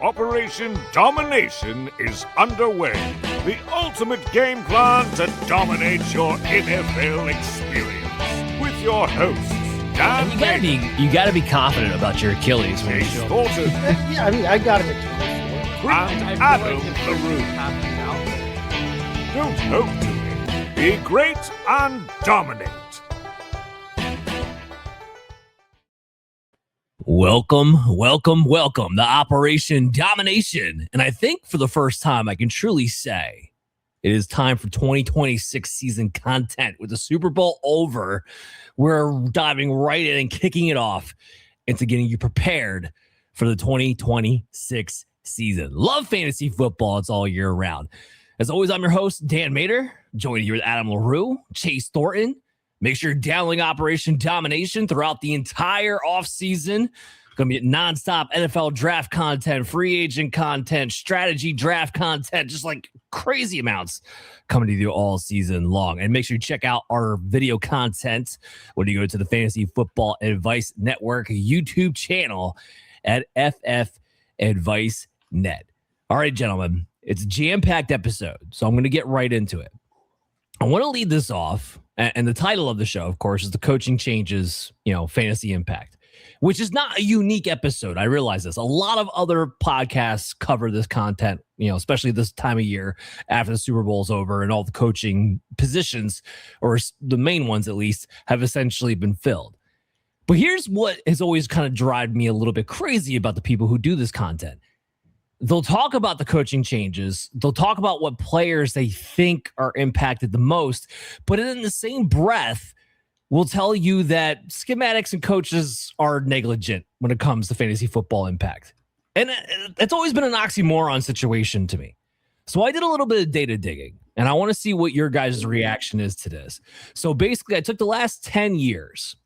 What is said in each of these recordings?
Operation Domination is underway. The ultimate game plan to dominate your NFL experience. With your hosts, Dan you gotta be confident about your Achilles. Chase Thornton. Yeah, I mean, I got him at 2. And Adam LaRue. Don't hope to be great and dominate. Welcome to Operation Domination. And I think for the first time, I can truly say it is time for 2026 season content. With the Super Bowl over, we're diving right in and kicking it off into getting you prepared for the 2026 season. Love fantasy football. It's all year round. As always, I'm your host, Dan Mater, joined here with Adam LaRue, Chase Thornton. Make sure you're downloading Operation Domination throughout the entire offseason. Going to be nonstop NFL draft content, free agent content, strategy draft content, just like crazy amounts coming to you all season long. And make sure you check out our video content when you go to the Fantasy Football Advice Network YouTube channel at FF Advice Net. All right, gentlemen, it's a jam-packed episode, so I'm going to get right into it. I want to lead this off. And the title of the show, of course, is The Coaching Changes, Fantasy Impact, which is not a unique episode. I realize this. A lot of other podcasts cover this content, especially this time of year after the Super Bowl's over and all the coaching positions, or the main ones at least, have essentially been filled. But here's what has always kind of driven me a little bit crazy about the people who do this content. They'll talk about the coaching changes. They'll talk about what players they think are impacted the most. But in the same breath, will tell you that schematics and coaches are negligent when it comes to fantasy football impact. And it's always been an oxymoron situation to me. So I did a little bit of data digging, and I want to see what your guys' reaction is to this. So basically, I took the last 10 years,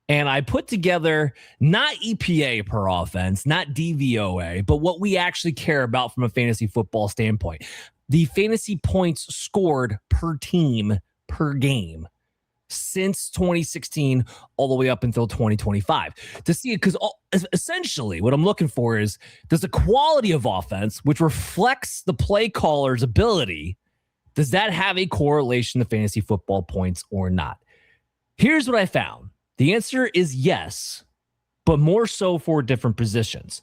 and I put together not EPA per offense, not DVOA, but what we actually care about from a fantasy football standpoint. The fantasy points scored per team per game since 2016 all the way up until 2025 to see it. Because essentially what I'm looking for is, does the quality of offense, which reflects the play caller's ability, does that have a correlation to fantasy football points or not? Here's what I found. The answer is yes, but more so for different positions.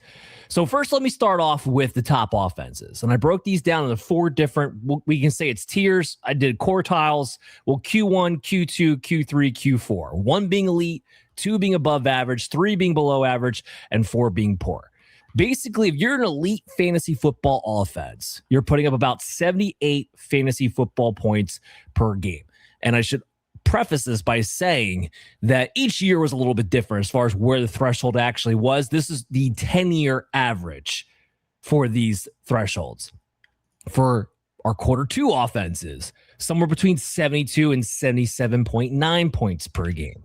So first, let me start off with the top offenses. And I broke these down into 4 different, we can say it's tiers. I did quartiles. Well, Q1, Q2, Q3, Q4. 1 being elite, 2 being above average, 3 being below average, and 4 being poor. Basically, if you're an elite fantasy football offense, you're putting up about 78 fantasy football points per game. And I should preface this by saying that each year was a little bit different as far as where the threshold actually was. This is the 10-year average for these thresholds. For our quarter 2 offenses, somewhere between 72 and 77.9 points per game.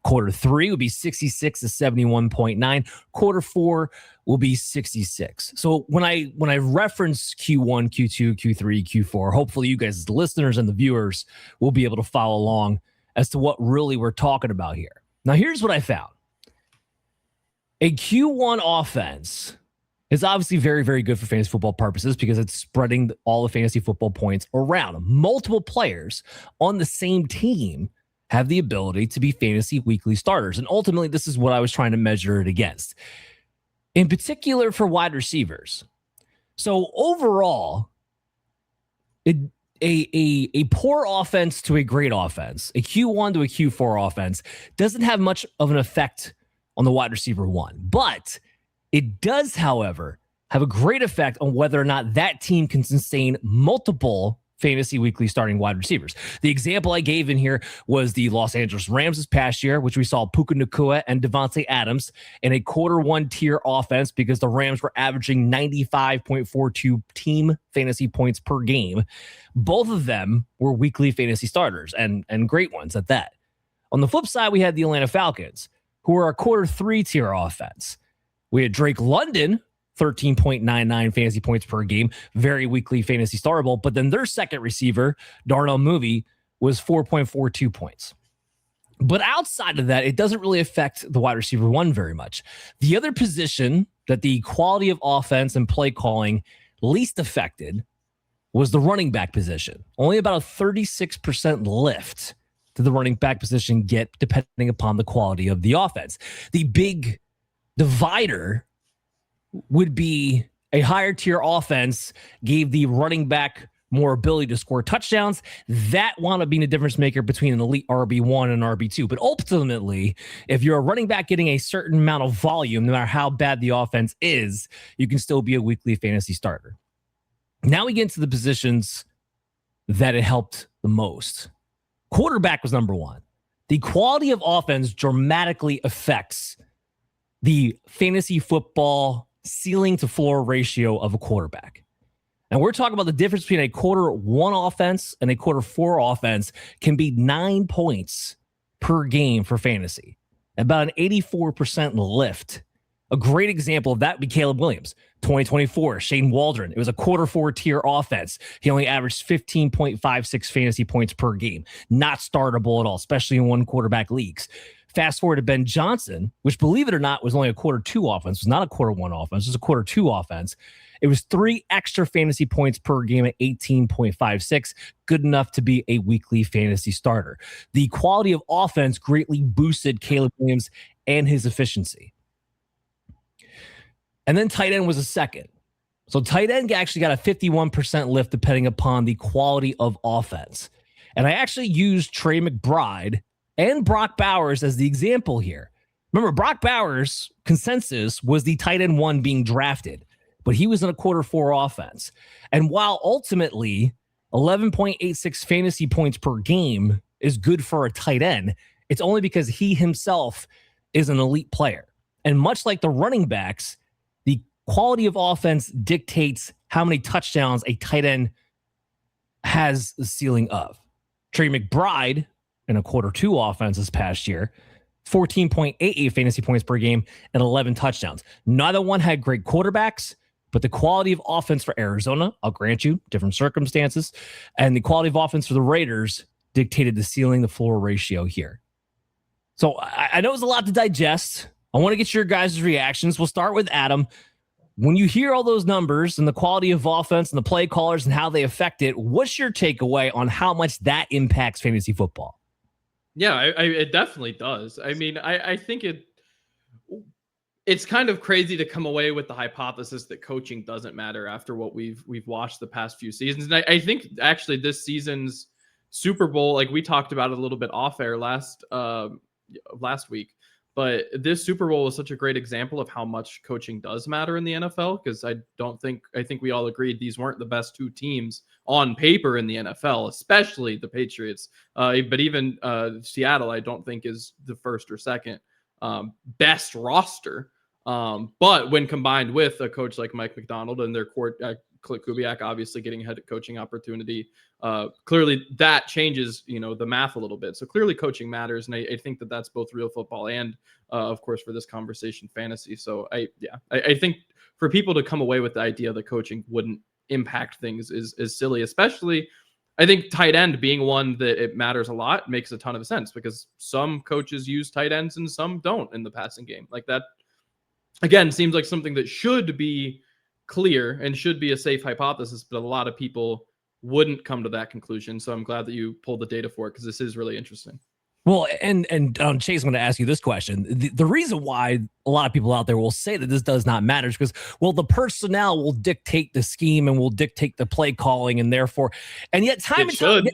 Quarter 3 would be 66 to 71.9. Quarter 4 will be 66. So when I reference Q1, Q2, Q3, Q4, hopefully you guys as the listeners and the viewers will be able to follow along as to what really we're talking about here. Now, here's what I found. A Q1 offense is obviously very, very good for fantasy football purposes because it's spreading all the fantasy football points around. Multiple players on the same team have the ability to be fantasy weekly starters. And ultimately, this is what I was trying to measure it against. In particular for wide receivers. So overall, a poor offense to a great offense, a Q1 to a Q4 offense, doesn't have much of an effect on the wide receiver 1. But it does, however, have a great effect on whether or not that team can sustain multiple fantasy weekly starting wide receivers. The example I gave in here was the Los Angeles Rams this past year, which we saw Puka Nacua and Devontae Adams in a quarter 1 tier offense because the Rams were averaging 95.42 team fantasy points per game. Both of them were weekly fantasy starters and great ones at that. On the flip side, we had the Atlanta Falcons, who were a quarter 3 tier offense. We had Drake London, 13.99 fantasy points per game, very weekly fantasy startable. But then their second receiver, Darnell Mooney, was 4.42 points. But outside of that, it doesn't really affect the wide receiver 1 very much. The other position that the quality of offense and play calling least affected was the running back position. Only about a 36% lift did the running back position get depending upon the quality of the offense. The big divider would be a higher tier offense gave the running back more ability to score touchdowns. That wound up being a difference maker between an elite RB1 and RB2. But ultimately, if you're a running back getting a certain amount of volume, no matter how bad the offense is, you can still be a weekly fantasy starter. Now we get into the positions that it helped the most. Quarterback was number one. The quality of offense dramatically affects the fantasy football ceiling to floor ratio of a quarterback. And we're talking about the difference between a quarter one offense and a quarter four offense can be 9 points per game for fantasy. About an 84% lift. A great example of that would be Caleb Williams. 2024, Shane Waldron. It was a quarter four tier offense. He only averaged 15.56 fantasy points per game. Not startable at all, especially in one quarterback leagues. Fast forward to Ben Johnson, which, believe it or not, was only a quarter two offense. It was not a quarter one offense. It was a quarter two offense. It was 3 extra fantasy points per game at 18.56. Good enough to be a weekly fantasy starter. The quality of offense greatly boosted Caleb Williams and his efficiency. And then tight end was a second. So tight end actually got a 51% lift depending upon the quality of offense. And I actually used Trey McBride and Brock Bowers as the example here. Remember, Brock Bowers' consensus was the tight end one being drafted, but he was in a quarter four offense. And while ultimately 11.86 fantasy points per game is good for a tight end, it's only because he himself is an elite player. And much like the running backs, the quality of offense dictates how many touchdowns a tight end has the ceiling of. Trey McBride in a quarter two offense this past year, 14.88 fantasy points per game and 11 touchdowns. Neither one had great quarterbacks, but the quality of offense for Arizona, I'll grant you, different circumstances, and the quality of offense for the Raiders dictated the ceiling to floor ratio here. So I know it's a lot to digest. I want to get your guys' reactions. We'll start with Adam. When you hear all those numbers and the quality of offense and the play callers and how they affect it, what's your takeaway on how much that impacts fantasy football? Yeah, it definitely does. I mean, I think it's kind of crazy to come away with the hypothesis that coaching doesn't matter after what we've watched the past few seasons. And I think actually this season's Super Bowl, like we talked about it a little bit off air last week, but this Super Bowl was such a great example of how much coaching does matter in the NFL, because I think we all agreed these weren't the best two teams on paper in the NFL, especially the Patriots. But even Seattle, I don't think is the first or second best roster. But when combined with a coach like Mike McDonald and their court, Clint Kuibyak obviously getting a head coaching opportunity, clearly that changes, the math a little bit. So clearly coaching matters. And I think that that's both real football and, of course, for this conversation, fantasy. So I think for people to come away with the idea that coaching wouldn't impact things is silly, especially I think tight end being one that it matters a lot makes a ton of sense, because some coaches use tight ends and some don't in the passing game. Like that, again, seems like something that should be clear and should be a safe hypothesis, but a lot of people wouldn't come to that conclusion. So I'm glad that you pulled the data for it, because this is really interesting. Well, and Chase, I'm going to ask you this question. The reason why a lot of people out there will say that this does not matter is because, well, the personnel will dictate the scheme and will dictate the play calling, and therefore, and yet time and time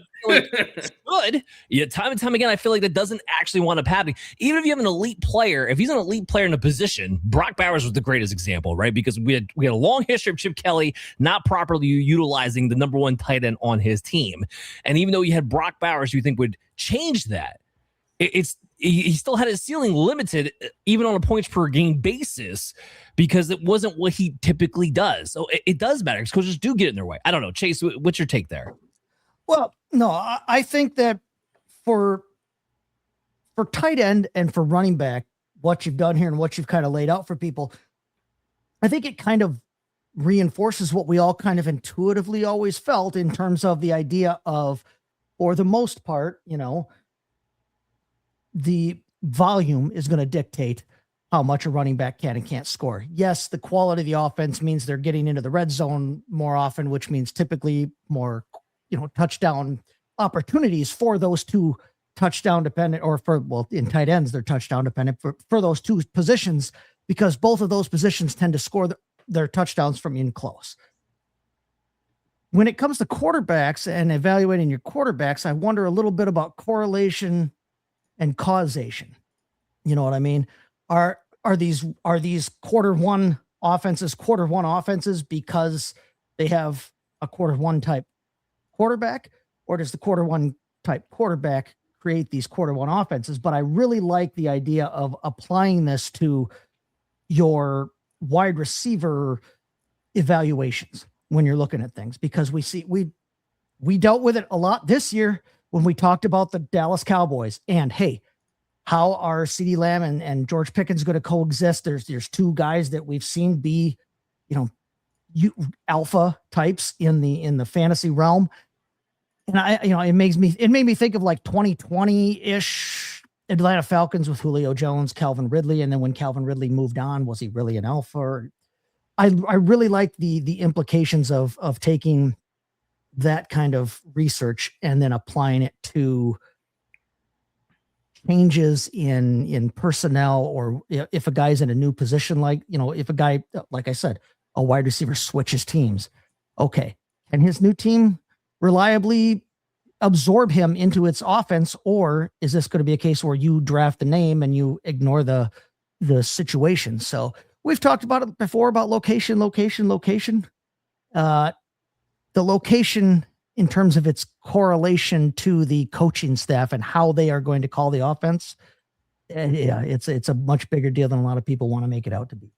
again, I feel like that doesn't actually wind up happening. Even if you have an elite player, if he's an elite player in a position, Brock Bowers was the greatest example, right? Because we had a long history of Chip Kelly not properly utilizing the number one tight end on his team, and even though you had Brock Bowers, you think would change that. He still had his ceiling limited, even on a points per game basis, because it wasn't what he typically does. So it does matter, because coaches do get in their way. I don't know, Chase, what's your take there? Well, no, I think that for tight end and for running back, what you've done here and what you've kind of laid out for people, I think it kind of reinforces what we all kind of intuitively always felt in terms of the idea of, for the most part, the volume is going to dictate how much a running back can and can't score. Yes, the quality of the offense means they're getting into the red zone more often, which means typically more, touchdown opportunities for those two touchdown dependent, or in tight ends, they're touchdown dependent for those two positions, because both of those positions tend to score their touchdowns from in close. When it comes to quarterbacks and evaluating your quarterbacks, I wonder a little bit about correlation and causation. You know what I mean? Are these quarter one offenses because they have a quarter one type quarterback, or does the quarter one type quarterback create these quarter one offenses? But I really like the idea of applying this to your wide receiver evaluations when you're looking at things, because we dealt with it a lot this year when we talked about the Dallas Cowboys, and hey, how are CeeDee Lamb and George Pickens going to coexist? There's two guys that we've seen be, alpha types in the fantasy realm. And it made me think of like 2020-ish Atlanta Falcons with Julio Jones, Calvin Ridley. And then when Calvin Ridley moved on, was he really an alpha? I really like the implications of taking that kind of research and then applying it to changes in personnel, or if a guy's in a new position, if a guy, like I said, a wide receiver switches teams. Okay. Can his new team reliably absorb him into its offense? Or is this going to be a case where you draft the name and you ignore the situation? So we've talked about it before, about location. The location in terms of its correlation to the coaching staff and how they are going to call the offense. It's a much bigger deal than a lot of people want to make it out to be.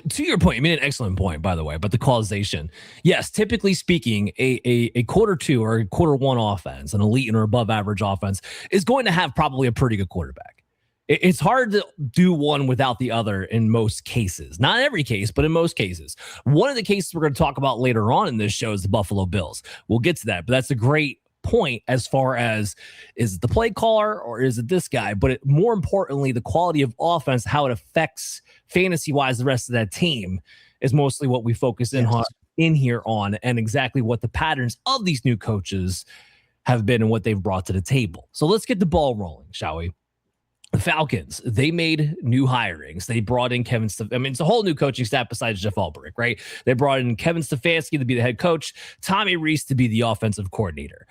To your point, you made an excellent point, by the way, about the causation. Yes, typically speaking, a quarter two or a quarter one offense, an elite or above average offense, is going to have probably a pretty good quarterback. It's hard to do one without the other in most cases. Not every case, but in most cases. One of the cases we're going to talk about later on in this show is the Buffalo Bills. We'll get to that, but that's a great point as far as, is it the play caller or is it this guy? But more importantly, the quality of offense, how it affects fantasy-wise the rest of that team, is mostly what we focus in here on, and exactly what the patterns of these new coaches have been and what they've brought to the table. So let's get the ball rolling, shall we? The Falcons, they made new hirings. They brought in Kevin Stefanski. I mean, it's a whole new coaching staff besides Jeff Ulbrich, right? They brought in Kevin Stefanski to be the head coach, Tommy Rees to be the offensive coordinator.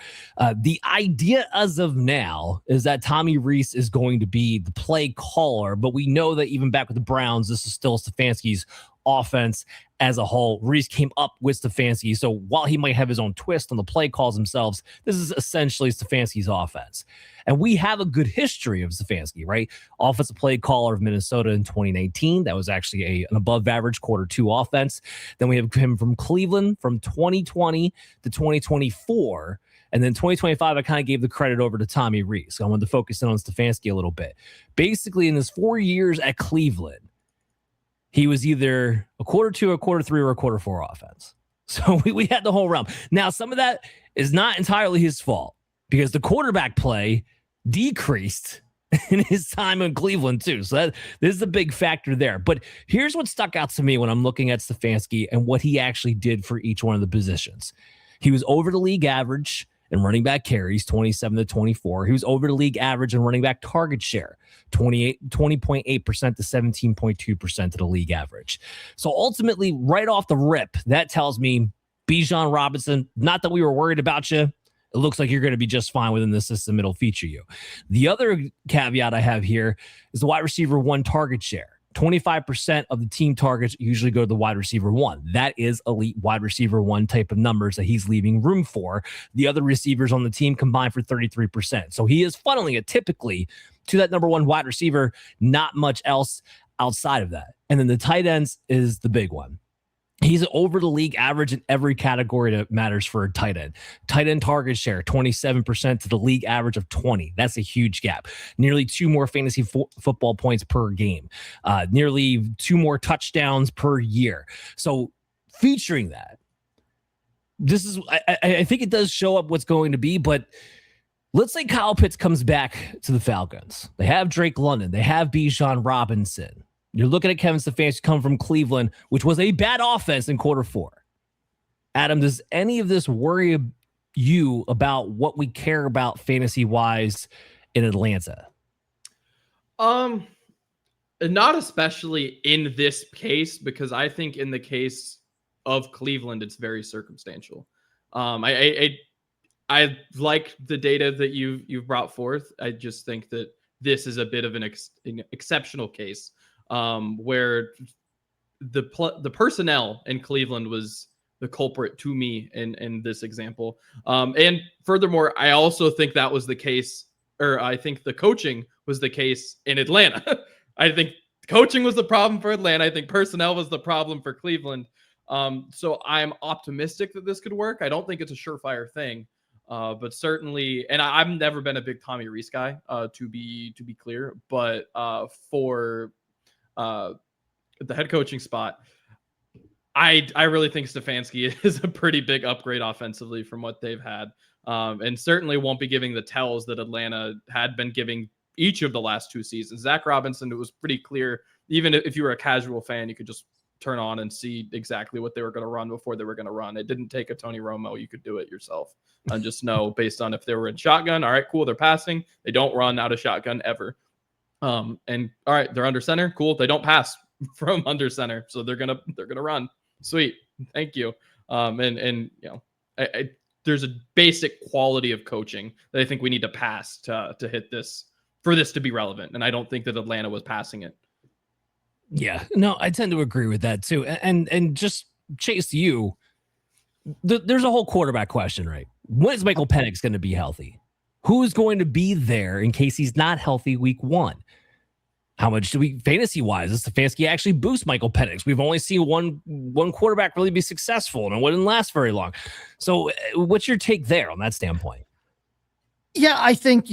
The idea as of now is that Tommy Rees is going to be the play caller, but we know that even back with the Browns, this is still Stefanski's offense as a whole. Rees came up with Stefanski, so while he might have his own twist on the play calls themselves, this is essentially Stefanski's offense. And we have a good history of Stefanski, right? Offensive play caller of Minnesota in 2019. That was actually an above average quarter two offense. Then we have him from Cleveland from 2020 to 2024. And then 2025, I kind of gave the credit over to Tommy Rees. So I wanted to focus in on Stefanski a little bit. Basically, in his 4 years at Cleveland, he was either a quarter two, a quarter three, or a quarter four offense. So we had the whole realm. Now, some of that is not entirely his fault, because the quarterback play decreased in his time in Cleveland too. So this is a big factor there. But here's what stuck out to me when I'm looking at Stefanski and what he actually did for each one of the positions. He was over the league average in running back carries, 27 to 24. He was over the league average in running back target share, 20.8% to 17.2% of the league average. So ultimately, right off the rip, that tells me Bijan Robinson, not that we were worried about you. It looks like you're going to be just fine within the system. It'll feature you. The other caveat I have here is the wide receiver one target share. 25% of the team targets usually go to the wide receiver one. That is elite wide receiver one type of numbers that he's leaving room for. The other receivers on the team combine for 33%. So he is funneling it typically to that number one wide receiver, not much else outside of that. And then the tight ends is the big one. He's over the league average in every category that matters for a tight end. Tight end target share, 27% to the league average of 20. That's a huge gap. Nearly 2 more fantasy football points per game. Nearly 2 more touchdowns per year. So featuring that, this is, I think it does show up what's going to be, but Let's say Kyle Pitts comes back to the Falcons. They have Drake London. They have Bijan Robinson. You're looking at Kevin Stefanski come from Cleveland, which was a bad offense in quarter 4. Adam, does any of this worry you about what we care about fantasy-wise in Atlanta? Not especially in this case, because I think in the case of Cleveland, it's very circumstantial. I like the data that you've brought forth. I just think that this is a bit of an exceptional case where the personnel in Cleveland was the culprit to me in this example. And furthermore, I also think that was the case, or I think the coaching was the case in Atlanta. I think coaching was the problem for Atlanta. I think personnel was the problem for Cleveland. So I'm optimistic that this could work. I don't think it's a surefire thing, but certainly, and I've never been a big Tommy Rees guy, to be clear, but for the head coaching spot, I really think Stefanski is a pretty big upgrade offensively from what they've had, and certainly won't be giving the tells that Atlanta had been giving each of the last 2 seasons. Zach Robinson, it was pretty clear. Even if you were a casual fan, you could just turn on and see exactly what they were going to run before they were going to run. It didn't take a Tony Romo. You could do it yourself and just know based on if they were in shotgun. All right, cool. They're passing. They don't run out of shotgun ever. And all right, they're under center. Cool. They don't pass from under center. So they're going to run. Sweet. Thank you. And you know, there's a basic quality of coaching that I think we need to pass to hit this, for this to be relevant. And I don't think that Atlanta was passing it. Yeah, no, I tend to agree with that too. And just Chase, there's a whole quarterback question, right? When is Michael Penix going to be healthy? Who's going to be there in case he's not healthy week 1? How much do we, fantasy-wise, does Stefanski actually boost Michael Penix? We've only seen one quarterback really be successful, and it wouldn't last very long. So what's your take there on that standpoint? Yeah, I think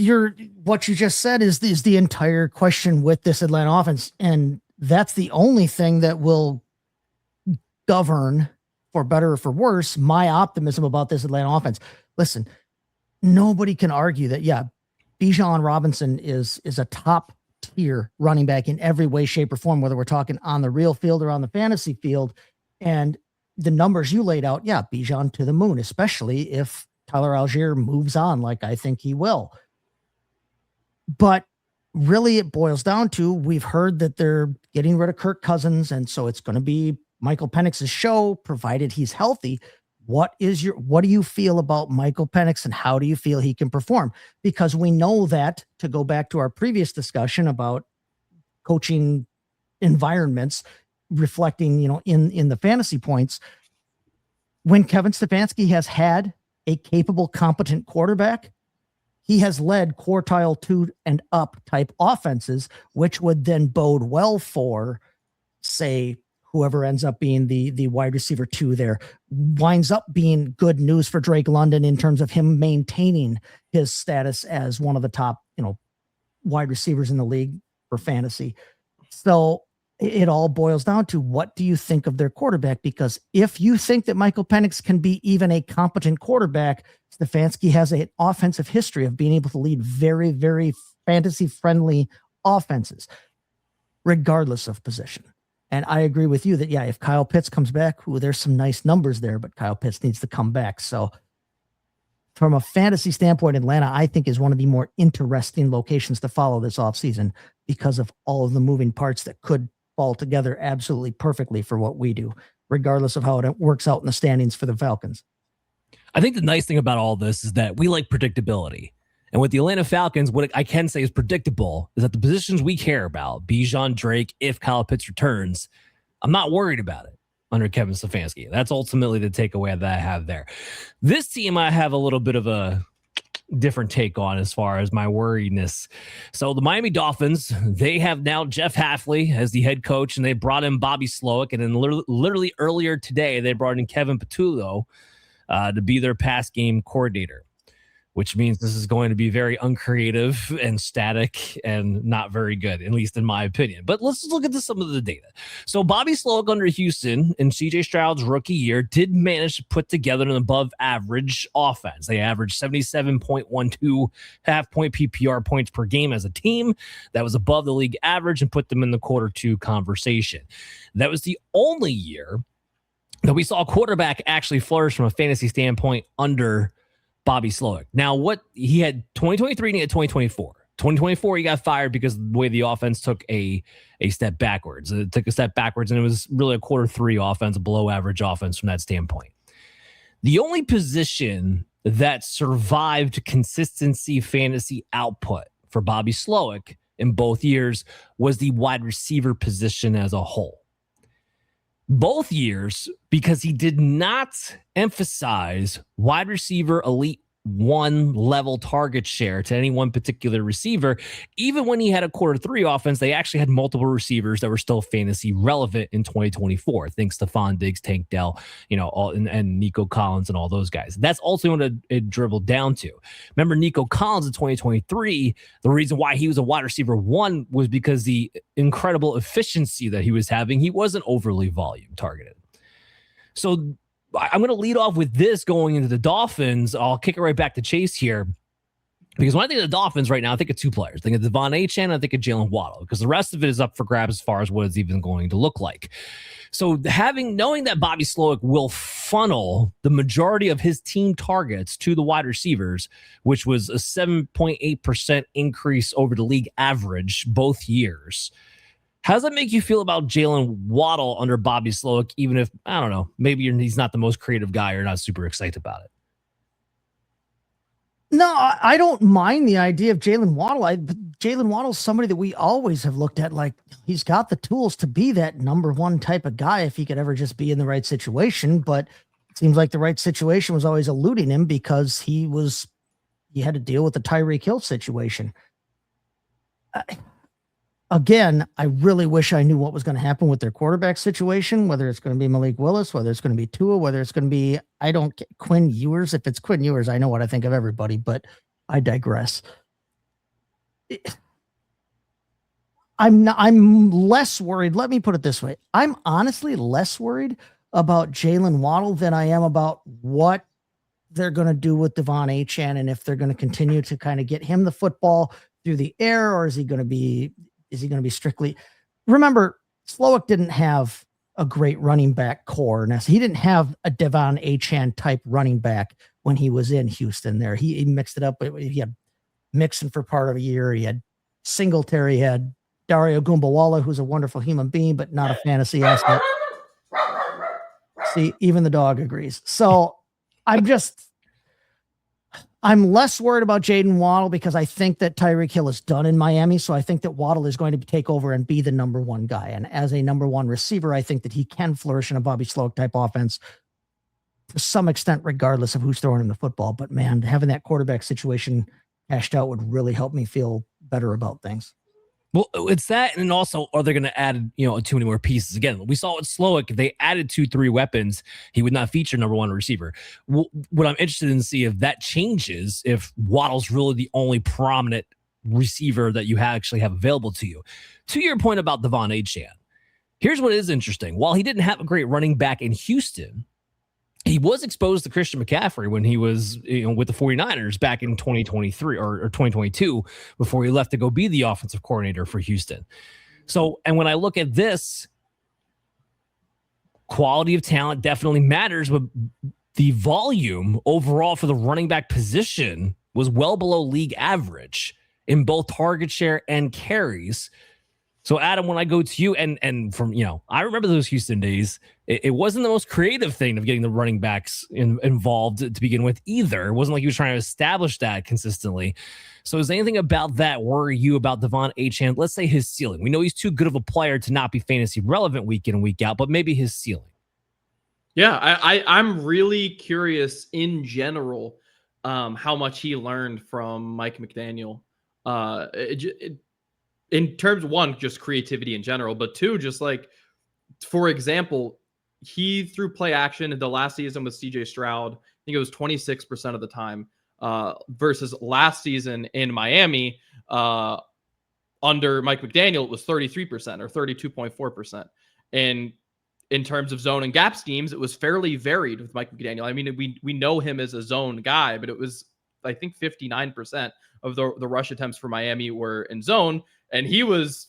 what you just said is the entire question with this Atlanta offense, and that's the only thing that will govern, for better or for worse, my optimism about this Atlanta offense. Listen, nobody can argue that, yeah, Bijan Robinson is a top tier running back in every way, shape, or form, whether we're talking on the real field or on the fantasy field. And the numbers you laid out, yeah, Bijan to the moon, especially if Tyler Algier moves on like I think he will. But really, it boils down to, we've heard that they're getting rid of Kirk Cousins, and so it's going to be Michael Penix's show, provided he's healthy. What do you feel about Michael Penix, and how do you feel he can perform? Because we know that, to go back to our previous discussion about coaching environments reflecting, in the fantasy points, when Kevin Stefanski has had a capable, competent quarterback, he has led quartile 2 and up type offenses, which would then bode well for, say, whoever ends up being the wide receiver 2 there. Winds up being good news for Drake London in terms of him maintaining his status as one of the top, wide receivers in the league for fantasy. So it all boils down to, what do you think of their quarterback? Because if you think that Michael Penix can be even a competent quarterback, Stefanski has an offensive history of being able to lead very, very fantasy-friendly offenses, regardless of position. And I agree with you that, yeah, if Kyle Pitts comes back, there's some nice numbers there, but Kyle Pitts needs to come back. So from a fantasy standpoint, Atlanta, I think, is one of the more interesting locations to follow this offseason because of all of the moving parts that could fall together absolutely perfectly for what we do, regardless of how it works out in the standings for the Falcons. I think the nice thing about all this is that we like predictability. And with the Atlanta Falcons, what I can say is predictable is that the positions we care about, Bijan, Drake, if Kyle Pitts returns, I'm not worried about it under Kevin Stefanski. That's ultimately the takeaway that I have there. This team, I have a little bit of a different take on as far as my worriedness. So the Miami Dolphins, they have now Jeff Hafley as the head coach, and they brought in Bobby Sloic. And then literally earlier today, they brought in Kevin Patullo to be their pass game coordinator. which means this is going to be very uncreative and static and not very good, at least in my opinion. But let's look at some of the data. So Bobby Sloic under Houston in CJ Stroud's rookie year did manage to put together an above average offense. They averaged 77.12 half-point PPR points per game as a team. That was above the league average and put them in the quarter two conversation. That was the only year that we saw a quarterback actually flourish from a fantasy standpoint under Bobby Sloic. Now, what he had 2023 and he had 2024. 2024, he got fired because of the way the offense took a step backwards. It took a step backwards, and it was really a quarter three offense, a below average offense from that standpoint. The only position that survived consistency fantasy output for Bobby Sloic in both years was the wide receiver position as a whole. Both years, because he did not emphasize wide receiver elite one level target share to any one particular receiver. Even when he had a quarter three offense, they actually had multiple receivers that were still fantasy relevant in 2024. Think Stephon Diggs, Tank Dell, and Nico Collins and all those guys. That's also what it dribbled down to. Remember Nico Collins in 2023, the reason why he was a wide receiver one was because the incredible efficiency that he was having. He wasn't overly volume targeted. So I'm going to lead off with this going into the Dolphins. I'll kick it right back to Chase here. Because when I think of the Dolphins right now, I think of two players. I think of Devon Achane, I think of Jaylen Waddle. Because the rest of it is up for grabs as far as what it's even going to look like. So knowing that Bobby Sloic will funnel the majority of his team targets to the wide receivers, which was a 7.8% increase over the league average both years. How does that make you feel about Jaylen Waddle under Bobby Sloic, even if, I don't know, maybe he's not the most creative guy or not super excited about it? No, I don't mind the idea of Jaylen Waddle. Jaylen Waddle's somebody that we always have looked at like he's got the tools to be that number one type of guy if he could ever just be in the right situation. But it seems like the right situation was always eluding him because he had to deal with the Tyreek Hill situation. Again, I really wish I knew what was going to happen with their quarterback situation, whether it's going to be Malik Willis, whether it's going to be Tua, whether it's going to be, Quinn Ewers. If it's Quinn Ewers, I know what I think of everybody, but I digress. I'm less worried. Let me put it this way. I'm honestly less worried about Jaylen Waddle than I am about what they're going to do with Devon Achane and if they're going to continue to kind of get him the football through the air, or is he going to be strictly? Remember, Sloic didn't have a great running back core. He didn't have a Devon Achane type running back when he was in Houston there. He mixed it up. He had Mixon for part of a year. He had Singletary. He had Dario Gumbawala, who's a wonderful human being, but not a fantasy asset. See, even the dog agrees. So I'm less worried about Jaylen Waddle because I think that Tyreek Hill is done in Miami. So I think that Waddle is going to take over and be the number one guy. And as a number one receiver, I think that he can flourish in a Bobby Sloic type offense to some extent, regardless of who's throwing him the football. But man, having that quarterback situation hashed out would really help me feel better about things. Well, it's that, and also, are they going to add, too many more pieces? Again, we saw with Sloic, if they added 2-3 weapons, he would not feature number one receiver. What I'm interested in to see if that changes, if Waddle's really the only prominent receiver that you actually have available to you. To your point about Devon Achane, here's what is interesting. While he didn't have a great running back in Houston, he was exposed to Christian McCaffrey when he was with the 49ers back in 2023 or 2022 before he left to go be the offensive coordinator for Houston. So, and when I look at this, quality of talent definitely matters, but the volume overall for the running back position was well below league average in both target share and carries. So, Adam, when I go to you, and from, I remember those Houston days, it wasn't the most creative thing of getting the running backs involved to begin with either. It wasn't like he was trying to establish that consistently. So is anything about that worry you about Devon Achane? Let's say his ceiling. We know he's too good of a player to not be fantasy relevant week in and week out, but maybe his ceiling. Yeah, I'm really curious in general how much he learned from Mike McDaniel. In terms of one, just creativity in general, but two, just like, for example, he threw play action in the last season with CJ Stroud. I think it was 26% of the time. versus last season in Miami under Mike McDaniel, it was 33% or 32.4%. And in terms of zone and gap schemes, it was fairly varied with Mike McDaniel. I mean, we know him as a zone guy, but it was, I think, 59% of the rush attempts for Miami were in zone. And he was,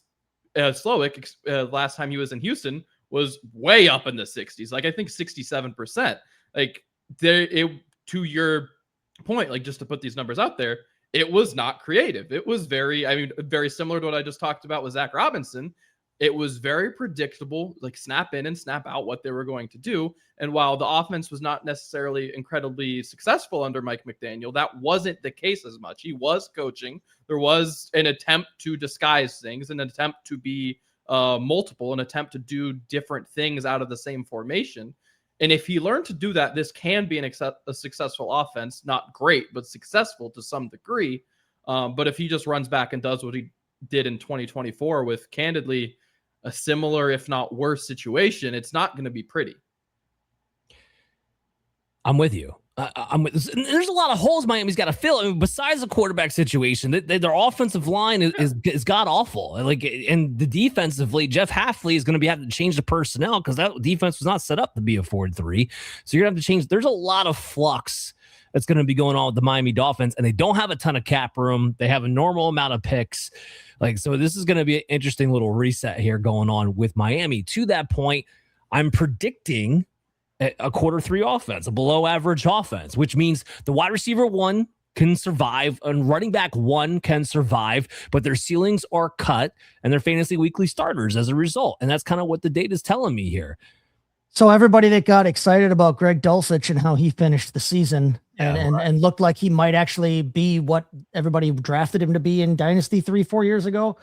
Sloic, last time he was in Houston, was way up in the 60s. Like, I think 67%. Like, to your point, like, just to put these numbers out there, it was not creative. It was very similar to what I just talked about with Zach Robinson. It was very predictable, like snap in and snap out what they were going to do. And while the offense was not necessarily incredibly successful under Mike McDaniel, that wasn't the case as much. He was coaching. There was an attempt to disguise things, an attempt to be multiple, an attempt to do different things out of the same formation. And if he learned to do that, this can be a successful offense. Not great, but successful to some degree. But if he just runs back and does what he did in 2024 with, candidly, a similar, if not worse situation, it's not going to be pretty. I'm with you. There's a lot of holes Miami's got to fill. I mean, besides the quarterback situation, their offensive line is god awful. Like, and the defensively, Jeff Hafley is going to be having to change the personnel because that defense was not set up to be a 4-3. So you're going to have to change. There's a lot of flux that's going to be going on with the Miami Dolphins, and they don't have a ton of cap room. They have a normal amount of picks. Like, so this is going to be an interesting little reset here going on with Miami. To that point, I'm predicting a Q3 offense, a below average offense, which means the wide receiver 1 can survive and running back 1 can survive, but their ceilings are cut and their fantasy weekly starters as a result. And that's kind of what the data is telling me here. So everybody that got excited about Greg Dulcich and how he finished the season and looked like he might actually be what everybody drafted him to be in Dynasty 3-4 years ago.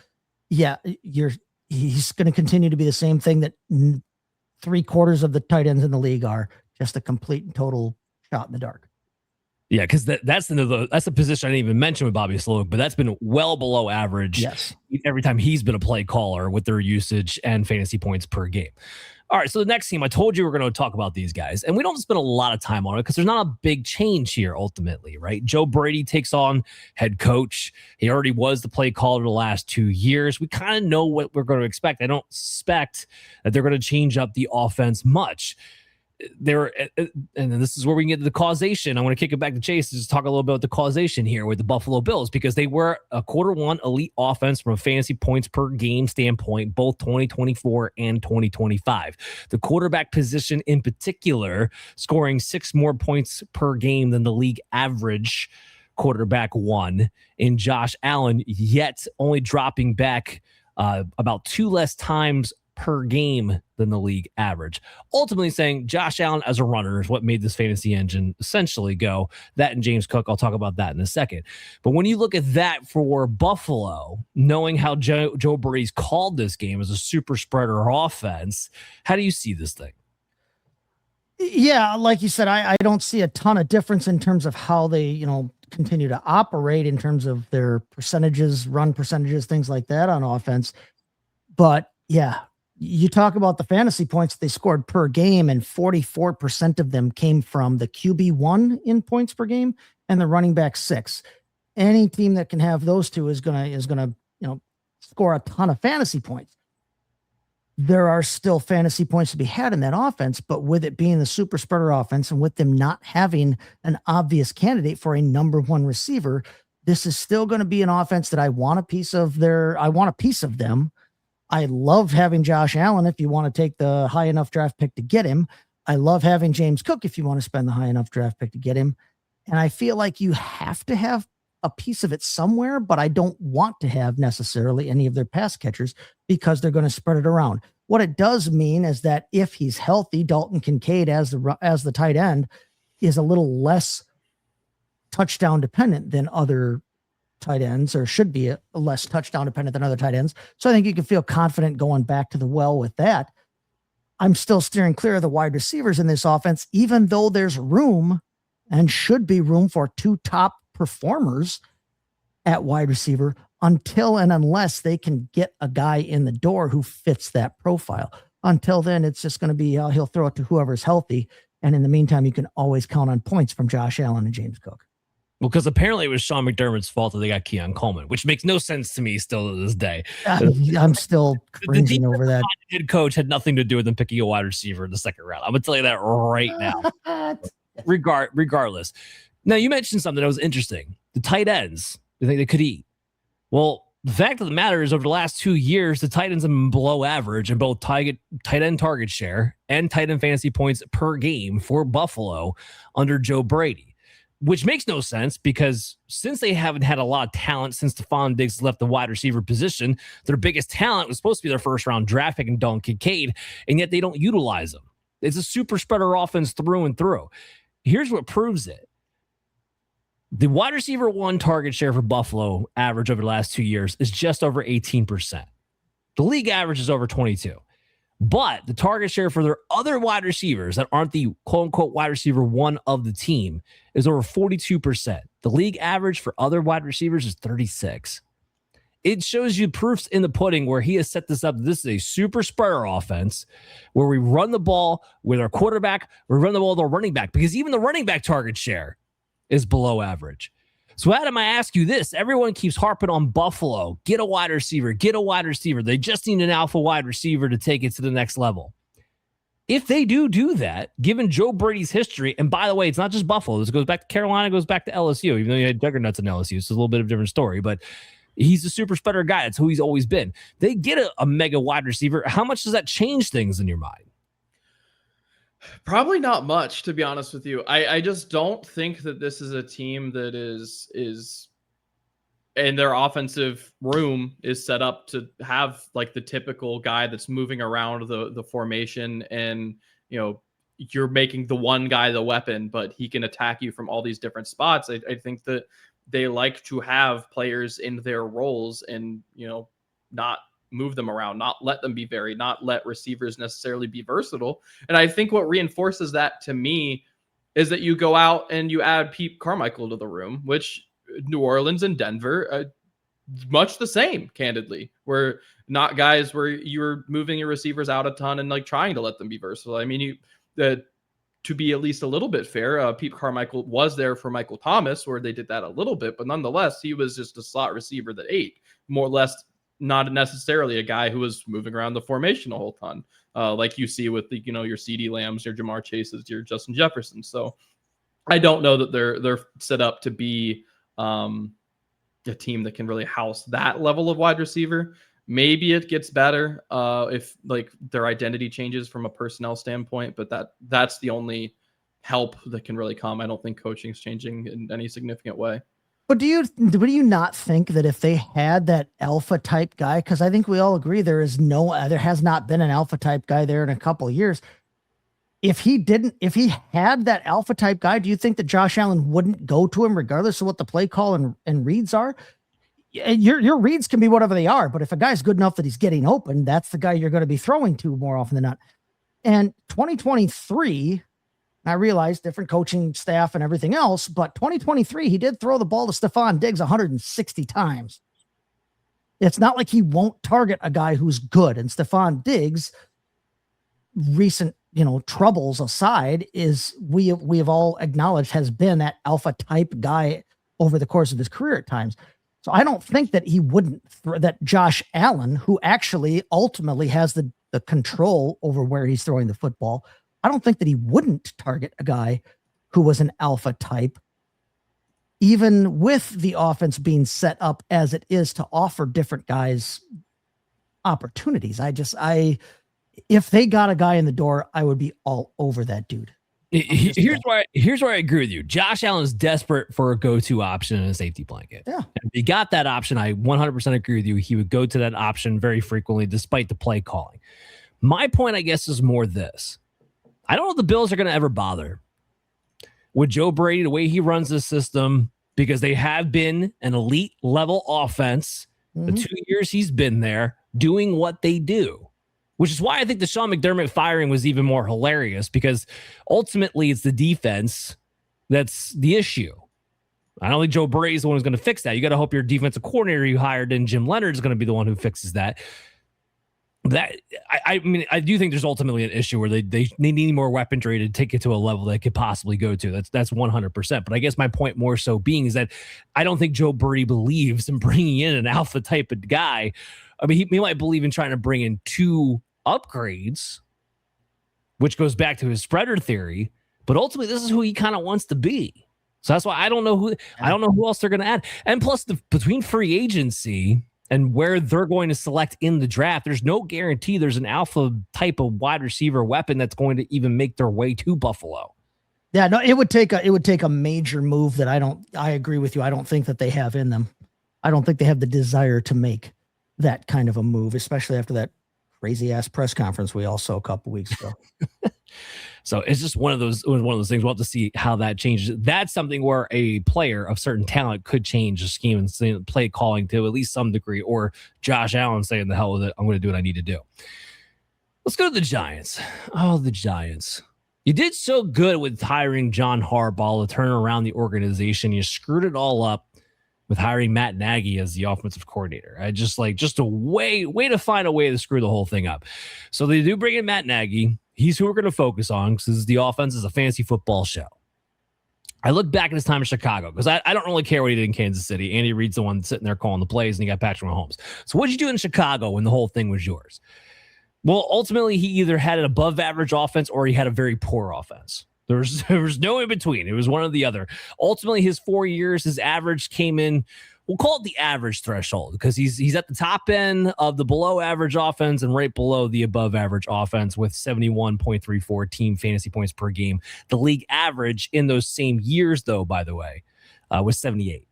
Yeah, he's going to continue to be the same thing that 3/4 of the tight ends in the league are, just a complete and total shot in the dark. Yeah, because that's the position I didn't even mention with Bobby Sloic, but that's been well below average. Yes, every time he's been a play caller with their usage and fantasy points per game. All right, so the next team, I told you we're going to talk about these guys, and we don't spend a lot of time on it because there's not a big change here ultimately, right? Joe Brady takes on head coach. He already was the play caller the last 2 years. We kind of know what we're going to expect. I don't expect that they're going to change up the offense much. And then this is where we can get to the causation. I want to kick it back to Chase to just talk a little bit about the causation here with the Buffalo Bills, because they were a Q1 elite offense from a fantasy points per game standpoint, both 2024 and 2025. The quarterback position in particular, scoring 6 more points per game than the league average quarterback 1 in Josh Allen, yet only dropping back about 2 less times per game than the league average. Ultimately saying Josh Allen as a runner is what made this fantasy engine essentially go. That and James Cook, I'll talk about that in a second. But when you look at that for Buffalo, knowing how Joe Brady's called this game as a super spreader offense, how do you see this thing? Yeah, like you said, I don't see a ton of difference in terms of how they, continue to operate in terms of their percentages, run percentages, things like that on offense. But yeah, you talk about the fantasy points they scored per game, and 44% of them came from the QB1 in points per game and the running back 6. Any team that can have those two is gonna score a ton of fantasy points. There are still fantasy points to be had in that offense, but with it being the super spreader offense and with them not having an obvious candidate for a number 1 receiver, this is still going to be an offense that I want a piece of them. I love having Josh Allen if you want to take the high enough draft pick to get him. I love having James Cook if you want to spend the high enough draft pick to get him. And I feel like you have to have a piece of it somewhere, but I don't want to have necessarily any of their pass catchers because they're going to spread it around. What it does mean is that if he's healthy, Dalton Kincaid as the tight end is a little less touchdown dependent than other tight ends, or should be a less touchdown dependent than other tight ends. So I think you can feel confident going back to the well with that. I'm still steering clear of the wide receivers in this offense, even though there's room and should be room for 2 top performers at wide receiver until and unless they can get a guy in the door who fits that profile. Until then, it's just going to be, he'll throw it to whoever's healthy. And in the meantime, you can always count on points from Josh Allen and James Cook. Well, because apparently it was Sean McDermott's fault that they got Keon Coleman, which makes no sense to me still to this day. I'm still cringing over that. Head coach had nothing to do with them picking a wide receiver in the second round. I'm going to tell you that right now. Regardless. Now, you mentioned something that was interesting. The tight ends, you think they could eat? Well, the fact of the matter is over the last 2 years, the tight ends have been below average in both tight end target share and tight end fantasy points per game for Buffalo under Joe Brady. Which makes no sense because since they haven't had a lot of talent since Stephon Diggs left the wide receiver position, their biggest talent was supposed to be their first round draft pick in Dalton Kincaid, and yet they don't utilize them. It's a super spreader offense through and through. Here's what proves it. The wide receiver 1 target share for Buffalo average over the last 2 years is just over 18%. The league average is over 22%. But the target share for their other wide receivers that aren't the quote-unquote wide receiver 1 of the team is over 42%. The league average for other wide receivers is 36%. It shows you proofs in the pudding where he has set this up. This is a super spreader offense where we run the ball with our quarterback, we run the ball with our running back, because even the running back target share is below average. So Adam, I ask you this. Everyone keeps harping on Buffalo. Get a wide receiver. Get a wide receiver. They just need an alpha wide receiver to take it to the next level. If they do that, given Joe Brady's history, and by the way, it's not just Buffalo. This goes back to Carolina, goes back to LSU, even though you had juggernauts in LSU. So it's a little bit of a different story, but he's a super spreader guy. That's who he's always been. They get a mega wide receiver. How much does that change things in your mind? Probably not much, to be honest with you. I just don't think that this is a team that is and their offensive room is set up to have like the typical guy that's moving around the formation, and you're making the one guy the weapon, but he can attack you from all these different spots. I think that they like to have players in their roles and not move them around, not let them be varied, not let receivers necessarily be versatile. And I think what reinforces that to me is that you go out and you add Pete Carmichael to the room, which New Orleans and Denver, much the same, candidly. We're not guys where you're moving your receivers out a ton and like trying to let them be versatile. I mean, to be at least a little bit fair, Pete Carmichael was there for Michael Thomas, where they did that a little bit, but nonetheless, he was just a slot receiver that ate, more or less, not necessarily a guy who was moving around the formation a whole ton, like you see with the, your CeeDee Lambs, your Jamar Chases, your Justin Jefferson. So I don't know that they're set up to be a team that can really house that level of wide receiver. Maybe it gets better if like their identity changes from a personnel standpoint, but that's the only help that can really come. I don't think coaching is changing in any significant way. But do you not think that if they had that alpha type guy, because I think we all agree there has not been an alpha type guy there in a couple of years. If he had that alpha type guy, do you think that Josh Allen wouldn't go to him regardless of what the play call and reads are? Your reads can be whatever they are, but if a guy's good enough that he's getting open, that's the guy you're going to be throwing to more often than not. And 2023, I realize different coaching staff and everything else, but 2023, he did throw the ball to Stephon Diggs 160 times. It's not like he won't target a guy who's good. And Stephon Diggs, recent, troubles aside, is we have all acknowledged has been that alpha type guy over the course of his career at times. So I don't think that he wouldn't that Josh Allen, who actually ultimately has the control over where he's throwing the football, I don't think that he wouldn't target a guy who was an alpha type, even with the offense being set up as it is to offer different guys opportunities. If they got a guy in the door, I would be all over that dude. Here's where I agree with you. Josh Allen is desperate for a go-to option and a safety blanket. Yeah. If he got that option, I 100% agree with you. He would go to that option very frequently, despite the play calling. My point, I guess, is more this. I don't know if the Bills are going to ever bother with Joe Brady, the way he runs this system, because they have been an elite level offense the 2 years he's been there doing what they do, which is why I think the Sean McDermott firing was even more hilarious, because ultimately it's the defense that's the issue. I don't think Joe Brady's the one who's going to fix that. You got to hope your defensive coordinator you hired in Jim Leonard is going to be the one who fixes that. that I mean, I do think there's ultimately an issue where they need more weaponry to take it to a level they could possibly go to. That's 100%. But I guess my point more so being is that I don't think Joe Burry believes in bringing in an alpha type of guy. I mean, he might believe in trying to bring in 2 upgrades, which goes back to his spreader theory. But ultimately, this is who he kind of wants to be. So that's why I don't know who else they're going to add. And plus, between free agency and where they're going to select in the draft, there's no guarantee there's an alpha type of wide receiver weapon that's going to even make their way to Buffalo. Yeah, no, it would take a major move that I agree with you. I don't think that they have in them. I don't think they have the desire to make that kind of a move, especially after that crazy ass press conference we all saw a couple weeks ago. So it's just one of those things. We'll have to see how that changes. That's something where a player of certain talent could change the scheme and play calling to at least some degree, or Josh Allen saying the hell with it, I'm going to do what I need to do. Let's go to the Giants. Oh, the Giants. You did so good with hiring John Harbaugh to turn around the organization. You screwed it all up with hiring Matt Nagy as the offensive coordinator. Just a way to find a way to screw the whole thing up. So they do bring in Matt Nagy. He's who we're going to focus on because the offense is a fantasy football show. I look back at his time in Chicago because I don't really care what he did in Kansas City. Andy Reid's the one sitting there calling the plays, and he got Patrick Mahomes. So what did you do in Chicago when the whole thing was yours? Well, ultimately, he either had an above-average offense or he had a very poor offense. There was no in between. It was one or the other. Ultimately, his 4 years, his average came in, we'll call it the average threshold because he's at the top end of the below average offense and right below the above average offense with 71.34 team fantasy points per game. The league average in those same years, though, by the way, was 78.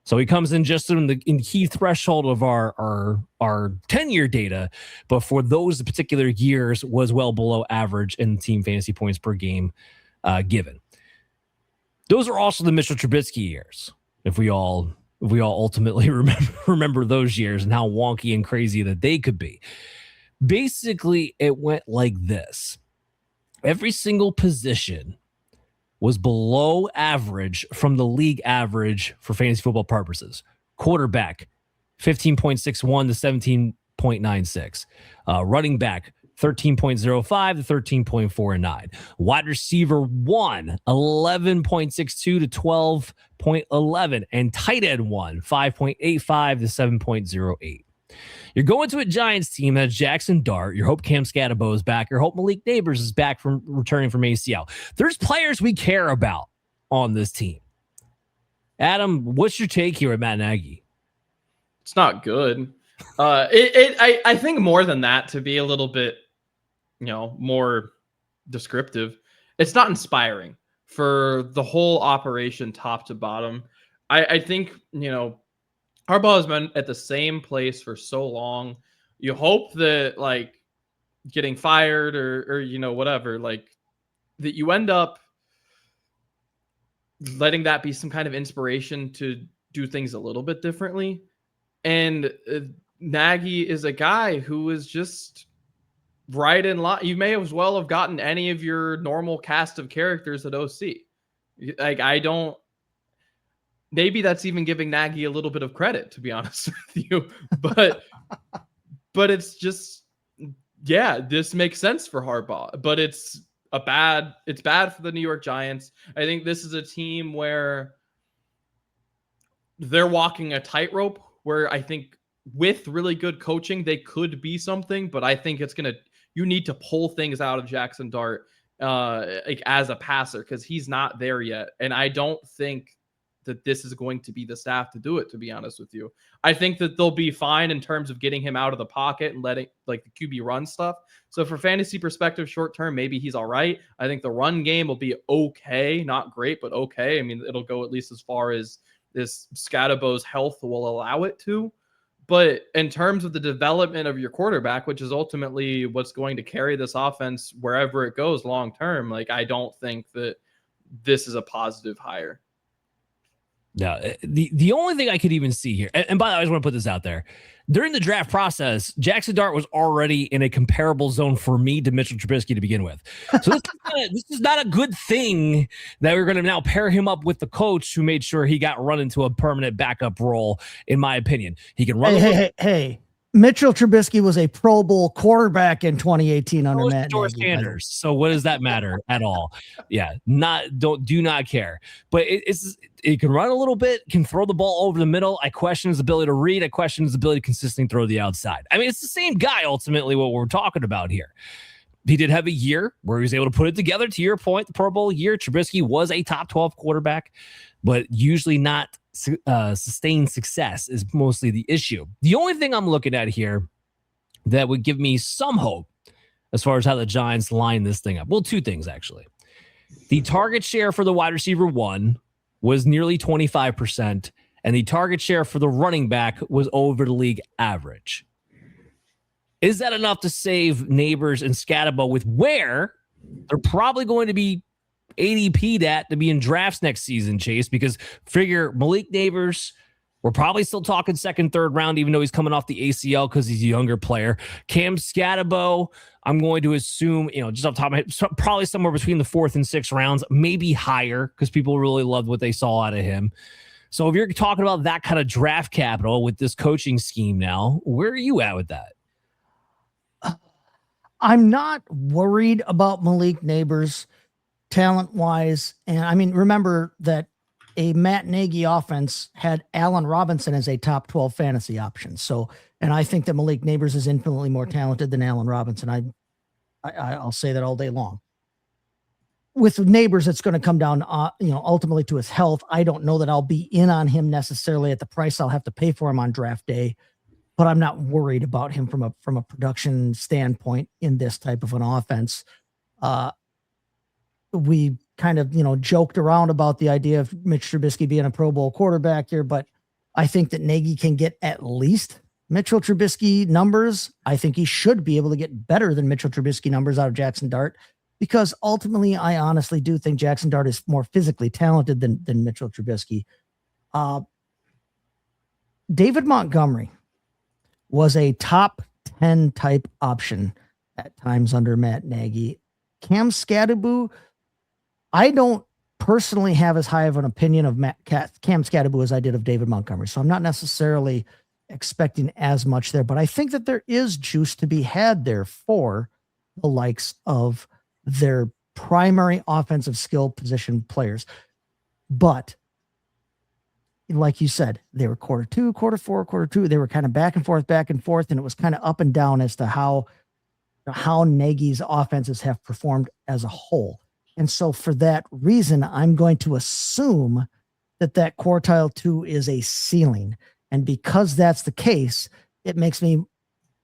So he comes in just in the key threshold of our 10-year data, but for those particular years was well below average in team fantasy points per game given. Those are also the Mitchell Trubisky years. If we all ultimately remember those years and how wonky and crazy that they could be. Basically, it went like this. Every single position was below average from the league average for fantasy football purposes. Quarterback, 15.61 to 17.96. Running back, 13.05 to 13.49. Wide receiver 1, 11.62 to 12.11. And tight end 1, 5.85 to 7.08. You're going to a Giants team that's Jackson Dart. Your hope Cam Scatterbo is back. Your hope Malik Neighbors is back from returning from ACL. There's players we care about on this team. Adam, what's your take here at Matt Nagy? It's not good. I think more than that, to be a little bit, more descriptive, it's not inspiring for the whole operation top to bottom. I think, Harbaugh has been at the same place for so long. You hope that getting fired or whatever, that you end up letting that be some kind of inspiration to do things a little bit differently. And Nagy is a guy who is just right in line. You may as well have gotten any of your normal cast of characters at OC. Maybe that's even giving Nagy a little bit of credit, to be honest with you. But it's just, this makes sense for Harbaugh. But it's bad for the New York Giants. I think this is a team where they're walking a tightrope where I think with really good coaching, they could be something, but I think you need to pull things out of Jackson Dart as a passer because he's not there yet. And I don't think that this is going to be the staff to do it, to be honest with you. I think that they'll be fine in terms of getting him out of the pocket and letting the QB run stuff. So for fantasy perspective, short term, maybe he's all right. I think the run game will be okay, not great, but okay. I mean, it'll go at least as far as this Scatterbo's health will allow it to. But in terms of the development of your quarterback, which is ultimately what's going to carry this offense wherever it goes long term, I don't think that this is a positive hire. Yeah, the only thing I could even see here, and by the way, I just want to put this out there. During the draft process, Jackson Dart was already in a comparable zone for me to Mitchell Trubisky to begin with. So this is not a good thing that we're going to now pair him up with the coach who made sure he got run into a permanent backup role, in my opinion. He can run. Hey, Mitchell Trubisky was a Pro Bowl quarterback in 2018 under Matt George Nagy. Sanders. So what does that matter at all? Yeah, do not care. But it can run a little bit, can throw the ball over the middle. I question his ability to read. I question his ability to consistently throw the outside. I mean, it's the same guy ultimately. What we're talking about here. He did have a year where he was able to put it together. To your point, the Pro Bowl year, Trubisky was a top 12 quarterback, but usually not sustained success is mostly the issue. The only thing I'm looking at here that would give me some hope as far as how the Giants line this thing up. Well, two things, actually. The target share for the wide receiver 1 was nearly 25%, and the target share for the running back was over the league average. Is that enough to save Neighbors and Scatabo with where they're probably going to be ADP'd at to be in drafts next season, Chase? Because figure Malik Neighbors, we're probably still talking second, third round, even though he's coming off the ACL because he's a younger player. Cam Scatabo, I'm going to assume, just off the top of my head, probably somewhere between the 4th and 6th rounds, maybe higher because people really loved what they saw out of him. So if you're talking about that kind of draft capital with this coaching scheme now, where are you at with that? I'm not worried about Malik Neighbors talent-wise. And I mean, remember that a Matt Nagy offense had Allen Robinson as a top 12 fantasy option. So, and I think that Malik Neighbors is infinitely more talented than Allen Robinson. I'll say that all day long. With Neighbors, it's going to come down, ultimately to his health. I don't know that I'll be in on him necessarily at the price I'll have to pay for him on draft day, but I'm not worried about him from a production standpoint in this type of an offense. We kind of, joked around about the idea of Mitch Trubisky being a Pro Bowl quarterback here, but I think that Nagy can get at least Mitchell Trubisky numbers. I think he should be able to get better than Mitchell Trubisky numbers out of Jackson Dart, because ultimately I honestly do think Jackson Dart is more physically talented than Mitchell Trubisky. David Montgomery was a top 10 type option at times under Matt Nagy. Cam Scatabo, I don't personally have as high of an opinion of Cam Scatabo as I did of David Montgomery. So I'm not necessarily expecting as much there, but I think that there is juice to be had there for the likes of their primary offensive skill position players. But like you said, they were quarter 2, quarter 4, quarter 2. They were kind of back and forth, and it was kind of up and down as to how Nagy's offenses have performed as a whole. And so for that reason, I'm going to assume that quartile 2 is a ceiling. And because that's the case, it makes me,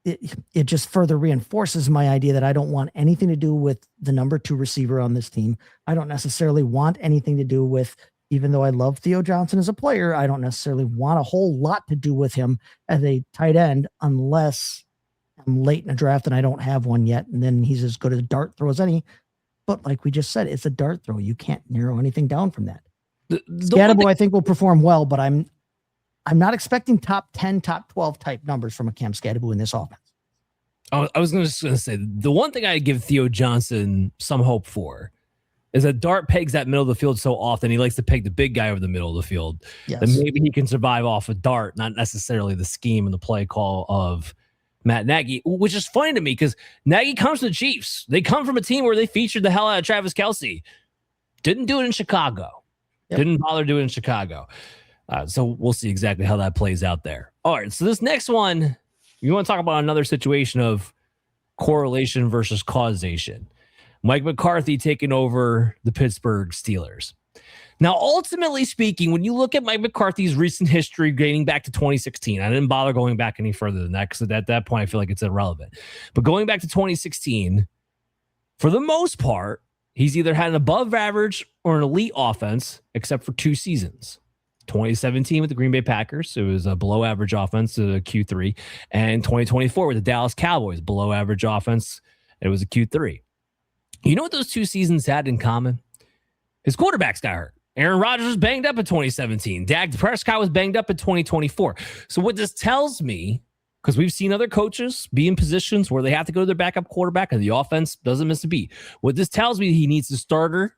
it just further reinforces my idea that I don't want anything to do with the number 2 receiver on this team. I don't necessarily want anything to do with, even though I love Theo Johnson as a player, I don't necessarily want a whole lot to do with him as a tight end unless I'm late in a draft and I don't have one yet. And then he's as good a dart throw as any. But like we just said, it's a dart throw. You can't narrow anything down from that. Scatabo, I think, will perform well, but I'm not expecting top 10, top 12 type numbers from a Cam Scatabo in this offense. I was going to say, the one thing I give Theo Johnson some hope for is that Dart pegs that middle of the field so often. He likes to peg the big guy over the middle of the field. Yes. And maybe he can survive off of Dart, not necessarily the scheme and the play call of Matt Nagy, which is funny to me because Nagy comes to the Chiefs. They come from a team where they featured the hell out of Travis Kelce. Didn't do it in Chicago. Yep. Didn't bother doing it in Chicago. So we'll see exactly how that plays out there. All right, so this next one, you want to talk about another situation of correlation versus causation. Mike McCarthy taking over the Pittsburgh Steelers. Now, ultimately speaking, when you look at Mike McCarthy's recent history dating back to 2016, I didn't bother going back any further than that because at that point, I feel like it's irrelevant. But going back to 2016, for the most part, he's either had an above average or an elite offense, except for 2 seasons. 2017 with the Green Bay Packers, it was a below average offense, a Q3. And 2024 with the Dallas Cowboys, below average offense, it was a Q3. You know what those 2 seasons had in common? His quarterbacks got hurt. Aaron Rodgers was banged up in 2017. Dak Prescott was banged up in 2024. So what this tells me, because we've seen other coaches be in positions where they have to go to their backup quarterback and the offense doesn't miss a beat. What this tells me, he needs a starter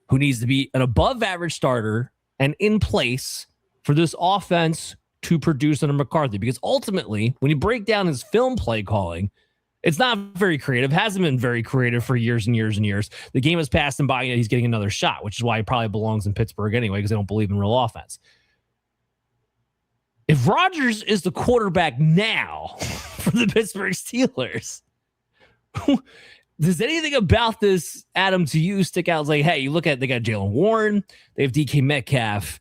who needs to be an above average starter and in place for this offense to produce under McCarthy, because ultimately, when you break down his film play calling, it's not very creative, hasn't been very creative for years and years and years. The game has passed him by, and he's getting another shot, which is why he probably belongs in Pittsburgh anyway, because they don't believe in real offense. If Rodgers is the quarterback now for the Pittsburgh Steelers, does anything about this, Adam, to you stick out? It's like, hey, you look at, they got Jaylen Warren, they have DK Metcalf,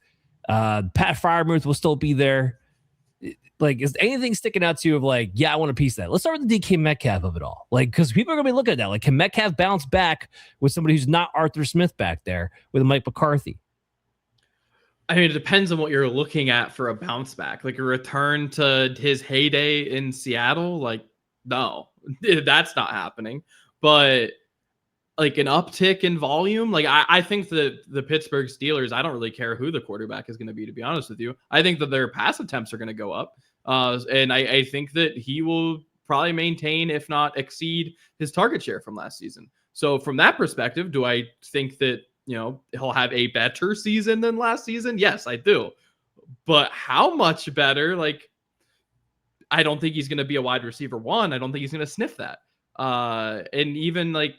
Pat Freiermuth will still be there. Like, is anything sticking out to you of like, yeah, I want a piece of that? Let's start with the DK Metcalf of it all. Like, because people are going to be looking at that. Like, can Metcalf bounce back with somebody who's not Arthur Smith back there with Mike McCarthy? I mean, it depends on what you're looking at for a bounce back. Like a return to his heyday in Seattle. Like, no, that's not happening. But like an uptick in volume, like I think that the Pittsburgh Steelers, I don't really care who the quarterback is going to be, to be honest with you. I think that their pass attempts are going to go up. And I think that he will probably maintain, if not exceed, his target share from last season. So from that perspective, do I think that, you know, he'll have a better season than last season? Yes, I do. But how much better? Like, I don't think he's going to be a wide receiver one. I don't think he's going to sniff that. And even like,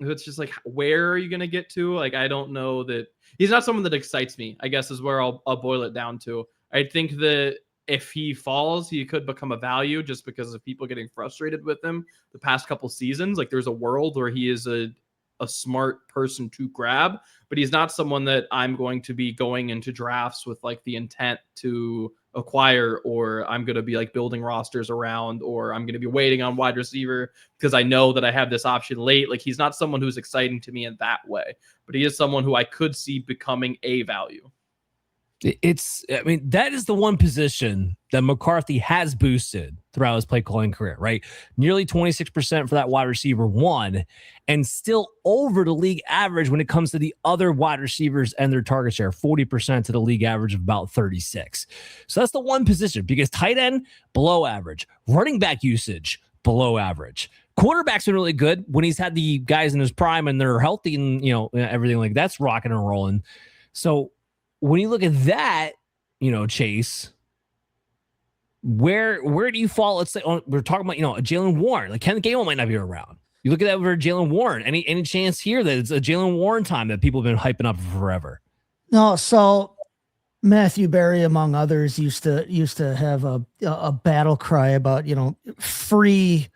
it's just like, where are you going to get to? Like, I don't know that he's not someone that excites me, I guess is where I'll boil it down to. I think that if he falls, he could become a value just because of people getting frustrated with him the past couple seasons. Like, there's a world where he is a smart person to grab, but he's not someone that I'm going to be going into drafts with like the intent to acquire, or I'm going to be like building rosters around, or I'm going to be waiting on wide receiver because I know that I have this option late. Like, he's not someone who's exciting to me in that way, but he is someone who I could see becoming a value. I mean, that is the one position that McCarthy has boosted throughout his play calling career, right? Nearly 26% for that wide receiver one, and still over the league average when it comes to the other wide receivers and their target share, 40% to the league average of about 36. So that's the one position, because tight end, below average, running back usage, below average. Quarterback's been really good when he's had the guys in his prime and they're healthy and, you know, everything like that's rocking and rolling. So when you look at that, you know, Chase, where do you fall? Let's say we're talking about, you know, a Jaylen Warren. Like, Ken Gainwell might not be around. You look at that for Jaylen Warren. Any chance here that it's a Jaylen Warren time that people have been hyping up for forever? No, so Matthew Berry, among others, used to have a battle cry about, you know, free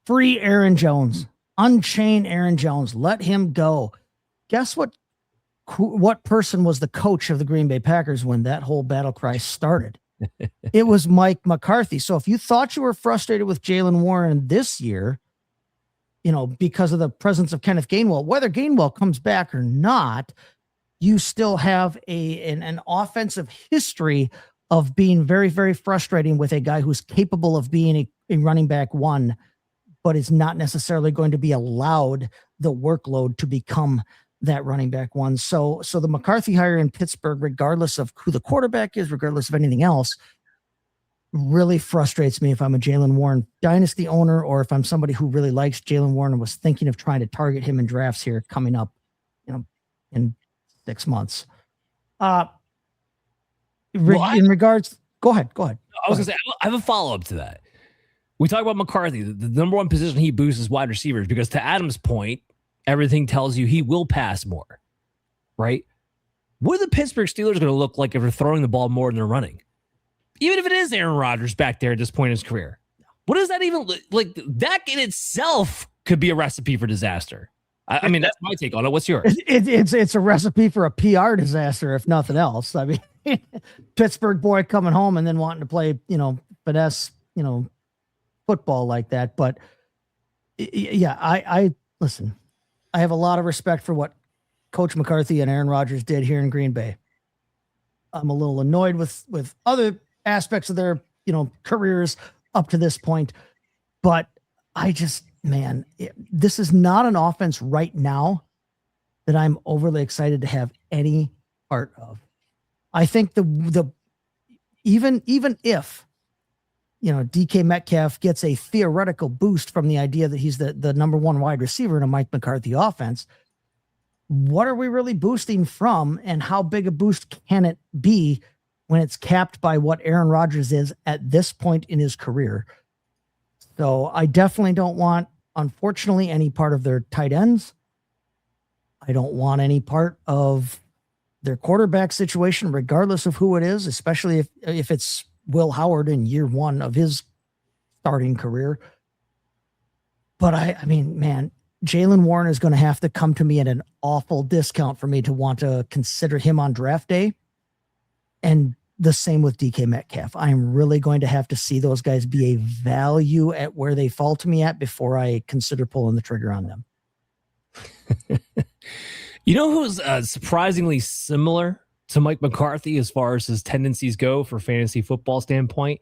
Aaron Jones, unchain Aaron Jones, let him go. Guess what person was the coach of the Green Bay Packers when that whole battle cry started? It was Mike McCarthy. So if you thought you were frustrated with Jaylen Warren this year, you know, because of the presence of Kenneth Gainwell, whether Gainwell comes back or not, you still have an offensive history of being very, very frustrating with a guy who's capable of being a running back one, but is not necessarily going to be allowed the workload to become that running back one. So the McCarthy hire in Pittsburgh, regardless of who the quarterback is, regardless of anything else, really frustrates me if I'm a Jaylen Warren dynasty owner, or if I'm somebody who really likes Jaylen Warren and was thinking of trying to target him in drafts here coming up, you know, in 6 months. In regards, go ahead. I was going to say, I have a follow-up to that. We talk about McCarthy. The number one position he boosts is wide receivers, because to Adam's point, everything tells you he will pass more, right? What are the Pittsburgh Steelers going to look like if they're throwing the ball more than they're running? Even if it is Aaron Rodgers back there at this point in his career. What does that even like? That in itself could be a recipe for disaster. I mean, that's my take on it. What's yours? It's a recipe for a PR disaster, if nothing else. I mean, Pittsburgh boy coming home and then wanting to play, you know, finesse, you know, football like that. But yeah, I listen. I have a lot of respect for what Coach McCarthy and Aaron Rodgers did here in Green Bay. I'm a little annoyed with other aspects of their, you know, careers up to this point, but I just, man, this is not an offense right now that I'm overly excited to have any part of. I think even if, you know, DK Metcalf gets a theoretical boost from the idea that he's the number one wide receiver in a Mike McCarthy offense, what are we really boosting from, and how big a boost can it be when it's capped by what Aaron Rodgers is at this point in his career. So I definitely don't want, unfortunately, any part of their tight ends. I don't want any part of their quarterback situation, regardless of who it is, especially if it's Will Howard in year one of his starting career. But I mean, man, Jaylen Warren is going to have to come to me at an awful discount for me to want to consider him on draft day. And the same with DK Metcalf. I'm really going to have to see those guys be a value at where they fall to me at before I consider pulling the trigger on them. You know who's surprisingly similar to Mike McCarthy as far as his tendencies go for fantasy football standpoint?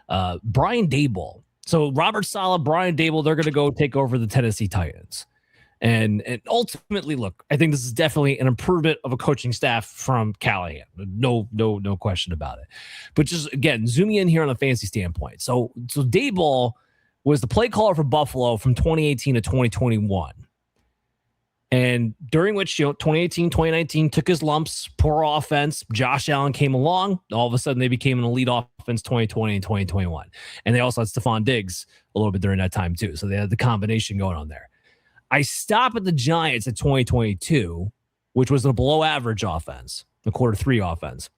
Brian Daboll. So Robert Saleh, Brian Daboll, they're going to go take over the Tennessee Titans. And ultimately, look, I think this is definitely an improvement of a coaching staff from Callahan. No question about it. But just, again, zooming in here on a fantasy standpoint. So Daboll was the play caller for Buffalo from 2018 to 2021. And during which, 2018, 2019 took his lumps, poor offense. Josh Allen came along. All of a sudden, they became an elite offense 2020 and 2021. And they also had Stephon Diggs a little bit during that time, too. So they had the combination going on there. I stop at the Giants at 2022, which was a below average offense, the quarter three offense.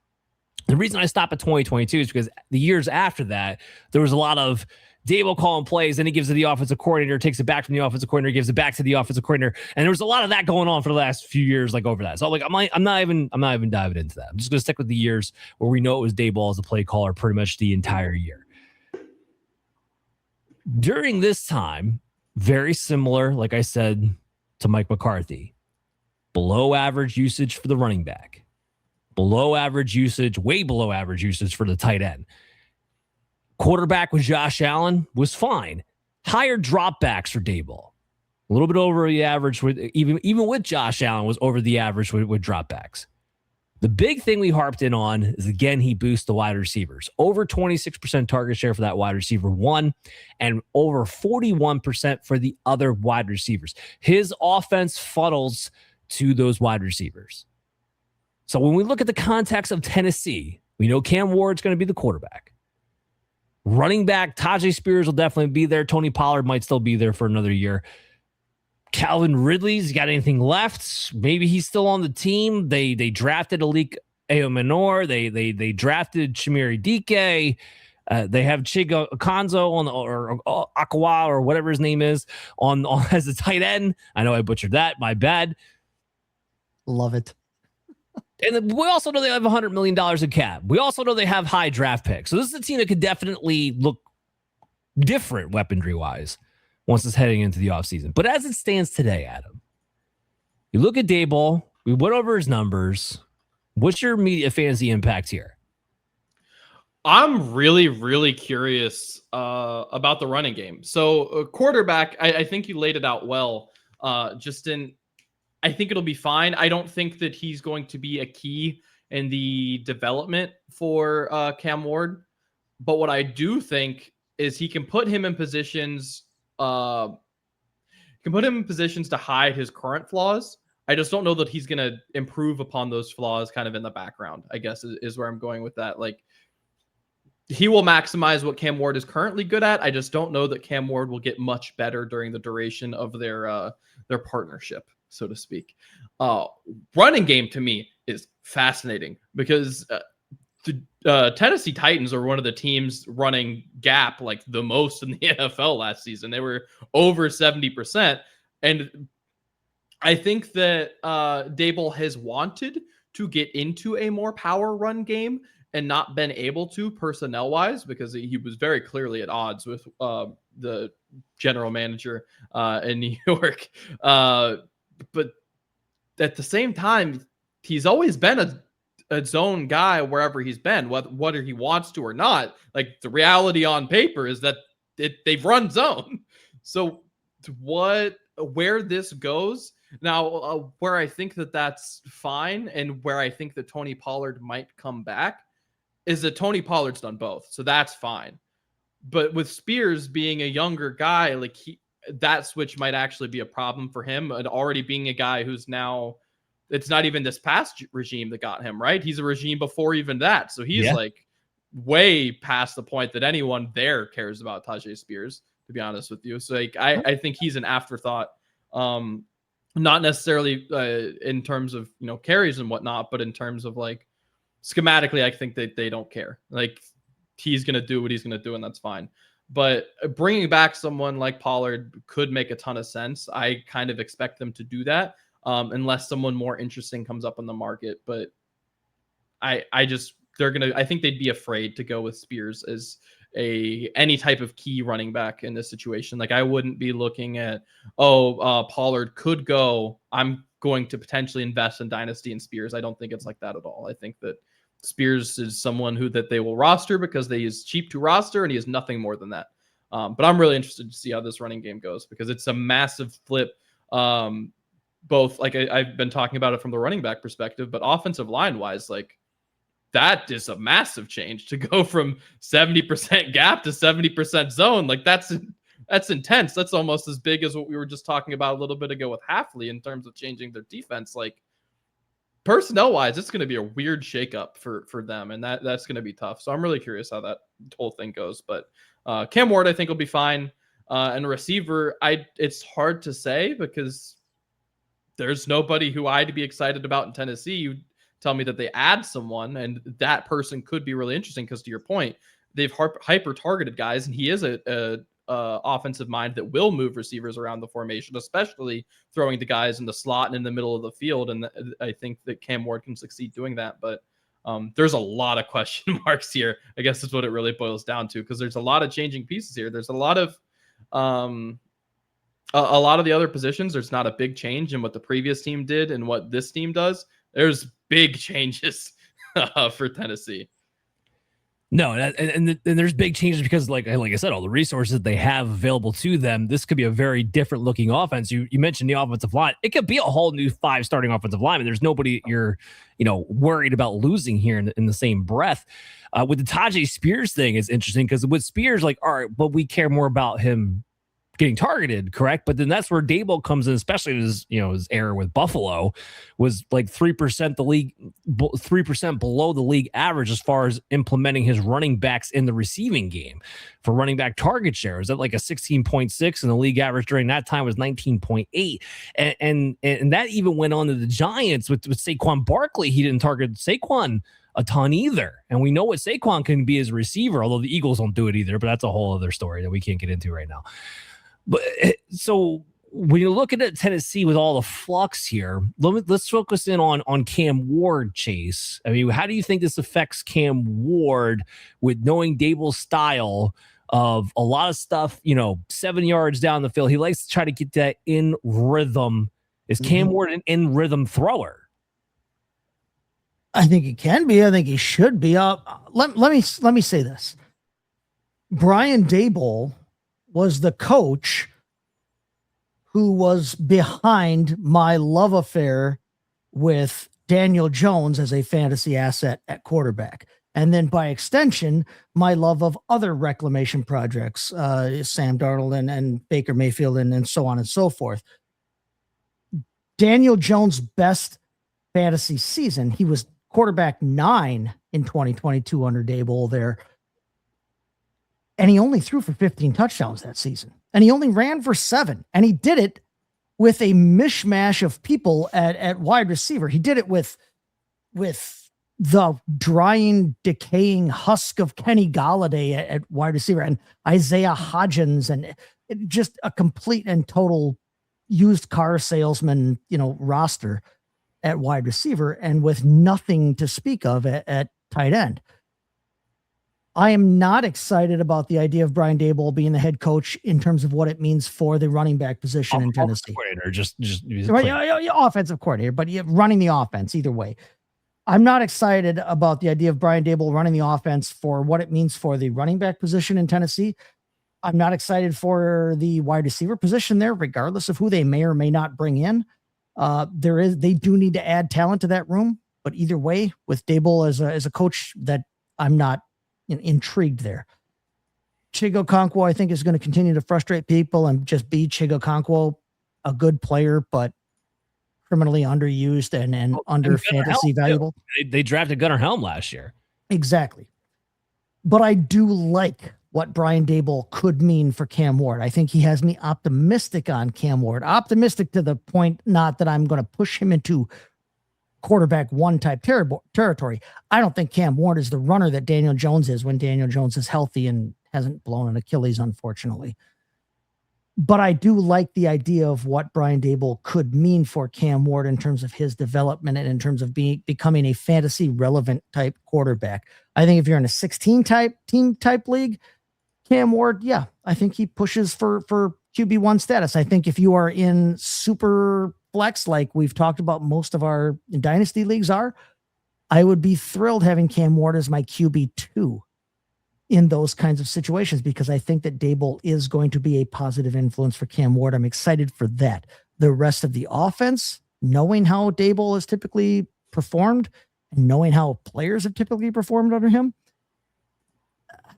The reason I stop at 2022 is because the years after that, there was a lot of Daboll calling plays, then he gives it to the offensive coordinator, takes it back from the offensive coordinator, gives it back to the offensive coordinator, and there was a lot of that going on for the last few years, like over that. So I'm not even diving into that. I'm just going to stick with the years where we know it was Daboll as the play caller pretty much the entire year. During this time, very similar, like I said, to Mike McCarthy, below average usage for the running back, below average usage, way below average usage for the tight end. Quarterback with Josh Allen was fine. Higher dropbacks for Daboll. A little bit over the average with even with Josh Allen was over the average with dropbacks. The big thing we harped in on is, again, he boosts the wide receivers. Over 26% target share for that wide receiver one and over 41% for the other wide receivers. His offense funnels to those wide receivers. So when we look at the context of Tennessee, we know Cam Ward's going to be the quarterback. Running back, Tajay Spears will definitely be there. Tony Pollard might still be there for another year. Calvin Ridley's got anything left? Maybe he's still on the team. They drafted Alik Eomanor. They drafted Shamiri Dike. They have Chigo Akonzo on or Akawa or whatever his name is on as a tight end. I know I butchered that. My bad. Love it. And we also know they have $100 million in cap. We also know they have high draft picks. So this is a team that could definitely look different weaponry-wise once it's heading into the offseason. But as it stands today, Adam, you look at Daboll. We went over his numbers. What's your immediate fantasy impact here? I'm really, really curious about the running game. So quarterback, I think you laid it out well. I think it'll be fine. I don't think that he's going to be a key in the development for Cam Ward. But what I do think is he can put him in positions, to hide his current flaws. I just don't know that he's going to improve upon those flaws kind of in the background, I guess is where I'm going with that. Like, he will maximize what Cam Ward is currently good at. I just don't know that Cam Ward will get much better during the duration of their partnership, so to speak. Running game to me is fascinating because the Tennessee Titans are one of the teams running gap like the most in the NFL last season. They were over 70%. And I think that Daboll has wanted to get into a more power run game and not been able to personnel-wise because he was very clearly at odds with the general manager in New York. But at the same time, he's always been a zone guy wherever he's been, whether he wants to or not. Like, the reality on paper is that they've run zone. So where this goes now, where I think that's fine and where I think that Tony Pollard might come back is that Tony Pollard's done both. So that's fine. But with Spears being a younger guy, like that switch might actually be a problem for him, and already being a guy who's now it's not even this past regime that got him, right? He's a regime before even that. So he's like way past the point that anyone there cares about Tajay Spears, to be honest with you. So like, I think he's an afterthought. Not necessarily in terms of, carries and whatnot, but in terms of like schematically, I think that they don't care. Like he's going to do what he's going to do, and that's fine. But bringing back someone like Pollard could make a ton of sense. I kind of expect them to do that. Unless someone more interesting comes up on the market. But I think they'd be afraid to go with Spears as any type of key running back in this situation. Like I wouldn't be looking at, Pollard could go, I'm going to potentially invest in Dynasty and Spears. I don't think it's like that at all. I think that Spears is someone that they will roster because he is cheap to roster and he is nothing more than that. But I'm really interested to see how this running game goes because it's a massive flip. Both like I've been talking about it from the running back perspective, but offensive line wise, like that is a massive change to go from 70% gap to 70% zone. Like that's intense. That's almost as big as what we were just talking about a little bit ago with Hafley in terms of changing their defense. Like personnel wise, it's going to be a weird shakeup for them. And that's going to be tough. So I'm really curious how that whole thing goes, but Cam Ward, I think will be fine. And receiver, it's hard to say because there's nobody who I'd be excited about in Tennessee. You tell me that they add someone and that person could be really interesting because to your point, they've hyper targeted guys and he is a offensive mind that will move receivers around the formation, especially throwing the guys in the slot and in the middle of the field. And I think that Cam Ward can succeed doing that. But there's a lot of question marks here. I guess that's what it really boils down to because there's a lot of changing pieces here. There's a lot of the other positions, there's not a big change in what the previous team did and what this team does. There's big changes for Tennessee. No, and there's big changes because, like I said, all the resources they have available to them. This could be a very different looking offense. You mentioned the offensive line; it could be a whole new 5 starting offensive line. And there's nobody you're worried about losing here in the same breath. With the Tajay Spears thing is interesting because with Spears, like, all right, but we care more about him getting targeted, correct? But then that's where Daboll comes in, especially his error with Buffalo was like 3% the league, 3% below the league average as far as implementing his running backs in the receiving game for running back target share. Is that like a 16.6 and the league average during that time was 19.8. And that even went on to the Giants with Saquon Barkley. He didn't target Saquon a ton either. And we know what Saquon can be as a receiver, although the Eagles don't do it either, but that's a whole other story that we can't get into right now. But so when you're looking at Tennessee with all the flux here, let's focus in on Cam Ward, Chase. I mean, how do you think this affects Cam Ward with knowing Daboll's style of a lot of stuff, 7 yards down the field? He likes to try to get that in rhythm. Is Cam Ward an in rhythm thrower? I think he can be. I think he should be. Let me say this. Brian Daboll was the coach who was behind my love affair with Daniel Jones as a fantasy asset at quarterback. And then by extension, my love of other reclamation projects, Sam Darnold and Baker Mayfield and so on and so forth. Daniel Jones' best fantasy season, he was quarterback 9 in 2022 under Daboll there. And he only threw for 15 touchdowns that season. And he only ran for 7. And he did it with a mishmash of people at wide receiver. He did it with the drying, decaying husk of Kenny Golladay at wide receiver and Isaiah Hodgins and just a complete and total used car salesman, roster at wide receiver and with nothing to speak of at tight end. I am not excited about the idea of Brian Daboll being the head coach in terms of what it means for the running back position in Tennessee. Just offensive coordinator, but running the offense either way. I'm not excited about the idea of Brian Daboll running the offense for what it means for the running back position in Tennessee. I'm not excited for the wide receiver position there, regardless of who they may or may not bring in. They do need to add talent to that room, but either way, with Daboll as a coach, that I'm not intrigued there. Chig Okonkwo, I think, is going to continue to frustrate people and just be Chig Okonkwo, a good player, but criminally underused and under fantasy valuable. They drafted Gunnar Helm last year. Exactly. But I do like what Brian Daboll could mean for Cam Ward. I think he has me optimistic on Cam Ward. Optimistic to the point, not that I'm going to push him into quarterback one type territory. I don't think Cam Ward is the runner that Daniel Jones is when Daniel Jones is healthy and hasn't blown an Achilles, unfortunately. But I do like the idea of what Brian Daboll could mean for Cam Ward in terms of his development and in terms of becoming a fantasy relevant type quarterback. I think if you're in a 16 team type league, Cam Ward, yeah, I think he pushes for QB1 status. I think if you are in super flex, like we've talked about most of our dynasty leagues are, I would be thrilled having Cam Ward as my QB2 in those kinds of situations, because I think that Daboll is going to be a positive influence for Cam Ward. I'm excited for that. The rest of the offense, knowing how Daboll has typically performed and knowing how players have typically performed under him,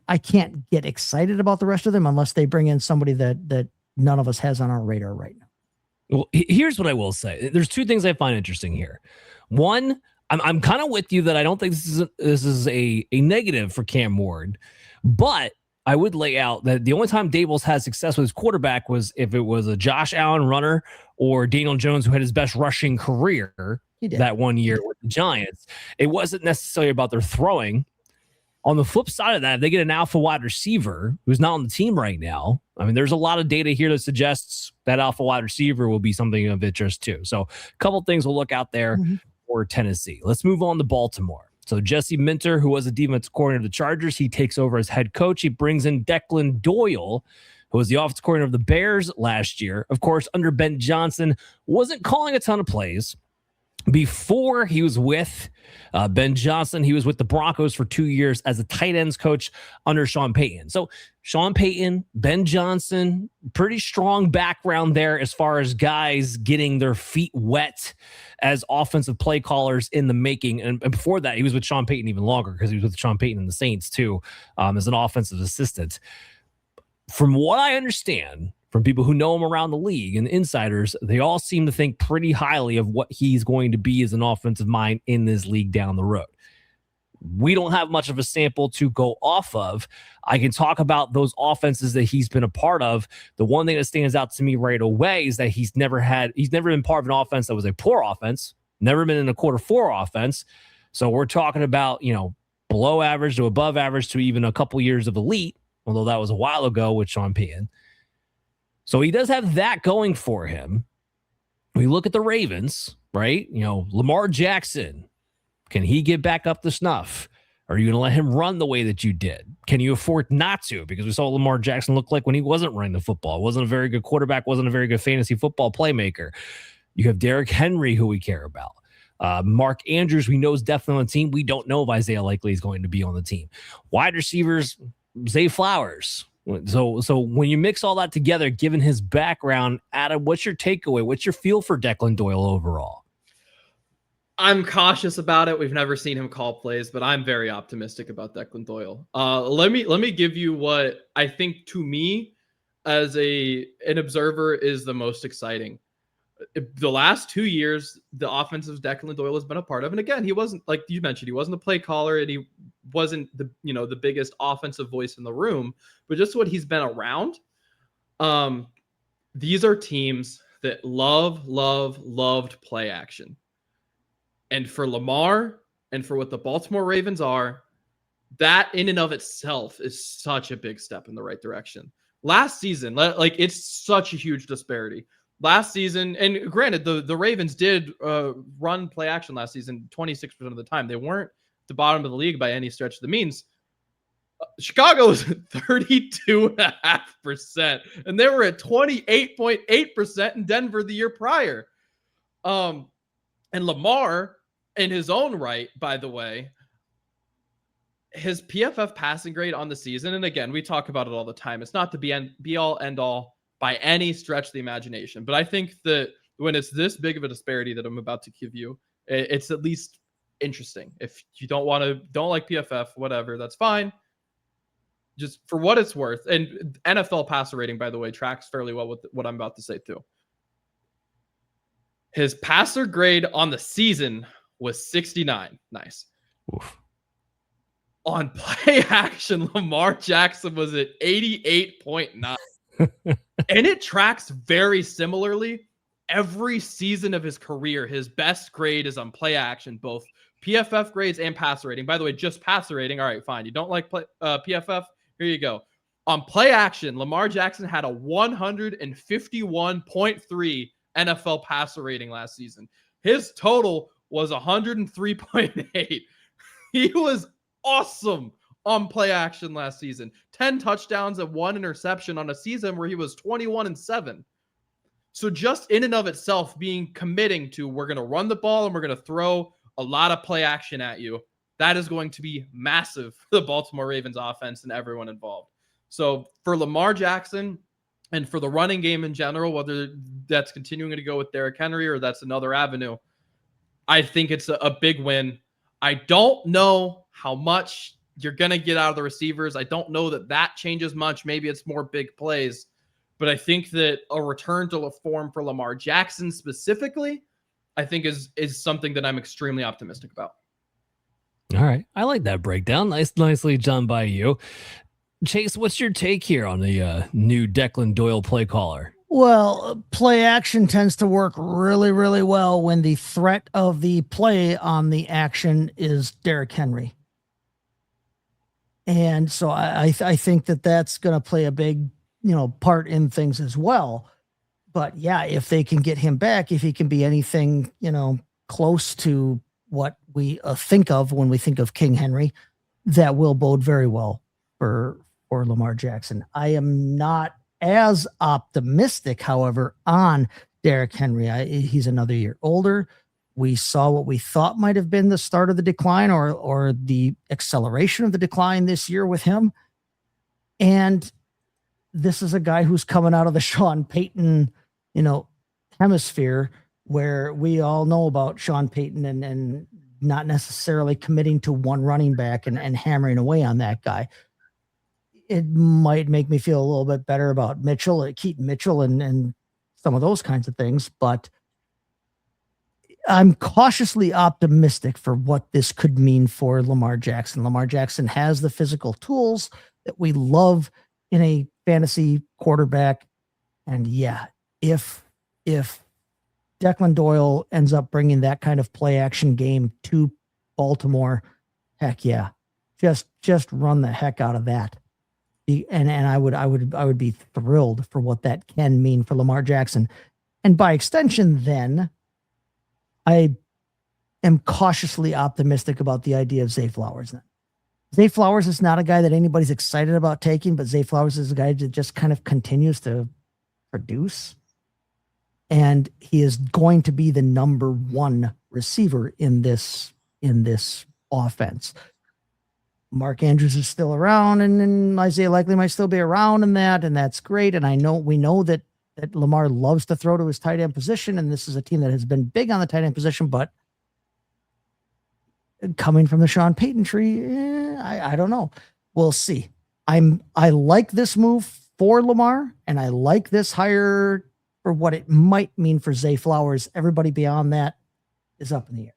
I can't get excited about the rest of them unless they bring in somebody that none of us has on our radar right now. Well, here's what I will say. There's two things I find interesting here. One, I'm kind of with you that I don't think this is a negative for Cam Ward, but I would lay out that the only time Daboll's had success with his quarterback was if it was a Josh Allen runner or Daniel Jones, who had his best rushing career that one year with the Giants. It wasn't necessarily about their throwing. On the flip side of that, if they get an alpha wide receiver who's not on the team right now, I mean, there's a lot of data here that suggests that alpha wide receiver will be something of interest too. So a couple things we'll look out there for Tennessee. Let's move on to Baltimore. So Jesse Minter, who was a defensive coordinator of the Chargers, he takes over as head coach. He brings in Declan Doyle, who was the offensive coordinator of the Bears last year. Of course, under Ben Johnson, wasn't calling a ton of plays. Before he was with Ben Johnson, he was with the Broncos for 2 years as a tight ends coach under Sean Payton. So Sean Payton, Ben Johnson, pretty strong background there as far as guys getting their feet wet as offensive play callers in the making. And before that, he was with Sean Payton even longer because he was with Sean Payton and the Saints too, as an offensive assistant. From what I understand, from people who know him around the league and insiders, they all seem to think pretty highly of what he's going to be as an offensive mind in this league down the road. We don't have much of a sample to go off of. I can talk about those offenses that he's been a part of. The one thing that stands out to me right away is that he's never been part of an offense that was a poor offense, never been in a quarter four offense. So we're talking about, below average to above average to even a couple years of elite, although that was a while ago with Sean Payton. So he does have that going for him. We look at the Ravens, right? Lamar Jackson, can he get back up to snuff? Are you going to let him run the way that you did? Can you afford not to? Because we saw Lamar Jackson look like when he wasn't running the football. Wasn't a very good quarterback, wasn't a very good fantasy football playmaker. You have Derrick Henry, who we care about. Mark Andrews, we know is definitely on the team. We don't know if Isaiah Likely is going to be on the team. Wide receivers, Zay Flowers. So when you mix all that together, given his background, Adam, what's your takeaway? What's your feel for Declan Doyle overall? I'm cautious about it. We've never seen him call plays, but I'm very optimistic about Declan Doyle. Let me give you what I think, to me, as an observer, is the most exciting. The last 2 years, the offensive Declan Doyle has been a part of, and again, he wasn't, like you mentioned, he wasn't a play caller, and he wasn't the biggest offensive voice in the room, but just what he's been around. These are teams that loved play action. And for Lamar and for what the Baltimore Ravens are, that in and of itself is such a big step in the right direction. Last season, it's such a huge disparity. Last season, and granted, the Ravens did run play action last season 26% of the time. They weren't the bottom of the league by any stretch of the means. Chicago was at 32.5%, and they were at 28.8% in Denver the year prior. And Lamar, in his own right, by the way, his PFF passing grade on the season, and again, we talk about it all the time, it's not the be all end all by any stretch of the imagination. But I think that when it's this big of a disparity that I'm about to give you, it's at least interesting. If you don't like PFF, whatever, that's fine. Just for what it's worth. And NFL passer rating, by the way, tracks fairly well with what I'm about to say too. His passer grade on the season was 69. Nice. Oof. On play action, Lamar Jackson was at 88.9. And it tracks very similarly. Every season of his career, his best grade is on play action, both PFF grades and passer rating. By the way, just passer rating. All right, fine. You don't like PFF? Here you go. On play action, Lamar Jackson had a 151.3 NFL passer rating last season. His total was 103.8. He was awesome on play action last season. 10 touchdowns and 1 interception on a season where he was 21-7. So just in and of itself, committing to we're going to run the ball and we're going to throw a lot of play action at you, that is going to be massive for the Baltimore Ravens offense and everyone involved. So for Lamar Jackson and for the running game in general, whether that's continuing to go with Derrick Henry or that's another avenue, I think it's a big win. I don't know how much you're going to get out of the receivers. I don't know that changes much. Maybe it's more big plays. But I think that a return to form for Lamar Jackson specifically, I think is something that I'm extremely optimistic about. All right. I like that breakdown. Nicely done by you. Chase, what's your take here on the new Declan Doyle play caller? Well, play action tends to work really, really well when the threat of the play on the action is Derrick Henry. And so I think that that's going to play a big, part in things as well. But yeah, if they can get him back, if he can be anything, close to what we think of when we think of King Henry, that will bode very well for Lamar Jackson. I am not as optimistic, however, on Derrick Henry. He's another year older. We saw what we thought might have been the start of the decline or the acceleration of the decline this year with him. And this is a guy who's coming out of the Sean Payton, hemisphere, where we all know about Sean Payton and not necessarily committing to one running back and hammering away on that guy. It might make me feel a little bit better about Keaton Mitchell and some of those kinds of things, but I'm cautiously optimistic for what this could mean for Lamar Jackson. Lamar Jackson has the physical tools that we love in a fantasy quarterback. And yeah, if Declan Doyle ends up bringing that kind of play action game to Baltimore, heck yeah, just run the heck out of that. And I would be thrilled for what that can mean for Lamar Jackson. And by extension, then I am cautiously optimistic about the idea of Zay Flowers. Then Zay Flowers is not a guy that anybody's excited about taking, but Zay Flowers is a guy that just kind of continues to produce. And he is going to be the number one receiver in this offense. Mark Andrews is still around, and Isaiah Likely might still be around and that's great. And we know that Lamar loves to throw to his tight end position, and this is a team that has been big on the tight end position, but coming from the Sean Payton tree, I don't know. We'll see. I like this move for Lamar, and I like this hire for what it might mean for Zay Flowers. Everybody beyond that is up in the air.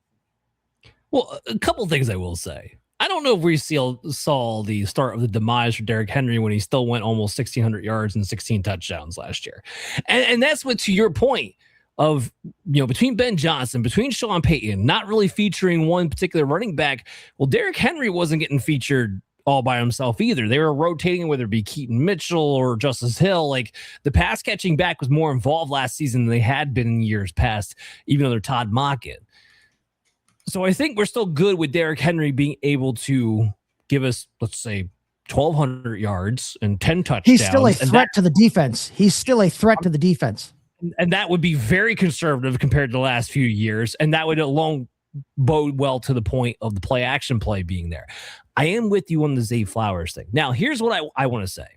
Well, a couple of things I will say. I don't know if we saw the start of the demise for Derrick Henry when he still went almost 1,600 yards and 16 touchdowns last year. And that's what, to your point of, between Ben Johnson, between Sean Payton, not really featuring one particular running back. Well, Derrick Henry wasn't getting featured all by himself either. They were rotating, whether it be Keaton Mitchell or Justice Hill. Like, the pass catching back was more involved last season than they had been in years past, even under Todd Monken. So I think we're still good with Derrick Henry being able to give us, let's say, 1,200 yards and 10 touchdowns. He's still a threat to the defense. And that would be very conservative compared to the last few years. And that would alone bode well to the point of the play action play being there. I am with you on the Zay Flowers thing. Now, here's what I want to say.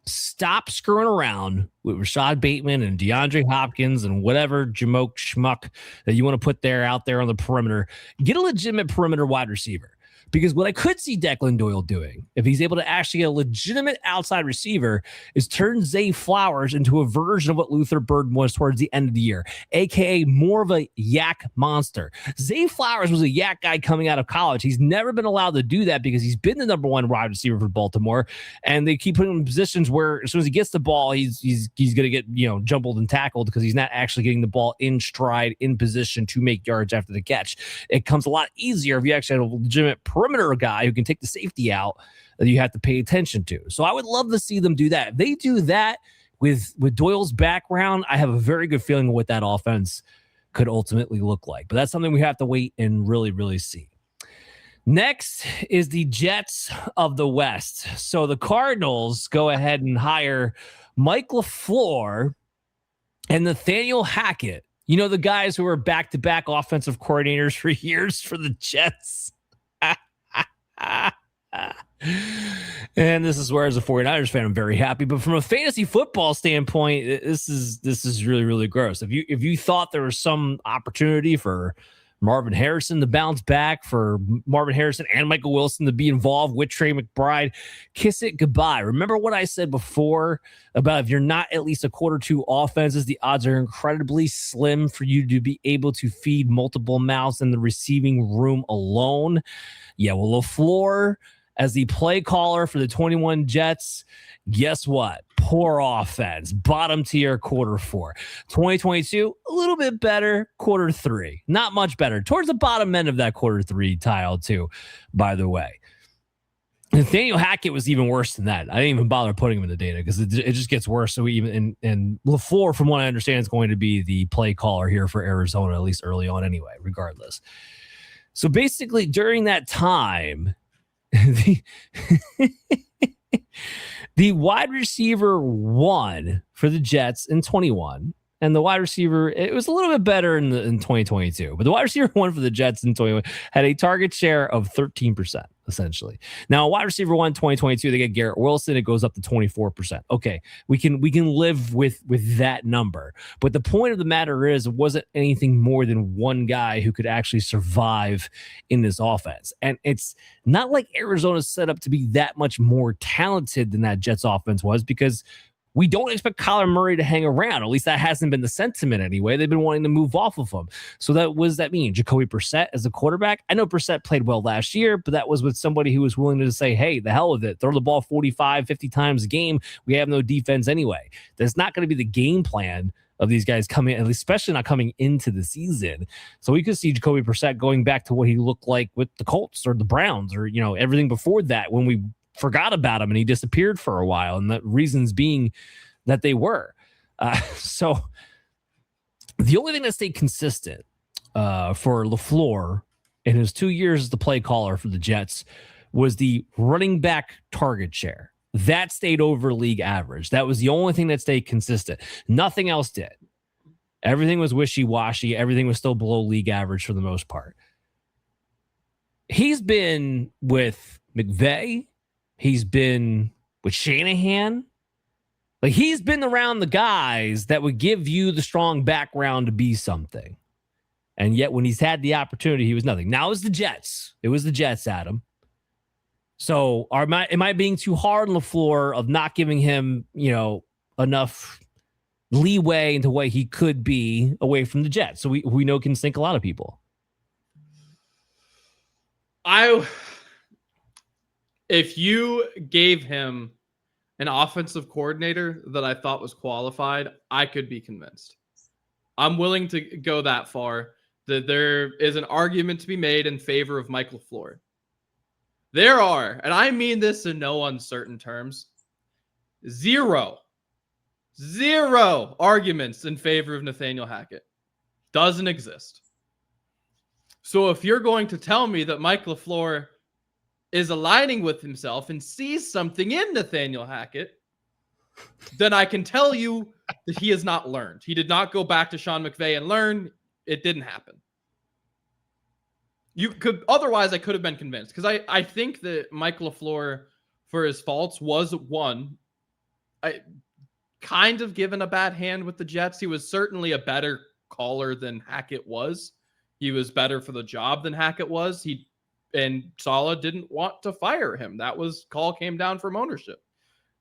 Stop screwing around with Rashad Bateman and DeAndre Hopkins and whatever jamoke schmuck that you want to put out there on the perimeter. Get a legitimate perimeter wide receiver. Because what I could see Declan Doyle doing, if he's able to actually get a legitimate outside receiver, is turn Zay Flowers into a version of what Luther Burden was towards the end of the year, aka more of a yak monster. Zay Flowers was a yak guy coming out of college. He's never been allowed to do that because he's been the number one wide receiver for Baltimore, and they keep putting him in positions where as soon as he gets the ball, he's going to get jumbled and tackled because he's not actually getting the ball in stride, in position to make yards after the catch. It comes a lot easier if you actually have a legitimate perimeter guy who can take the safety out that you have to pay attention to. So I would love to see them do that. If they do that with Doyle's background, I have a very good feeling of what that offense could ultimately look like. But that's something we have to wait and really, really see. Next is the Jets of the West. So the Cardinals go ahead and hire Mike LaFleur and Nathaniel Hackett. The guys who were back-to-back offensive coordinators for years for the Jets. And this is where, as a 49ers fan, I'm very happy. But from a fantasy football standpoint, this is really, really gross. If you thought there was some opportunity for Marvin Harrison to bounce back, for Marvin Harrison and Michael Wilson to be involved with Trey McBride, kiss it goodbye. Remember what I said before about if you're not at least a quarter two offenses, the odds are incredibly slim for you to be able to feed multiple mouths in the receiving room alone. Yeah, well, LaFleur as the play caller for the 21 Jets, guess what? Poor offense, bottom tier quarter four. 2022, a little bit better, quarter three. Not much better. Towards the bottom end of that quarter three tile, too, by the way. Nathaniel Hackett was even worse than that. I didn't even bother putting him in the data because it just gets worse. So and LaFleur, from what I understand, is going to be the play caller here for Arizona, at least early on anyway, regardless. So basically, during that time, the wide receiver one for the Jets in 21, and the wide receiver, it was a little bit better in 2022, but the wide receiver one for the Jets in 21 had a target share of 13%, essentially. Now, a wide receiver one 2022, they get Garrett Wilson, it goes up to 24%. Okay, we can live with that number, but the point of the matter is, it wasn't anything more than one guy who could actually survive in this offense, and it's not like Arizona's set up to be that much more talented than that Jets offense was, because we don't expect Kyler Murray to hang around. At least that hasn't been the sentiment anyway. They've been wanting to move off of him. So what does that mean? Jacoby Brissett as a quarterback? I know Brissett played well last year, but that was with somebody who was willing to say, hey, the hell with it. Throw the ball 45, 50 times a game. We have no defense anyway. That's not going to be the game plan of these guys coming, especially not coming into the season. So we could see Jacoby Brissett going back to what he looked like with the Colts or the Browns or, everything before that when we forgot about him and he disappeared for a while, and the reasons being that they were. So the only thing that stayed consistent for LaFleur in his 2 years as the play caller for the Jets was the running back target share. That stayed over league average. That was the only thing that stayed consistent. Nothing else did. Everything was wishy-washy. Everything was still below league average for the most part. He's been with McVay. He's been with Shanahan. Like, he's been around the guys that would give you the strong background to be something. And yet when he's had the opportunity, he was nothing. Now it's the Jets. It was the Jets, Adam. So am I being too hard on LaFleur of not giving him, enough leeway into what he could be away from the Jets? So we know can sink a lot of people. If you gave him an offensive coordinator that I thought was qualified, I could be convinced. I'm willing to go that far that there is an argument to be made in favor of Mike LaFleur. There are, and I mean this in no uncertain terms, zero arguments in favor of Nathaniel Hackett. Doesn't exist. So if you're going to tell me that Mike LaFleur is aligning with himself and sees something in Nathaniel Hackett, then I can tell you that he has not learned. He did not go back to Sean McVay and learn. It didn't happen. Otherwise, I could have been convinced, because I think that Mike LaFleur, for his faults, was kind of given a bad hand with the Jets. He was certainly a better caller than Hackett was. He was better for the job than Hackett was. He Saleh didn't want to fire him. That call came down from ownership.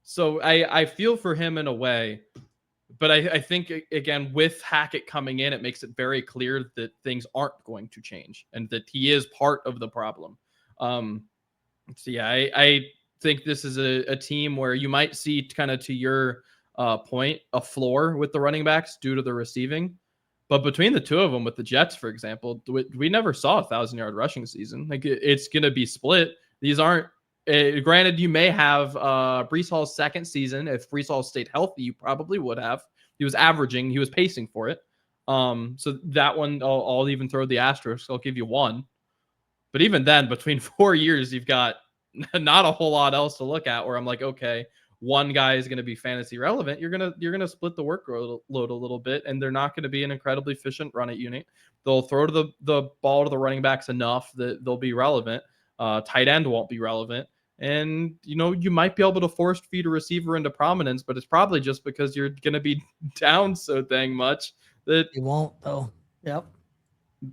So I feel for him in a way, but I think, again, with Hackett coming in, it makes it very clear that things aren't going to change and that he is part of the problem. So yeah, I think this is a team where you might see, kind of to your point, a floor with the running backs due to the receiving. But between the two of them, with the Jets, for example, we never saw a 1,000-yard rushing season. Like, it's going to be split. These aren't, granted, you may have Breece Hall's second season. If Breece Hall stayed healthy, you probably would have. He was pacing for it. So that one, I'll even throw the asterisk. I'll give you one. But even then, between 4 years, you've got not a whole lot else to look at where I'm like, okay, one guy is going to be fantasy relevant. You're going to split the workload a little bit, and they're not going to be an incredibly efficient run it unit. They'll throw to the ball to the running backs enough that they'll be relevant. Tight end won't be relevant. And, you might be able to force feed a receiver into prominence, but it's probably just because you're going to be down so dang much that you won't, though. Yep.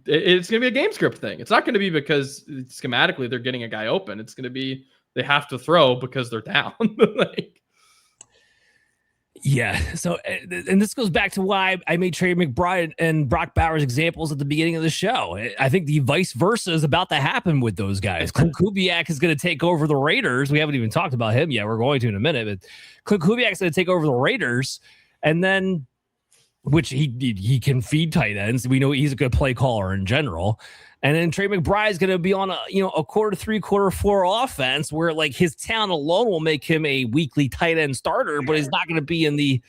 It's going to be a game script thing. It's not going to be because schematically they're getting a guy open. It's going to be they have to throw because they're down. Yeah. So, and this goes back to why I made Trey McBride and Brock Bowers examples at the beginning of the show. I think the vice versa is about to happen with those guys. Clint Kuibyak is going to take over the Raiders. We haven't even talked about him yet. We're going to in a minute, but Clint Kuibyak is going to take over the Raiders, and then, which he can feed tight ends. We know he's a good play caller in general. And then Trey McBride is going to be on a quarter 3, quarter 4 offense where, like, his talent alone will make him a weekly tight end starter, but he's not going to be in the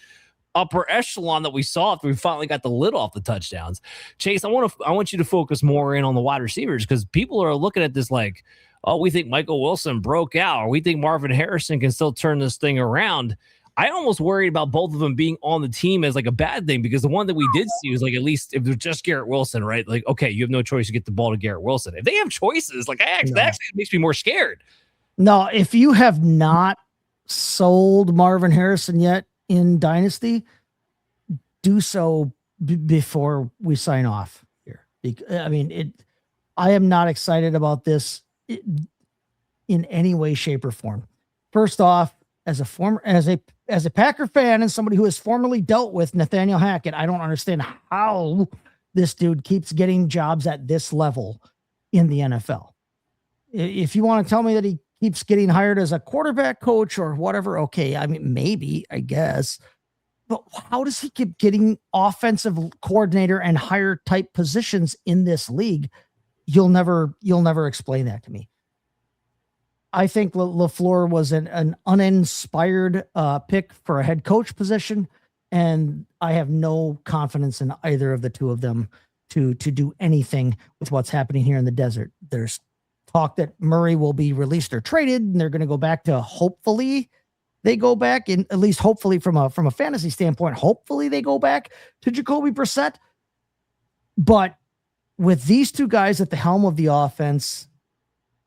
upper echelon that we saw after we finally got the lid off the touchdowns. Chase, I want you to focus more in on the wide receivers, because people are looking at this like, oh, we think Michael Wilson broke out, or we think Marvin Harrison can still turn this thing around. I almost worried about both of them being on the team as like a bad thing, because the one that we did see was like, at least if it was just Garrett Wilson, right? Like, okay, you have no choice to get the ball to Garrett Wilson. If they have choices, like, that actually makes me more scared. No, if you have not sold Marvin Harrison yet in Dynasty, do so before we sign off here. I mean, I am not excited about this in any way, shape, or form. First off, as a Packer fan and somebody who has formerly dealt with Nathaniel Hackett, I don't understand how this dude keeps getting jobs at this level in the NFL. If you want to tell me that he keeps getting hired as a quarterback coach or whatever, okay, I mean, maybe, I guess. But how does he keep getting offensive coordinator and higher type positions in this league? You'll never explain that to me. I think LaFleur was an uninspired pick for a head coach position, and I have no confidence in either of the two of them to do anything with what's happening here in the desert. There's talk that Murray will be released or traded, and they're going to go back to, hopefully they go back, and at least hopefully from a fantasy standpoint, hopefully they go back to Jacoby Brissett. But with these two guys at the helm of the offense,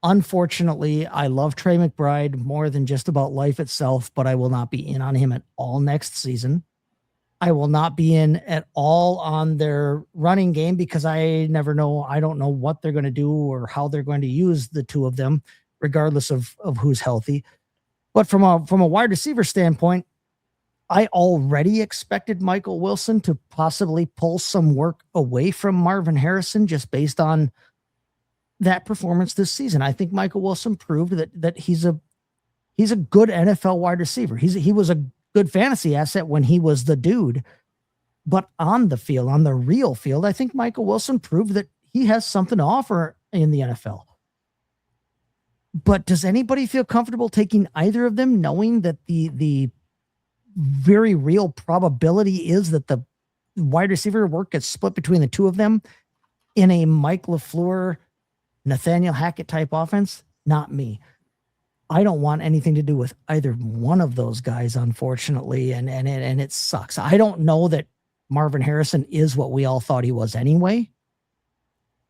unfortunately, I love Trey McBride more than just about life itself, but I will not be in on him at all next season. I will not be in at all on their running game because I never know. I don't know what they're going to do or how they're going to use the two of them, regardless of who's healthy. But from a wide receiver standpoint, I already expected Michael Wilson to possibly pull some work away from Marvin Harrison just based on that performance this season. I think Michael Wilson proved that he's a good NFL wide receiver. He was a good fantasy asset when he was the dude, but on the field, on the real field, I think Michael Wilson proved that he has something to offer in the NFL. But does anybody feel comfortable taking either of them, knowing that the very real probability is that the wide receiver work gets split between the two of them in a Mike LaFleur, Nathaniel Hackett type offense? Not me. I don't want anything to do with either one of those guys, unfortunately, and it sucks. I don't know that Marvin Harrison is what we all thought he was anyway.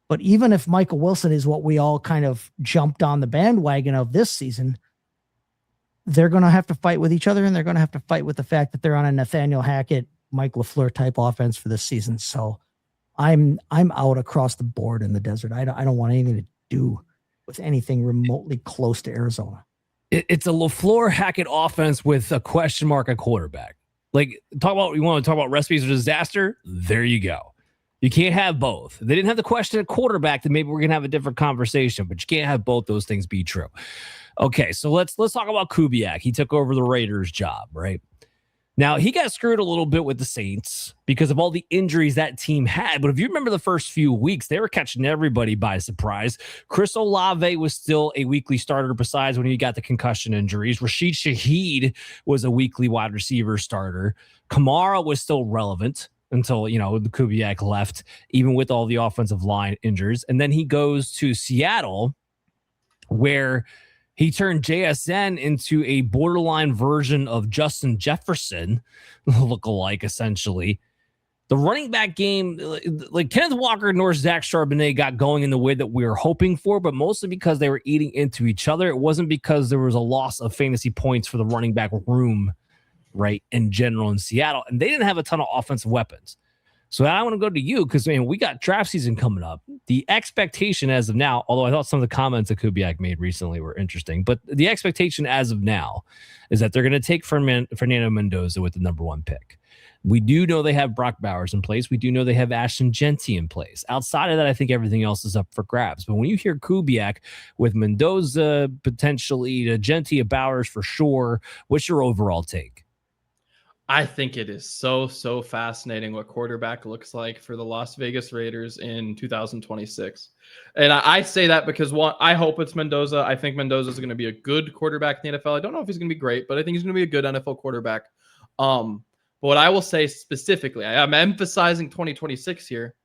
But even if Michael Wilson is what we all kind of jumped on the bandwagon of this season, they're going to have to fight with each other, and they're going to have to fight with the fact that they're on a Nathaniel Hackett, Mike LaFleur type offense for this season. So I'm out across the board in the desert. I don't want anything to do with anything remotely close to Arizona. It's a LaFleur Hackett offense with a question mark at quarterback. Like, you want to talk about recipes of disaster? There you go. You can't have both. If they didn't have the question at quarterback, then maybe we're going to have a different conversation, but you can't have both those things be true. Okay, so let's talk about Kuibyak. He took over the Raiders job, right? Now, he got screwed a little bit with the Saints because of all the injuries that team had. But if you remember the first few weeks, they were catching everybody by surprise. Chris Olave was still a weekly starter besides when he got the concussion injuries. Rashid Shaheed was a weekly wide receiver starter. Kamara was still relevant until, the Kuibyak left, even with all the offensive line injuries. And then he goes to Seattle, where he turned JSN into a borderline version of Justin Jefferson, look-alike, essentially. The running back game, like Kenneth Walker nor Zach Charbonnet got going in the way that we were hoping for, but mostly because they were eating into each other. It wasn't because there was a loss of fantasy points for the running back room, right, in general in Seattle. And they didn't have a ton of offensive weapons. So I want to go to you because, we got draft season coming up. The expectation as of now, although I thought some of the comments that Kuibyak made recently were interesting, but the expectation as of now is that they're going to take Fernando Mendoza with the number 1 pick. We do know they have Brock Bowers in place. We do know they have Ashton Genty in place. Outside of that, I think everything else is up for grabs. But when you hear Kuibyak with Mendoza, potentially a Genty, a Bowers for sure, what's your overall take? I think it is so fascinating what quarterback looks like for the Las Vegas Raiders in 2026. And I say that because, one, I hope it's Mendoza. I think Mendoza is going to be a good quarterback in the NFL. I don't know if he's going to be great, but I think he's going to be a good NFL quarterback. But what I will say specifically, I'm emphasizing 2026 here.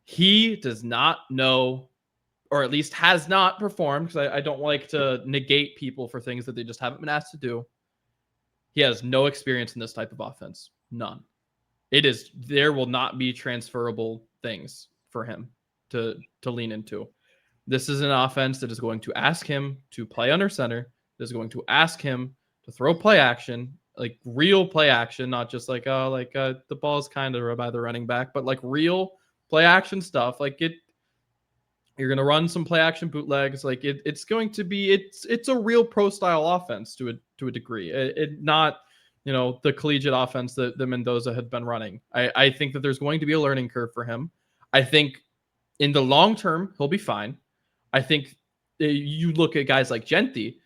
He does not know, or at least has not performed, because I don't like to negate people for things that they just haven't been asked to do. He has no experience in this type of offense. None. There will not be transferable things for him to lean into. This is an offense that is going to ask him to play under center. That is going to ask him to throw play action, like real play action, not just the ball's kind of by the running back, but like real play action stuff. You're going to run some play action bootlegs. It's going to be, it's a real pro style offense to a degree. It not, the collegiate offense that Mendoza had been running. I think that there's going to be a learning curve for him. I think in the long term, he'll be fine. I think you look at guys like Genty.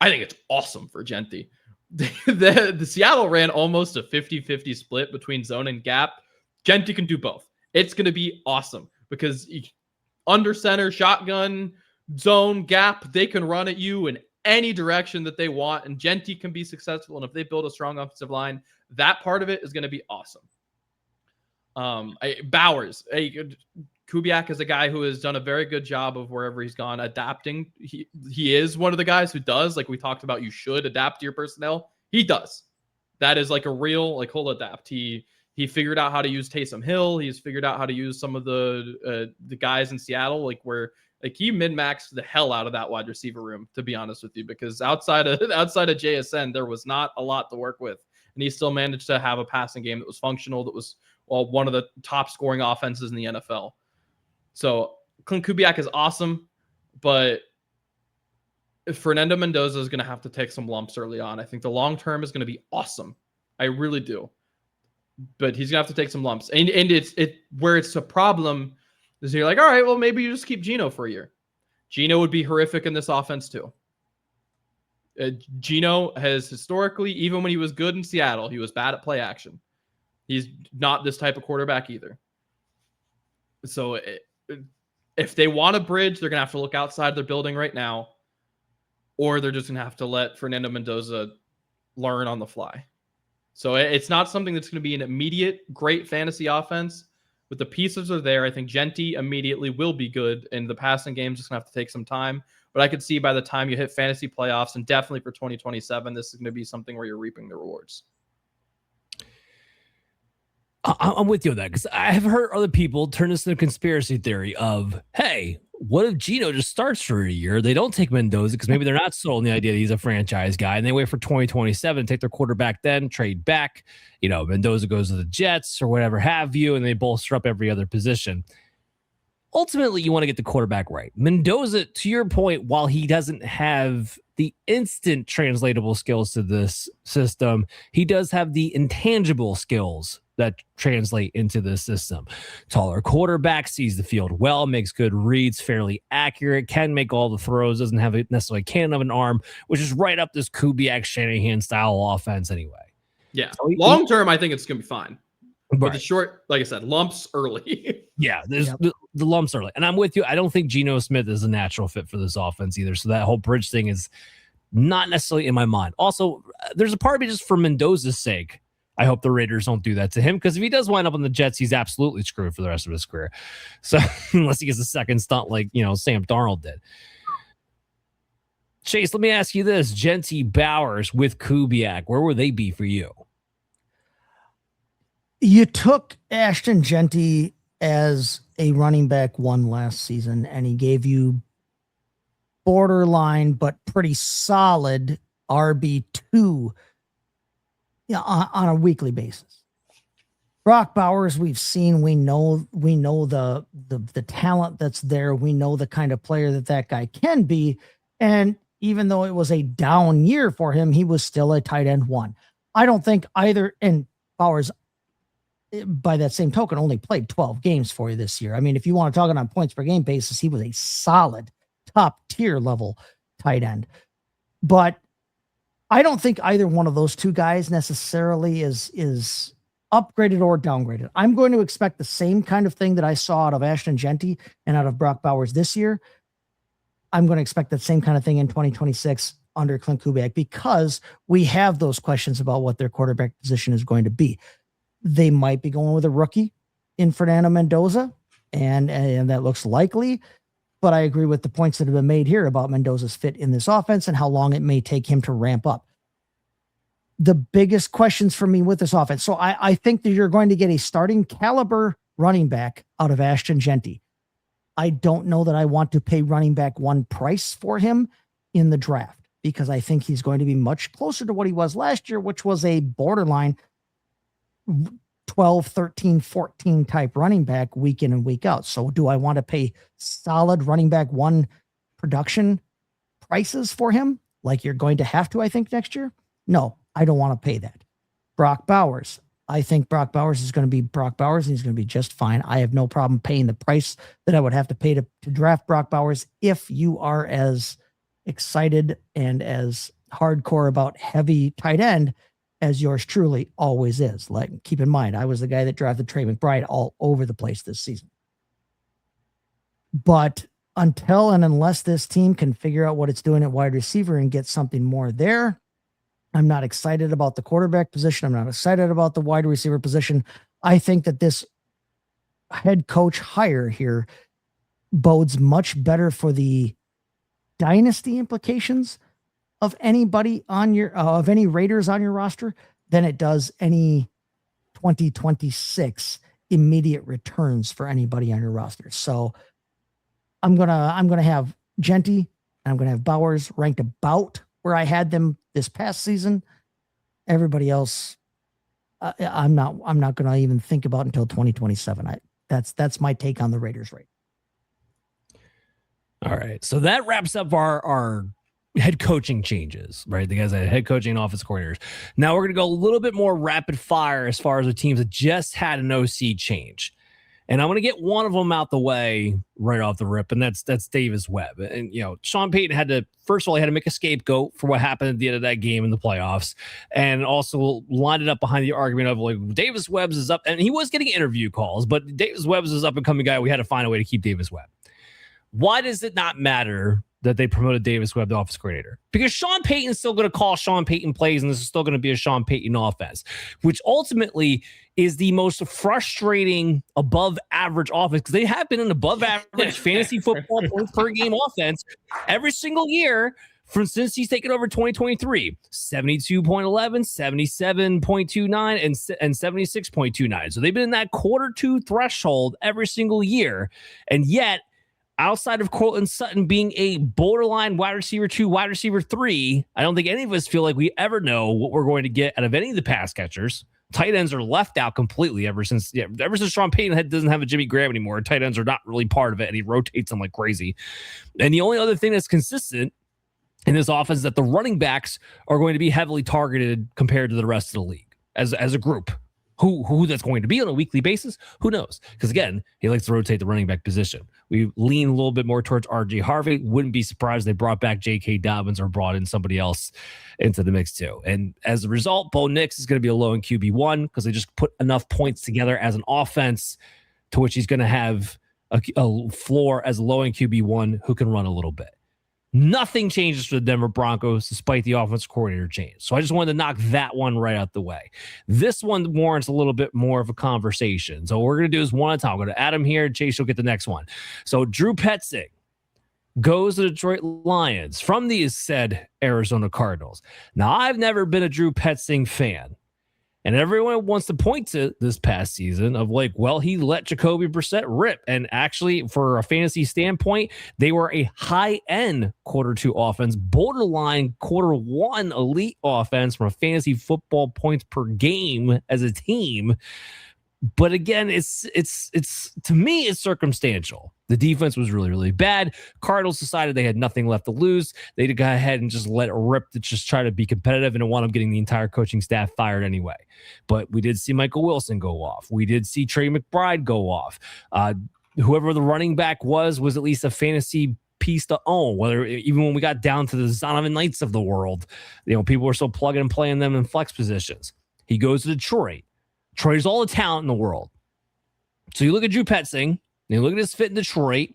I think it's awesome for Genty. The Seattle ran almost a 50-50 split between zone and gap. Genty can do both. It's going to be awesome because under center, shotgun, zone, gap, they can run at you in any direction that they want, and Genty can be successful. And if they build a strong offensive line, that part of it is going to be awesome. Bowers, Kuibyak is a guy who has done a very good job of wherever he's gone adapting. He is one of the guys who does, like we talked about, you should adapt to your personnel. He does. That is like a real, he'll adapt. He figured out how to use Taysom Hill. He's figured out how to use some of the guys in Seattle, he min-maxed the hell out of that wide receiver room, to be honest with you, because outside of JSN, there was not a lot to work with. And he still managed to have a passing game that was functional, that was one of the top scoring offenses in the NFL. So Clint Kuibyak is awesome, but Fernando Mendoza is going to have to take some lumps early on. I think the long term is going to be awesome. I really do. But he's gonna have to take some lumps, and it's where it's a problem is you're like, all right, well maybe you just keep Geno for a year. Geno would be horrific in this offense too. Geno has historically, even when he was good in Seattle, he was bad at play action. He's not this type of quarterback either. So if they want a bridge, they're gonna have to look outside their building right now, or they're just gonna have to let Fernando Mendoza learn on the fly. So it's not something that's going to be an immediate great fantasy offense, but the pieces are there. I think Genty immediately will be good, and the passing game is just going to have to take some time. But I could see by the time you hit fantasy playoffs, and definitely for 2027, this is going to be something where you're reaping the rewards. I'm with you on that, because I have heard other people turn this into a conspiracy theory of, hey, what if Geno just starts for a year? They don't take Mendoza because maybe they're not sold on the idea that he's a franchise guy, and they wait for 2027, take their quarterback then, trade back. Mendoza goes to the Jets or whatever have you, and they bolster up every other position. ultimately you want to get the quarterback right. Mendoza, to your point, while he doesn't have the instant translatable skills to this system, he does have the intangible skills that translate into this system. Taller quarterback, sees the field well, makes good reads, fairly accurate, can make all the throws, doesn't have a necessarily a cannon of an arm, which is right up this Kuibyak Shanahan style offense anyway. Yeah. So long term, I think it's going to be fine. Right. But the short, like I said, lumps early. Yeah, there's the lumps early. And I'm with you. I don't think Geno Smith is a natural fit for this offense either. So that whole bridge thing is not necessarily in my mind. Also, there's a part of me just for Mendoza's sake. I hope the Raiders don't do that to him, because if he does wind up on the Jets, he's absolutely screwed for the rest of his career. So unless he gets a second stunt like, Sam Darnold did. Chase, let me ask you this. Genty Bowers with Kuibyak, where would they be for you? You took Ashton Genty as a running back 1 last season, and he gave you borderline but pretty solid RB2 on a weekly basis. Brock Bowers, we've seen, we know the talent that's there. We know the kind of player that guy can be. And even though it was a down year for him, he was still a tight end 1. I don't think either, and Bowers, by that same token, only played 12 games for you this year. I mean, if you want to talk on points per game basis, he was a solid top tier level tight end. But I don't think either one of those two guys necessarily is upgraded or downgraded. I'm going to expect the same kind of thing that I saw out of Ashton Genty and out of Brock Bowers this year. I'm going to expect that same kind of thing in 2026 under Clint Kuibyak, because we have those questions about what their quarterback position is going to be. They might be going with a rookie in Fernando Mendoza, and that looks likely. But I agree with the points that have been made here about Mendoza's fit in this offense and how long it may take him to ramp up. The biggest questions for me with this offense. So I think that you're going to get a starting caliber running back out of Ashton Genty. I don't know that I want to pay running back 1 price for him in the draft, because I think he's going to be much closer to what he was last year, which was a borderline 12, 13, 14 type running back week in and week out. So do I want to pay solid running back 1 production prices for him, like you're going to have to, I think, next year? No, I don't want to pay that. Brock Bowers. I think Brock Bowers is going to be Brock Bowers, and he's going to be just fine. I have no problem paying the price that I would have to pay to draft Brock Bowers if you are as excited and as hardcore about heavy tight end as yours truly always is. Like, keep in mind, I was the guy that drafted Trey McBride all over the place this season. But until and unless this team can figure out what it's doing at wide receiver and get something more there, I'm not excited about the quarterback position. I'm not excited about the wide receiver position. I think that this head coach hire here bodes much better for the dynasty implications of anybody on your of any Raiders on your roster than it does any 2026 immediate returns for anybody on your roster. So I'm gonna have Genty and I'm gonna have Bowers ranked about where I had them this past season. Everybody else, I'm not gonna even think about until 2027. That's my take on the Raiders rate. All right, so that wraps up our head coaching changes, right? The guys that had head coaching and offense coordinators. Now we're going to go a little bit more rapid fire as far as the teams that just had an OC change. And I'm going to get one of them out the way right off the rip, and that's Davis Webb. And, Sean Payton had to, first of all, he had to make a scapegoat for what happened at the end of that game in the playoffs, and also lined it up behind the argument of, like, Davis Webb's is up, and he was getting interview calls, but Davis Webb's is up and coming guy. We had to find a way to keep Davis Webb. Why does it not matter that they promoted Davis Webb to offense coordinator? Because Sean Payton's still going to call Sean Payton plays, and this is still going to be a Sean Payton offense, which ultimately is the most frustrating above average offense, because they have been an above average fantasy football points per game offense every single year since he's taken over 2023, 72.11, 77.29, and 76.29. So they've been in that quarter 2 threshold every single year. And yet, outside of Cortland Sutton being a borderline wide receiver 2, wide receiver 3, I don't think any of us feel like we ever know what we're going to get out of any of the pass catchers Tight ends are left out completely ever since Sean Payton doesn't have a Jimmy Graham anymore. Tight ends are not really part of it, and he rotates them like crazy. And the only other thing that's consistent in this offense is that the running backs are going to be heavily targeted compared to the rest of the league as a group. Who that's going to be on a weekly basis, who knows? Because again, he likes to rotate the running back position. We lean a little bit more towards RJ Harvey. Wouldn't be surprised they brought back J.K. Dobbins or brought in somebody else into the mix too. And as a result, Bo Nix is going to be a low in QB1 because they just put enough points together as an offense to which he's going to have a floor as a low in QB1 who can run a little bit. Nothing changes for the Denver Broncos despite the offensive coordinator change. So I just wanted to knock that one right out the way. This one warrants a little bit more of a conversation. So what we're going to do is one at a time. I'll go to Adam here. Chase will get the next one. So Drew Petzing goes to the Detroit Lions from the said Arizona Cardinals. Now, I've never been a Drew Petzing fan. And everyone wants to point to this past season of like, well, he let Jacoby Brissett rip. And actually, for a fantasy standpoint, they were a high-end quarter-2 offense, borderline quarter-1 elite offense from a fantasy football points per game as a team. But again, it's to me, it's circumstantial. The defense was really, really bad. Cardinals decided they had nothing left to lose. They go ahead and just let it rip to just try to be competitive and wound up getting the entire coaching staff fired anyway. But we did see Michael Wilson go off. We did see Trey McBride go off. Whoever the running back was at least a fantasy piece to own, whether even when we got down to the Zonovan Knights of the world, people were still plugging and playing them in flex positions. He goes to Detroit. Detroit has all the talent in the world. So you look at Drew Petzing, you look at his fit in Detroit.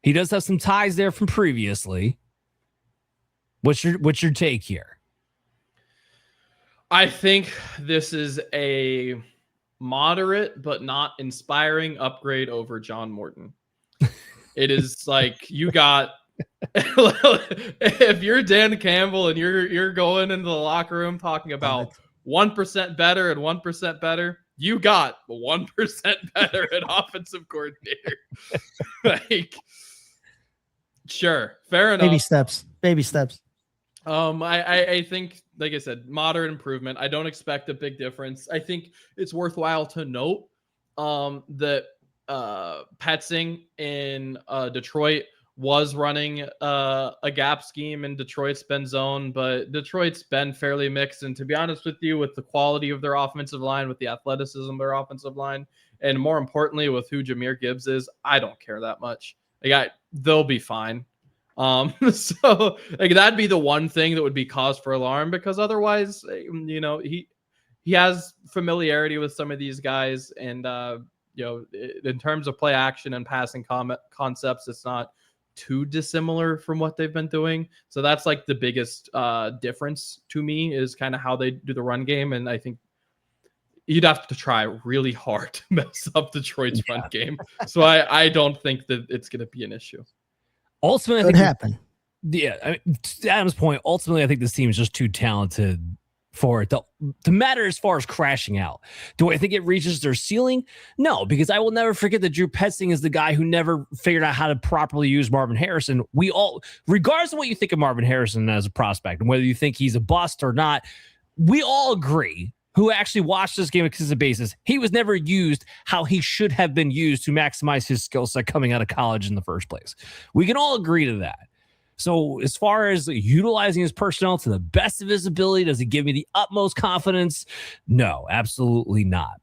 He does have some ties there from previously. What's your take here? I think this is a moderate but not inspiring upgrade over John Morton. It is like you got if you're Dan Campbell and you're going into the locker room talking about 1% better and 1% better, you got 1% better at offensive coordinator. Like, sure, fair enough. Baby steps. I think, like I said, moderate improvement. I don't expect a big difference. I think it's worthwhile to note that Petzing in Detroit was running a gap scheme in Detroit's been zone, but Detroit's been fairly mixed. And to be honest with you, with the quality of their offensive line, with the athleticism of their offensive line, and more importantly, with who Jahmyr Gibbs is, I don't care that much. They'll be fine. So like that'd be the one thing that would be cause for alarm, because otherwise, he has familiarity with some of these guys, and in terms of play action and passing concepts, it's not too dissimilar from what they've been doing. So that's like the biggest difference to me, is kind of how they do the run game. And I think you'd have to try really hard to mess up Detroit's run game. So I don't think that it's going to be an issue. Ultimately, I think happen. Yeah. I mean, to Adam's point, ultimately, I think this team is just too talented for it to matter as far as crashing out. Do I think it reaches their ceiling? No, because I will never forget that Drew Petzing is the guy who never figured out how to properly use Marvin Harrison. We all, regardless of what you think of Marvin Harrison as a prospect and whether you think he's a bust or not, we all agree, who actually watched this game on a consistent basis, he was never used how he should have been used to maximize his skill set coming out of college in the first place. We can all agree to that. So as far as utilizing his personnel to the best of his ability, does it give me the utmost confidence? No, absolutely not.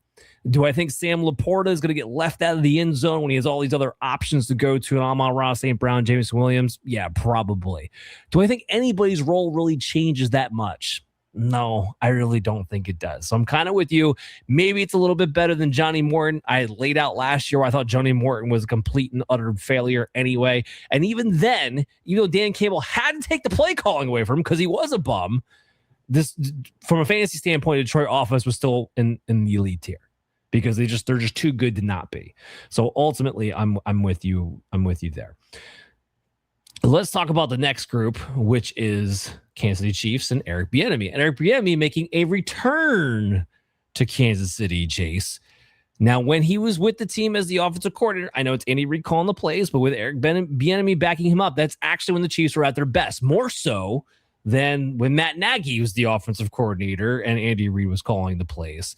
Do I think Sam Laporta is going to get left out of the end zone when he has all these other options to go to? Amon-Ra St. Brown, James Williams? Yeah, probably. Do I think anybody's role really changes that much? No, I really don't think it does. So I'm kind of with you. Maybe it's a little bit better than Johnny Morton. I had laid out last year where I thought Johnny Morton was a complete and utter failure anyway. And even then, Dan Campbell had to take the play calling away from him because he was a bum. This, from a fantasy standpoint, the Detroit offense was still in the elite tier because they're just too good to not be. So ultimately, I'm with you. I'm with you there. Let's talk about the next group, which is Kansas City Chiefs and Eric Bieniemy. And Eric Bieniemy making a return to Kansas City, Chase. Now, when he was with the team as the offensive coordinator, I know it's Andy Reid calling the plays, but with Eric Bieniemy backing him up, that's actually when the Chiefs were at their best. More so than when Matt Nagy was the offensive coordinator and Andy Reid was calling the plays.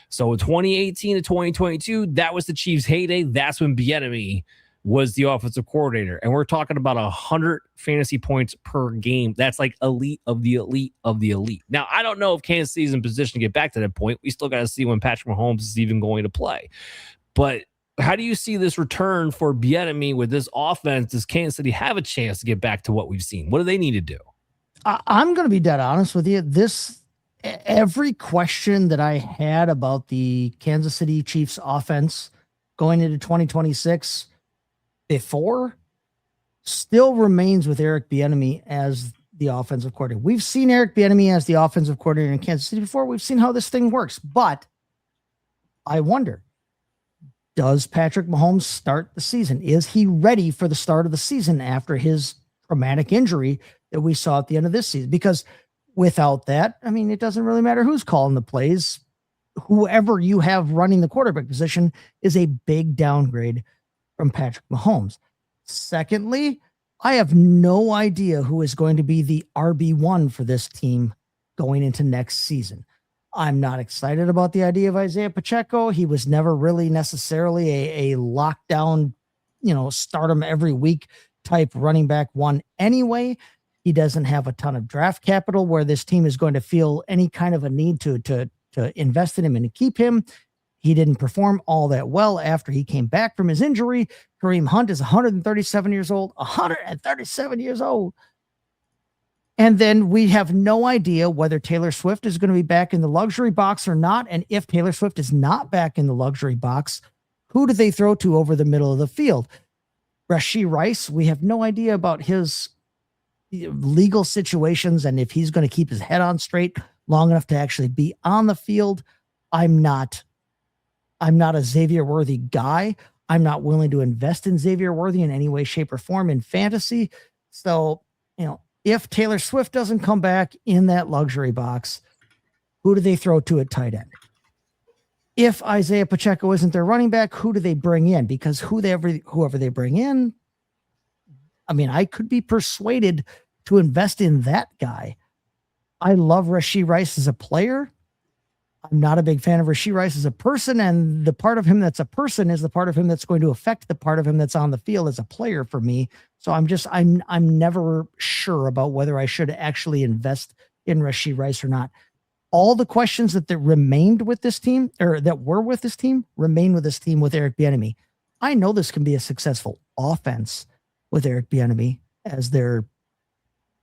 So 2018 to 2022, that was the Chiefs' heyday. That's when Bieniemy was the offensive coordinator. And we're talking about 100 fantasy points per game. That's like elite of the elite of the elite. Now, I don't know if Kansas City is in position to get back to that point. We still got to see when Patrick Mahomes is even going to play. But how do you see this return for Bieniemy with this offense? Does Kansas City have a chance to get back to what we've seen? What do they need to do? I'm going to be dead honest with you. Every question that I had about the Kansas City Chiefs offense going into 2026 before still remains with Eric Bieniemy as the offensive coordinator. We've seen Eric Bieniemy as the offensive coordinator in Kansas City before. We've seen how this thing works, but I wonder, does Patrick Mahomes start the season? Is he ready for the start of the season after his traumatic injury that we saw at the end of this season? Because without that, I mean, it doesn't really matter who's calling the plays. Whoever you have running the quarterback position is a big downgrade from Patrick Mahomes. Secondly, I have no idea who is going to be the RB1 for this team going into next season. I'm not excited about the idea of Isaiah Pacheco. He was never really necessarily a lockdown, start him every week type running back one anyway. He doesn't have a ton of draft capital where this team is going to feel any kind of a need to invest in him and to keep him. He didn't perform all that well after he came back from his injury. Kareem Hunt is 137 years old, 137 years old. And then we have no idea whether Taylor Swift is going to be back in the luxury box or not. And if Taylor Swift is not back in the luxury box, who do they throw to over the middle of the field? Rashee Rice, we have no idea about his legal situations and if he's going to keep his head on straight long enough to actually be on the field. I'm not a Xavier Worthy guy. I'm not willing to invest in Xavier Worthy in any way, shape, or form in fantasy. So, if Taylor Swift doesn't come back in that luxury box, who do they throw to at tight end? If Isaiah Pacheco isn't their running back, who do they bring in? Because whoever they bring in, I mean, I could be persuaded to invest in that guy. I love Rashee Rice as a player. I'm not a big fan of Rashee Rice as a person, and the part of him that's a person is the part of him that's going to affect the part of him that's on the field as a player for me. So I'm never sure about whether I should actually invest in Rashee Rice or not. All the questions that remained with this team, or that were with this team, remain with this team with Eric Bieniemy. I know this can be a successful offense with Eric Bieniemy as their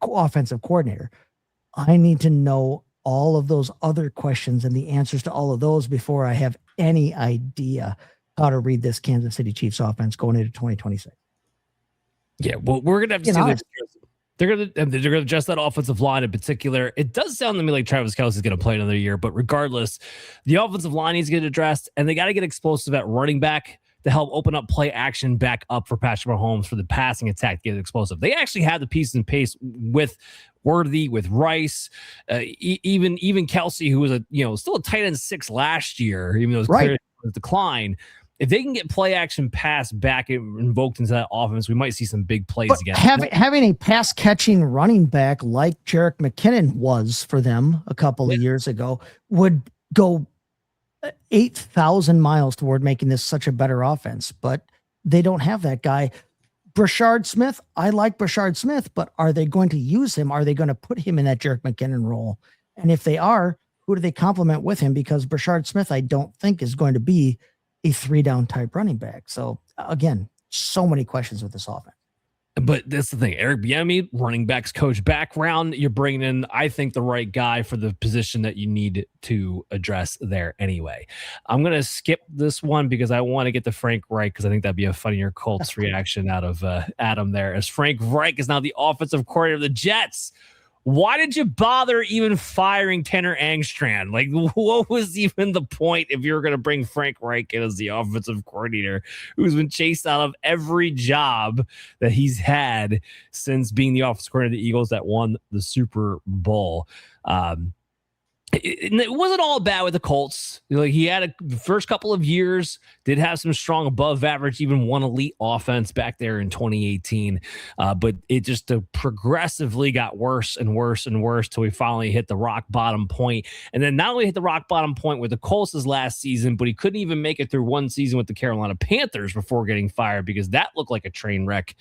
offensive coordinator. I need to know all of those other questions and the answers to all of those before I have any idea how to read this Kansas City Chiefs offense going into 2026. Yeah, well, we're gonna have to see this. They're gonna adjust that offensive line in particular. It does sound to me like Travis Kelce is gonna play another year, but regardless, the offensive line needs to get addressed, and they got to get explosive at running back to help open up play action back up for Patrick Mahomes for the passing attack to get explosive. They actually have the pieces in pace with Worthy, with Rice, even Kelce, who was still a tight end 6 last year, even though it was clear a decline. If they can get play action pass back invoked into that offense, we might see some big plays again. Having a pass catching running back like Jerick McKinnon was for them a couple of years ago would go 8,000 miles toward making this such a better offense, but they don't have that guy. Brashard Smith, I like Brashard Smith, but are they going to use him? Are they going to put him in that Jerick McKinnon role? And if they are, who do they complement with him? Because Brashard Smith, I don't think is going to be a 3-down type running back. So again, so many questions with this offense. But that's the thing. Eric Bieniemy, running backs coach background, you're bringing in, I think, the right guy for the position that you need to address there anyway. I'm going to skip this one because I want to get to Frank Reich because I think that'd be a funnier Colts reaction out of Adam there. As Frank Reich is now the offensive coordinator of the Jets. Why did you bother even firing Tanner Angstrand? Like, what was even the point if you were going to bring Frank Reich in as the offensive coordinator who's been chased out of every job that he's had since being the offensive coordinator of the Eagles that won the Super Bowl? it wasn't all bad with the Colts. Like, he had the first couple of years, did have some strong above average, even one elite offense back there in 2018. But it just progressively got worse and worse and worse till we finally hit the rock bottom point. And then not only hit the rock bottom point with the Colts last season, but he couldn't even make it through one season with the Carolina Panthers before getting fired, because that looked like a train wreck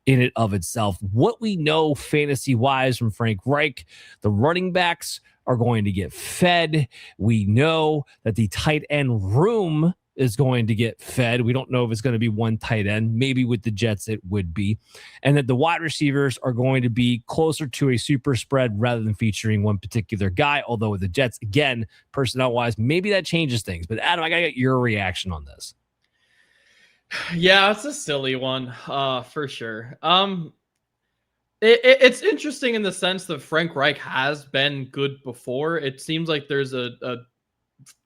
in and of itself. What we know fantasy wise from Frank Reich, the running backs are going to get fed. We know that the tight end room is going to get fed. We don't know if it's going to be one tight end. Maybe with the Jets it would be. And that the wide receivers are going to be closer to a super spread rather than featuring one particular guy. Although with the Jets, again, personnel-wise, maybe that changes things. But Adam, I got to get your reaction on this. Yeah, it's a silly one, for sure. It's interesting in the sense that Frank Reich has been good before. It seems like there's a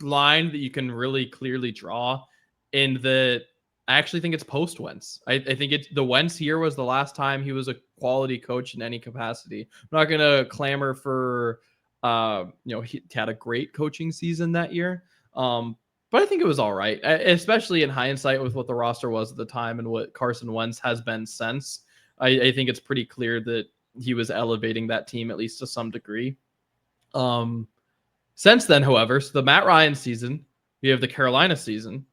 line that you can really clearly draw in the. I actually think it's post Wentz. I think it's the Wentz year was the last time he was a quality coach in any capacity. I'm not gonna clamor for, he had a great coaching season that year. But I think it was all right, especially in hindsight with what the roster was at the time and what Carson Wentz has been since. I think it's pretty clear that he was elevating that team at least to some degree. Since then, however, so the Matt Ryan season, we have the Carolina season.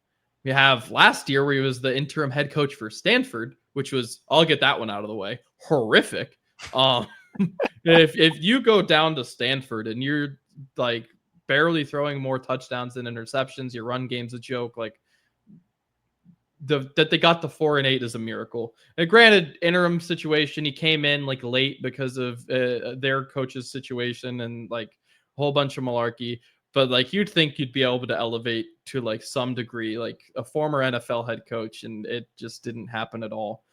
We have last year where he was the interim head coach for Stanford, which was, I'll get that one out of the way, horrific. If you go down to Stanford and you're like barely throwing more touchdowns than interceptions, your run game's a joke, like that they got the 4-8 is a miracle. And granted, interim situation, he came in like late because of their coach's situation and like a whole bunch of malarkey. But like you'd think you'd be able to elevate to like some degree, like a former NFL head coach, and it just didn't happen at all.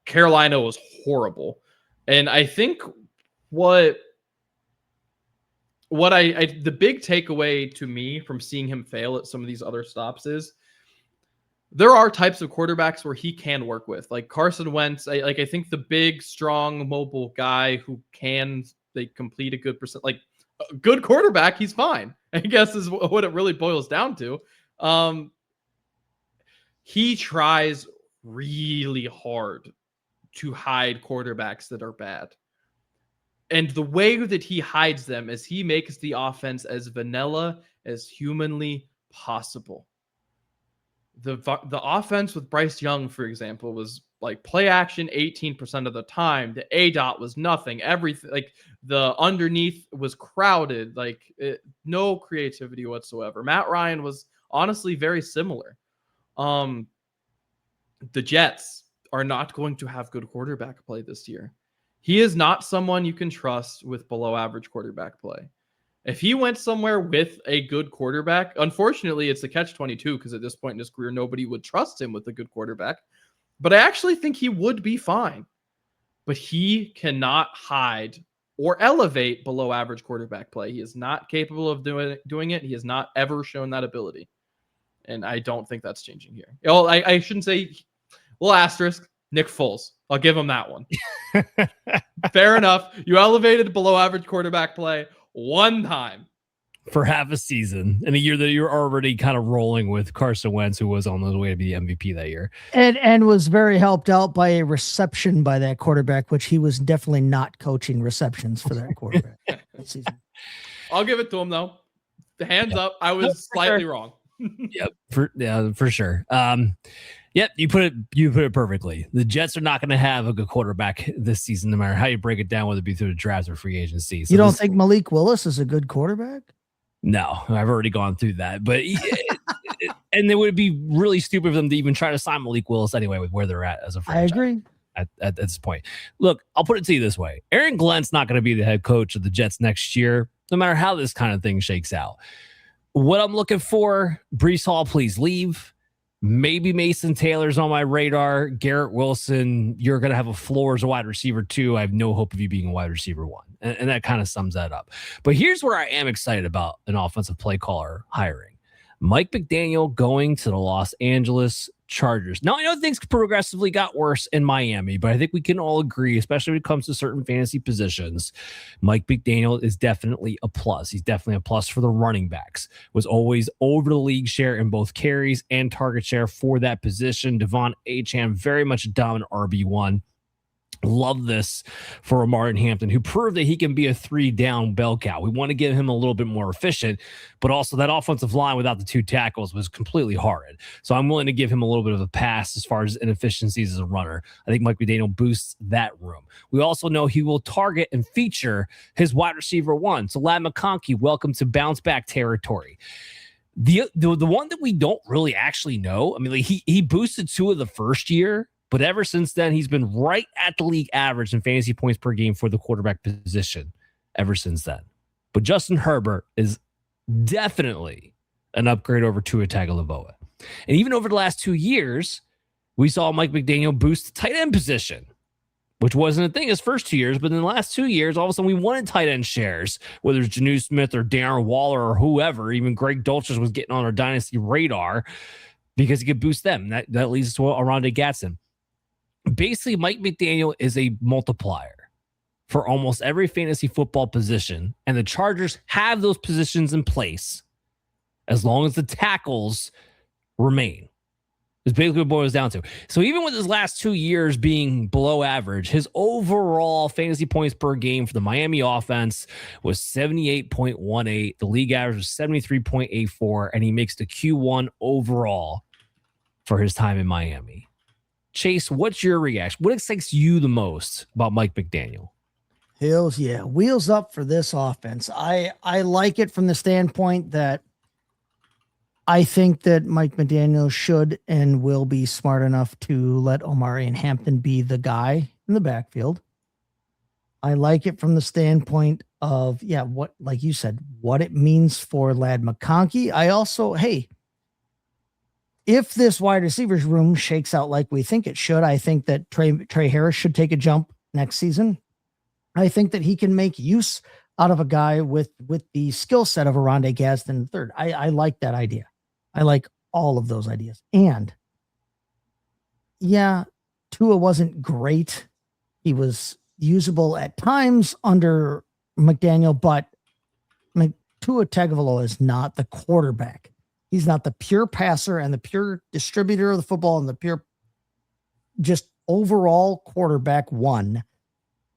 Carolina was horrible, and I think what the big takeaway to me from seeing him fail at some of these other stops is there are types of quarterbacks where he can work with, like Carson Wentz. I think the big, strong, mobile guy who can complete a good percent, like a good quarterback, he's fine, I guess is what it really boils down to. He tries really hard to hide quarterbacks that are bad. And the way that he hides them is he makes the offense as vanilla as humanly possible. The offense with Bryce Young, for example, was like play action 18% of the time. The A-dot was nothing. Everything, like the underneath was crowded, like no creativity whatsoever. Matt Ryan was honestly very similar. The Jets are not going to have good quarterback play this year. He is not someone you can trust with below average quarterback play. If he went somewhere with a good quarterback, unfortunately, it's a catch-22 because at this point in his career, nobody would trust him with a good quarterback. But I actually think he would be fine. But he cannot hide or elevate below average quarterback play. He is not capable of doing it. He has not ever shown that ability. And I don't think that's changing here. Well, I shouldn't say, well, asterisk, Nick Foles. I'll give him that one. Fair enough. You elevated below average quarterback play one time for half a season in a year that you're already kind of rolling with Carson Wentz, who was on the way to be the MVP that year. And was very helped out by a reception by that quarterback, which he was definitely not coaching receptions for that quarterback that season. I'll give it to him though. The hands up. I was slightly wrong. For sure. Yep, you put it perfectly. The Jets are not going to have a good quarterback this season, no matter how you break it down, whether it be through the draft or free agency. So you don't think Malik Willis is a good quarterback? No, I've already gone through that. But and it would be really stupid for them to even try to sign Malik Willis anyway with where they're at as a franchise. I agree. At this point. Look, I'll put it to you this way. Aaron Glenn's not going to be the head coach of the Jets next year, no matter how this kind of thing shakes out. What I'm looking for, Breece Hall, please leave. Maybe Mason Taylor's on my radar. Garrett Wilson, you're going to have a floor as a wide receiver too. I have no hope of you being a wide receiver one. And that kind of sums that up. But here's where I am excited about an offensive play caller hiring. Mike McDaniel going to the Los Angeles Chargers. Now, I know things progressively got worse in Miami, but I think we can all agree, especially when it comes to certain fantasy positions, Mike McDaniel is definitely a plus. He's definitely a plus for the running backs. Was always over the league share in both carries and target share for that position. Devon Achane, very much a dominant RB1. Love this for Martin Hampton, who proved that he can be a 3-down bell cow. We want to get him a little bit more efficient, but also that offensive line without the 2 tackles was completely horrid. So I'm willing to give him a little bit of a pass as far as inefficiencies as a runner. I think Mike McDaniel boosts that room. We also know he will target and feature his wide receiver 1. So Ladd McConkey, welcome to bounce back territory. The one that we don't really actually know, I mean, like he boosted Tua the first year, but ever since then, he's been right at the league average in fantasy points per game for the quarterback position ever since then. But Justin Herbert is definitely an upgrade over Tua Tagovailoa. And even over the last 2 years, we saw Mike McDaniel boost the tight end position, which wasn't a thing his first 2 years. But in the last 2 years, all of a sudden we wanted tight end shares, whether it's Janu Smith or Darren Waller or whoever. Even Greg Dulcich was getting on our dynasty radar because he could boost them. That leads us to Oronde Gadsden. Basically, Mike McDaniel is a multiplier for almost every fantasy football position, and the Chargers have those positions in place as long as the tackles remain. It's basically what it boils down to. So even with his last 2 years being below average, his overall fantasy points per game for the Miami offense was 78.18. The league average was 73.84, and he makes the Q1 overall for his time in Miami. Chase, what's your reaction? What excites you the most about Mike McDaniel? Hills, yeah. Wheels up for this offense. I like it from the standpoint that I think that Mike McDaniel should and will be smart enough to let Omari and Hampton be the guy in the backfield. I like it from the standpoint of, what, like you said, what it means for Ladd McConkey. I also, if this wide receivers room shakes out like we think it should, I think that Trey Harris should take a jump next season. I think that he can make use out of a guy with the skill set of Oronde Gadsden III. I like that idea. I like all of those ideas. And Tua wasn't great. He was usable at times under McDaniel, but Tua Tagovailoa is not the quarterback. He's not the pure passer and the pure distributor of the football and the pure just overall quarterback 1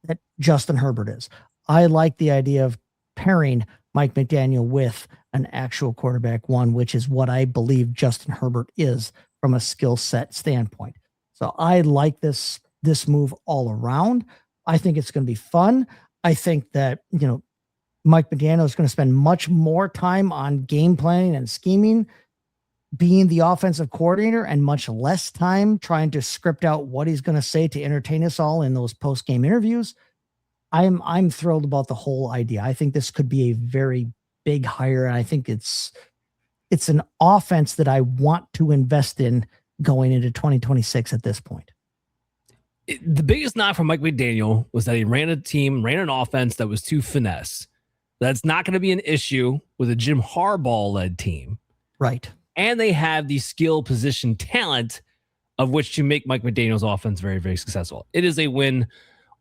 that Justin Herbert is. I like the idea of pairing Mike McDaniel with an actual quarterback 1, which is what I believe Justin Herbert is from a skill set standpoint. So I like this move all around. I think it's going to be fun. I think that, Mike McDaniel is going to spend much more time on game planning and scheming, being the offensive coordinator, and much less time trying to script out what he's going to say to entertain us all in those post-game interviews. I'm thrilled about the whole idea. I think this could be a very big hire, and I think it's an offense that I want to invest in going into 2026 at this point. The biggest knock from Mike McDaniel was that he ran an offense that was too finesse. That's not going to be an issue with a Jim Harbaugh-led team. Right. And they have the skill position talent of which to make Mike McDaniel's offense very, very successful. It is a win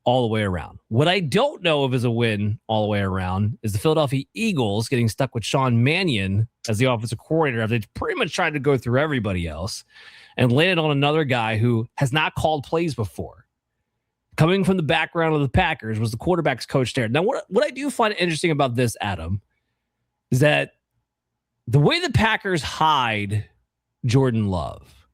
all the way around. What I don't know of as a win all the way around is the Philadelphia Eagles getting stuck with Sean Mannion as the offensive coordinator after they pretty much tried to go through everybody else and landed on another guy who has not called plays before. Coming from the background of the Packers, was the quarterback's coach there. Now, what I do find interesting about this, Adam, is that the way the Packers hide Jordan Love,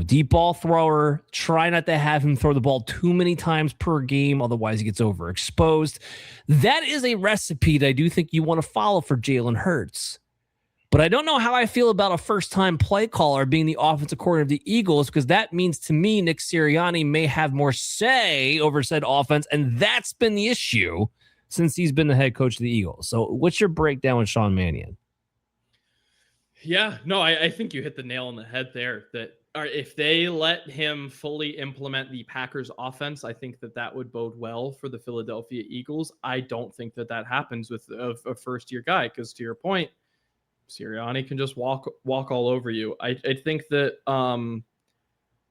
deep ball thrower, try not to have him throw the ball too many times per game, otherwise he gets overexposed. That is a recipe that I do think you want to follow for Jalen Hurts. But I don't know how I feel about a first-time play caller being the offensive coordinator of the Eagles, because that means to me Nick Sirianni may have more say over said offense, and that's been the issue since he's been the head coach of the Eagles. So what's your breakdown with Sean Mannion? Yeah, no, I think you hit the nail on the head there. That if they let him fully implement the Packers offense, I think that would bode well for the Philadelphia Eagles. I don't think that happens with a first-year guy, because to your point, Sirianni can just walk all over you. I think that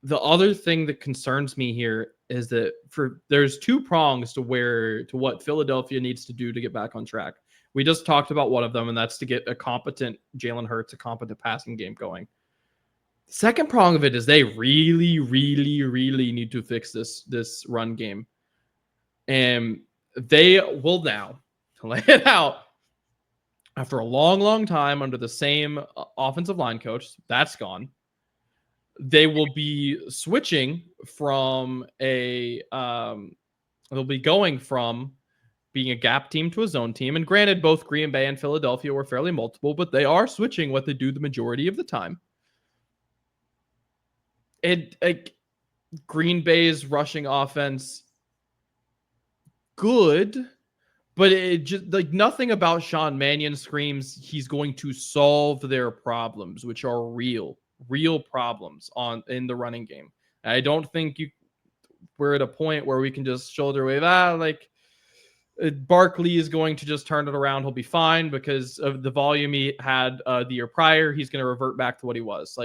the other thing that concerns me here is that there's two prongs to what Philadelphia needs to do to get back on track. We just talked about one of them, and that's to get a competent Jalen Hurts, a competent passing game going. The second prong of it is they really, really, really need to fix this run game. And they will now, to lay it out, after a long, long time under the same offensive line coach, that's gone. They will be switching from they'll be going from being a gap team to a zone team. And granted, both Green Bay and Philadelphia were fairly multiple, but they are switching what they do the majority of the time. Green Bay's rushing offense, good, but it just nothing about Sean Mannion screams he's going to solve their problems, which are real problems in the running game. I don't think we're at a point where we can just shoulder wave Barkley is going to just turn it around. He'll be fine because of the volume he had the year prior. He's going to revert back to what he was.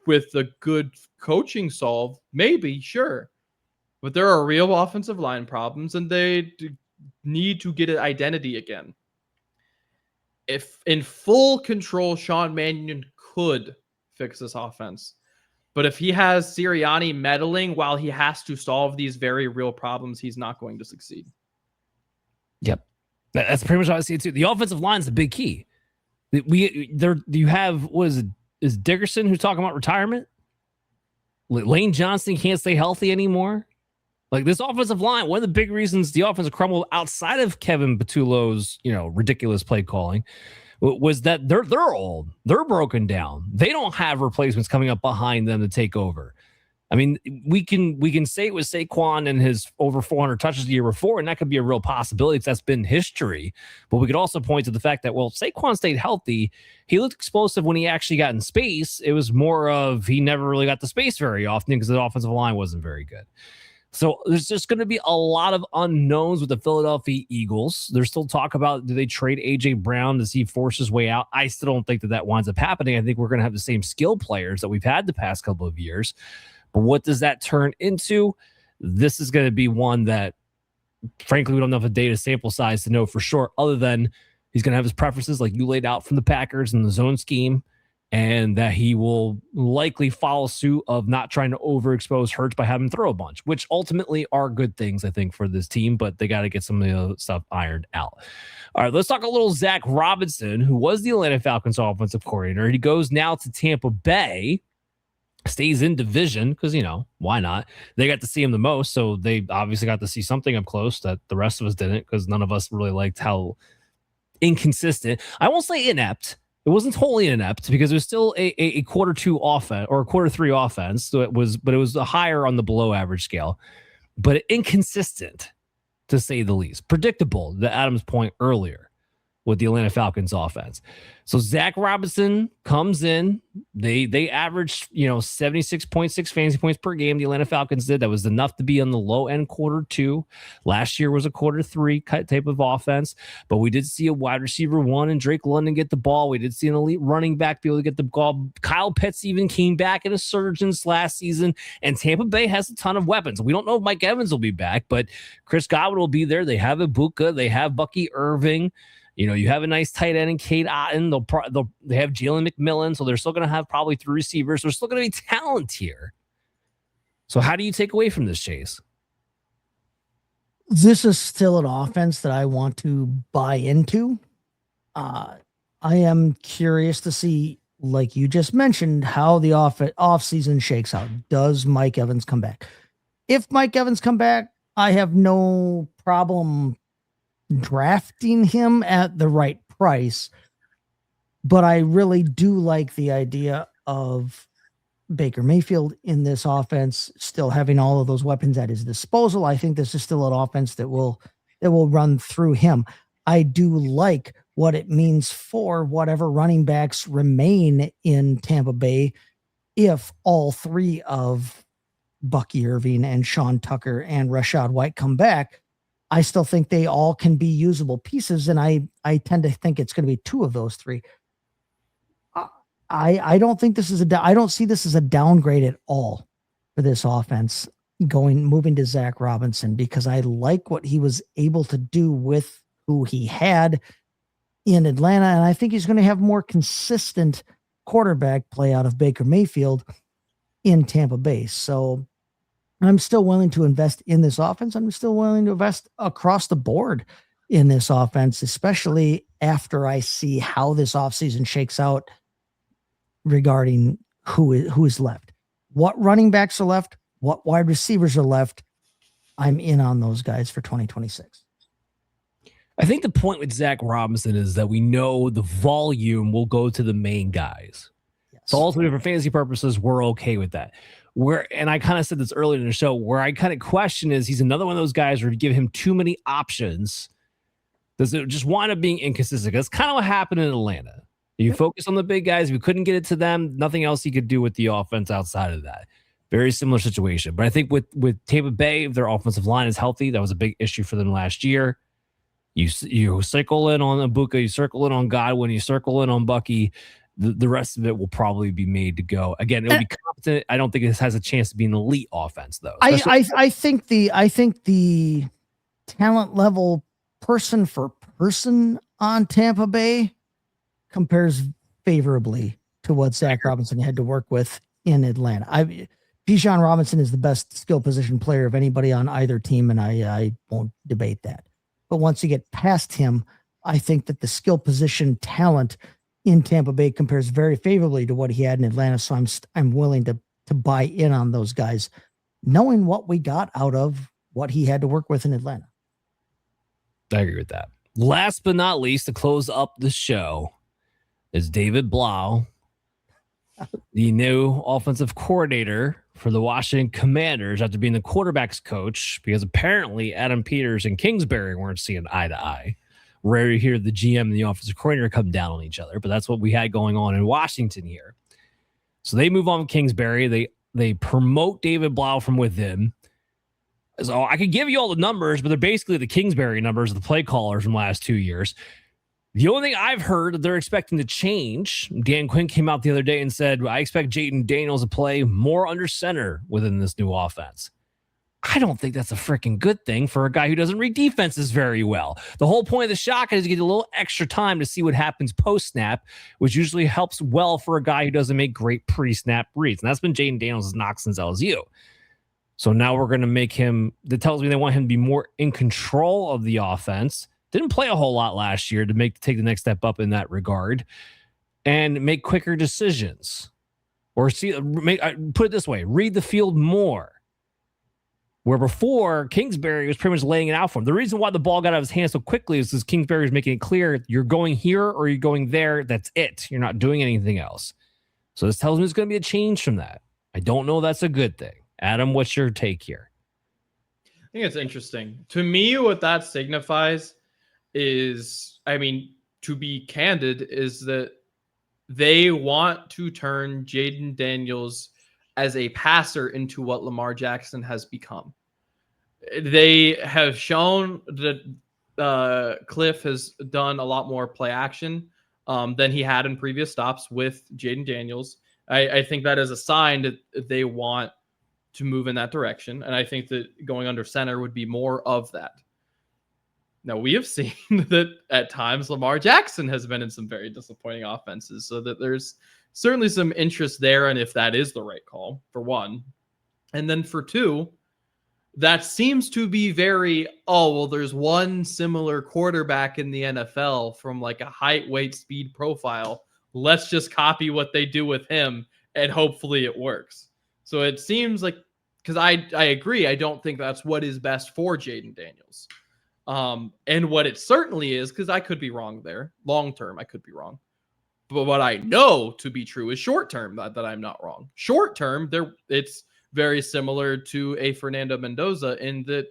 With the good coaching solve, maybe, sure. But there are real offensive line problems, and they need to get an identity again. If in full control, Sean Mannion could fix this offense. But if he has Sirianni meddling while he has to solve these very real problems, he's not going to succeed. Yep. That's pretty much how I see it too. The offensive line is the big key. You have, is Dickerson who's talking about retirement? Lane Johnson can't stay healthy anymore. This offensive line, one of the big reasons the offense crumbled outside of Kevin Patullo's, ridiculous play calling was that they're old. They're broken down. They don't have replacements coming up behind them to take over. I mean, we can say it was Saquon and his over 400 touches the year before, and that could be a real possibility because that's been history. But we could also point to the fact that, Saquon stayed healthy. He looked explosive when he actually got in space. It was more of he never really got the space very often because the offensive line wasn't very good. So there's just going to be a lot of unknowns with the Philadelphia Eagles. There's still talk about, do they trade A.J. Brown? Does he force his way out? I still don't think that winds up happening. I think we're going to have the same skill players that we've had the past couple of years. But what does that turn into? This is going to be one that, frankly, we don't have a data sample size to know for sure, other than he's going to have his preferences like you laid out from the Packers in the zone scheme, and that he will likely follow suit of not trying to overexpose Hurts by having him throw a bunch, which ultimately are good things, I think, for this team, but they got to get some of the other stuff ironed out. All right, let's talk a little Zach Robinson, who was the Atlanta Falcons offensive coordinator. He goes now to Tampa Bay, stays in division because, why not? They got to see him the most, so they obviously got to see something up close that the rest of us didn't, because none of us really liked how inconsistent. I won't say inept. It wasn't totally inept because it was still a quarter two offense or a quarter three offense. So it was higher on the below average scale, but inconsistent to say the least. Predictable, to Adam's point earlier with the Atlanta Falcons offense. So Zach Robinson comes in. They averaged, 76.6 fantasy points per game. The Atlanta Falcons did. That was enough to be on the low end quarter two. Last year was a quarter three type of offense, but we did see a wide receiver one and Drake London get the ball. We did see an elite running back be able to get the ball. Kyle Pitts even came back in a surgeons last season, and Tampa Bay has a ton of weapons. We don't know if Mike Evans will be back, but Chris Godwin will be there. They have Ibuka. They have Bucky Irving. You have a nice tight end in Cade Otton. They have Jalen McMillan, so they're still going to have probably three receivers. There's still going to be talent here. So how do you take away from this, Chase? This is still an offense that I want to buy into. I am curious to see, like you just mentioned, how the off-season shakes out. Does Mike Evans come back? If Mike Evans come back, I have no problem drafting him at the right price, but I really do like the idea of Baker Mayfield in this offense, still having all of those weapons at his disposal. I think this is still an offense that will run through him. I do like what it means for whatever running backs remain in Tampa Bay if all three of Bucky Irving and Sean Tucker and Rashad White come back. I still think they all can be usable pieces, and I tend to think it's going to be two of those three. I don't think this is I don't see this as a downgrade at all for this offense moving to Zach Robinson, because I like what he was able to do with who he had in Atlanta. And I think he's going to have more consistent quarterback play out of Baker Mayfield in Tampa Bay. So I'm still willing to invest in this offense. I'm still willing to invest across the board in this offense, especially after I see how this offseason shakes out regarding who is left, what running backs are left, what wide receivers are left. I'm in on those guys for 2026. I think the point with Zach Robinson is that we know the volume will go to the main guys. Yes. So ultimately, for fantasy purposes, we're okay with that. And I kind of said this earlier in the show, where I kind of question is he's another one of those guys where you give him too many options. Does it just wind up being inconsistent? That's kind of what happened in Atlanta. You focus on the big guys. If you couldn't get it to them, nothing else you could do with the offense outside of that. Very similar situation. But I think with Tampa Bay, if their offensive line is healthy, that was a big issue for them last year. You circle in on Ibuka, you circle in on Godwin, you circle in on Bucky. The rest of it will probably be made to go. Again, it'll be competent. I don't think this has a chance to be an elite offense, though. I think the talent level person for person on Tampa Bay compares favorably to what Zach Robinson had to work with in Atlanta. Bijan Robinson is the best skill position player of anybody on either team, and I won't debate that. But once you get past him, I think that the skill position talent in Tampa Bay compares very favorably to what he had in Atlanta. So I'm willing to buy in on those guys, knowing what we got out of what he had to work with in Atlanta. I agree with that. Last but not least, to close up the show, is David Blau, the new offensive coordinator for the Washington Commanders, after being the quarterback's coach, because apparently Adam Peters and Kingsbury weren't seeing eye to eye. Rare to hear the GM and the offensive coordinator come down on each other, but that's what we had going on in Washington here. So they move on with Kingsbury. They promote David Blau from within. So I could give you all the numbers, but they're basically the Kingsbury numbers of the play callers from the last 2 years. The only thing I've heard that they're expecting to change, Dan Quinn came out the other day and said, I expect Jayden Daniels to play more under center within this new offense. I don't think that's a freaking good thing for a guy who doesn't read defenses very well. The whole point of the shotgun is to get a little extra time to see what happens post-snap, which usually helps well for a guy who doesn't make great pre-snap reads. And that's been Jayden Daniels' knock since LSU. So now we're going to make him, that tells me they want him to be more in control of the offense. Didn't play a whole lot last year to take the next step up in that regard and make quicker decisions. Or put it this way, read the field more. Where before, Kingsbury was pretty much laying it out for him. The reason why the ball got out of his hands so quickly is because Kingsbury was making it clear, you're going here or you're going there. That's it. You're not doing anything else. So this tells me there's going to be a change from that. I don't know that's a good thing. Adam, what's your take here? I think it's interesting. To me, what that signifies is, to be candid, is that they want to turn Jayden Daniels as a passer into what Lamar Jackson has become. They have shown that Cliff has done a lot more play action than he had in previous stops with Jayden Daniels. I think that is a sign that they want to move in that direction. And I think that going under center would be more of that. Now, we have seen that at times Lamar Jackson has been in some very disappointing offenses, so that there's certainly some interest there, and if that is the right call, for one. And then for two, that seems to be very, there's one similar quarterback in the NFL from like a height, weight, speed profile. Let's just copy what they do with him, and hopefully it works. So it seems like, because I agree, I don't think that's what is best for Jayden Daniels. And what it certainly is, because I could be wrong there. Long term, I could be wrong. But what I know to be true is short term, that I'm not wrong. Short term, it's very similar to a Fernando Mendoza in that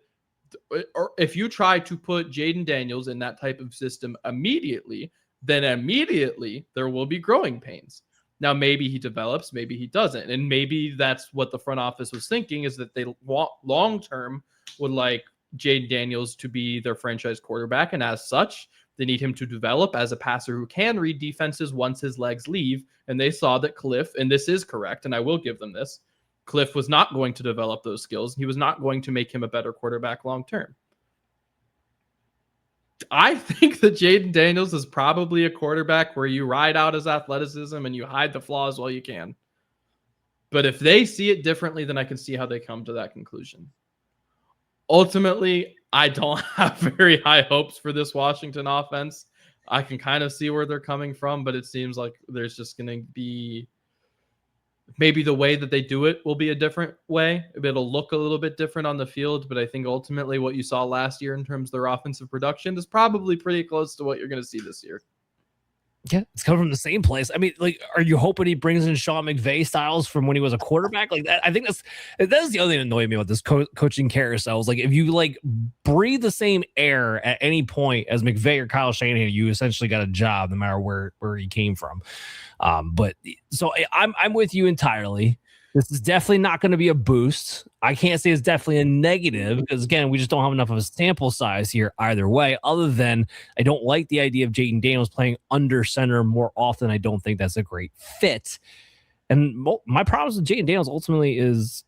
if you try to put Jayden Daniels in that type of system immediately, then immediately there will be growing pains. Now, maybe he develops, maybe he doesn't. And maybe that's what the front office was thinking, is that they want long term would like Jayden Daniels to be their franchise quarterback. And as such, They need him to develop as a passer who can read defenses once his legs leave. And they saw that Cliff, and this is correct, and I will give them this, Cliff was not going to develop those skills. He was not going to make him a better quarterback long term. I think that Jayden Daniels is probably a quarterback where you ride out his athleticism and you hide the flaws while you can. But if they see it differently, then I can see how they come to that conclusion. Ultimately, I don't have very high hopes for this Washington offense. I can kind of see where they're coming from, but it seems like there's just going to be maybe the way that they do it will be a different way. It'll look a little bit different on the field, but I think ultimately what you saw last year in terms of their offensive production is probably pretty close to what you're going to see this year. Yeah, it's coming from the same place. I mean, like, are you hoping he brings in Sean McVay styles from when he was a quarterback? Like that, I think that's the other thing that annoyed me about this coaching carousel. Is like if you like breathe the same air at any point as McVay or Kyle Shanahan, you essentially got a job no matter where he came from. But so I'm with you entirely. This is definitely not going to be a boost. I can't say it's definitely a negative because, again, we just don't have enough of a sample size here either way, other than I don't like the idea of Jayden Daniels playing under center more often. I don't think that's a great fit. And my problem with Jayden Daniels ultimately is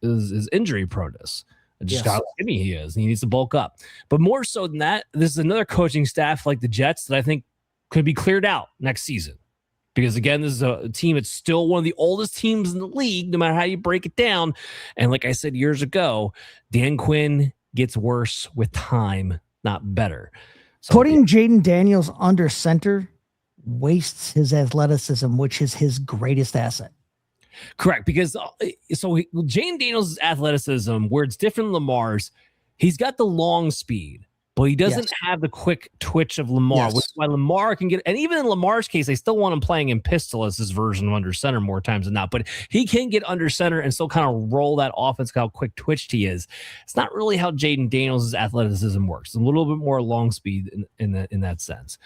injury proneness. Just how skinny he is. And he needs to bulk up. But more so than that, this is another coaching staff like the Jets that I think could be cleared out next season. Because, again, this is a team that's still one of the oldest teams in the league, no matter how you break it down. And like I said years ago, Dan Quinn gets worse with time, not better. So, putting Jayden Daniels under center wastes his athleticism, which is his greatest asset. Correct. Because Jayden Daniels' athleticism, where it's different than Lamar's, he's got the long speed. But he doesn't have the quick twitch of Lamar, which is why Lamar can get, and even in Lamar's case, they still want him playing in pistol as his version of under center more times than not. But he can get under center and still kind of roll that offense, how quick twitched he is. It's not really how Jayden Daniels' athleticism works. It's a little bit more long speed in that sense.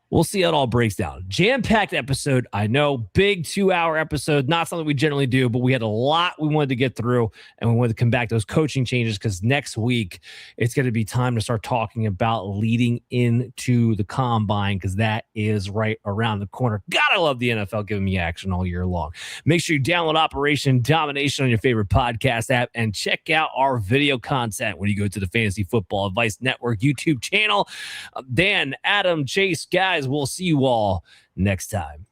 We'll see how it all breaks down. Jam-packed episode. I know, big 2-hour episode. Not something we generally do, but we had a lot we wanted to get through, and we wanted to come back to those coaching changes because next week it's going to be time to start talking about leading into the combine because that is right around the corner. Gotta love the NFL giving me action all year long. Make sure you download Operation Domination on your favorite podcast app and check out our video content when you go to the Fantasy Football Advice Network YouTube channel. Dan, Adam, Chase, guys, we'll see you all next time.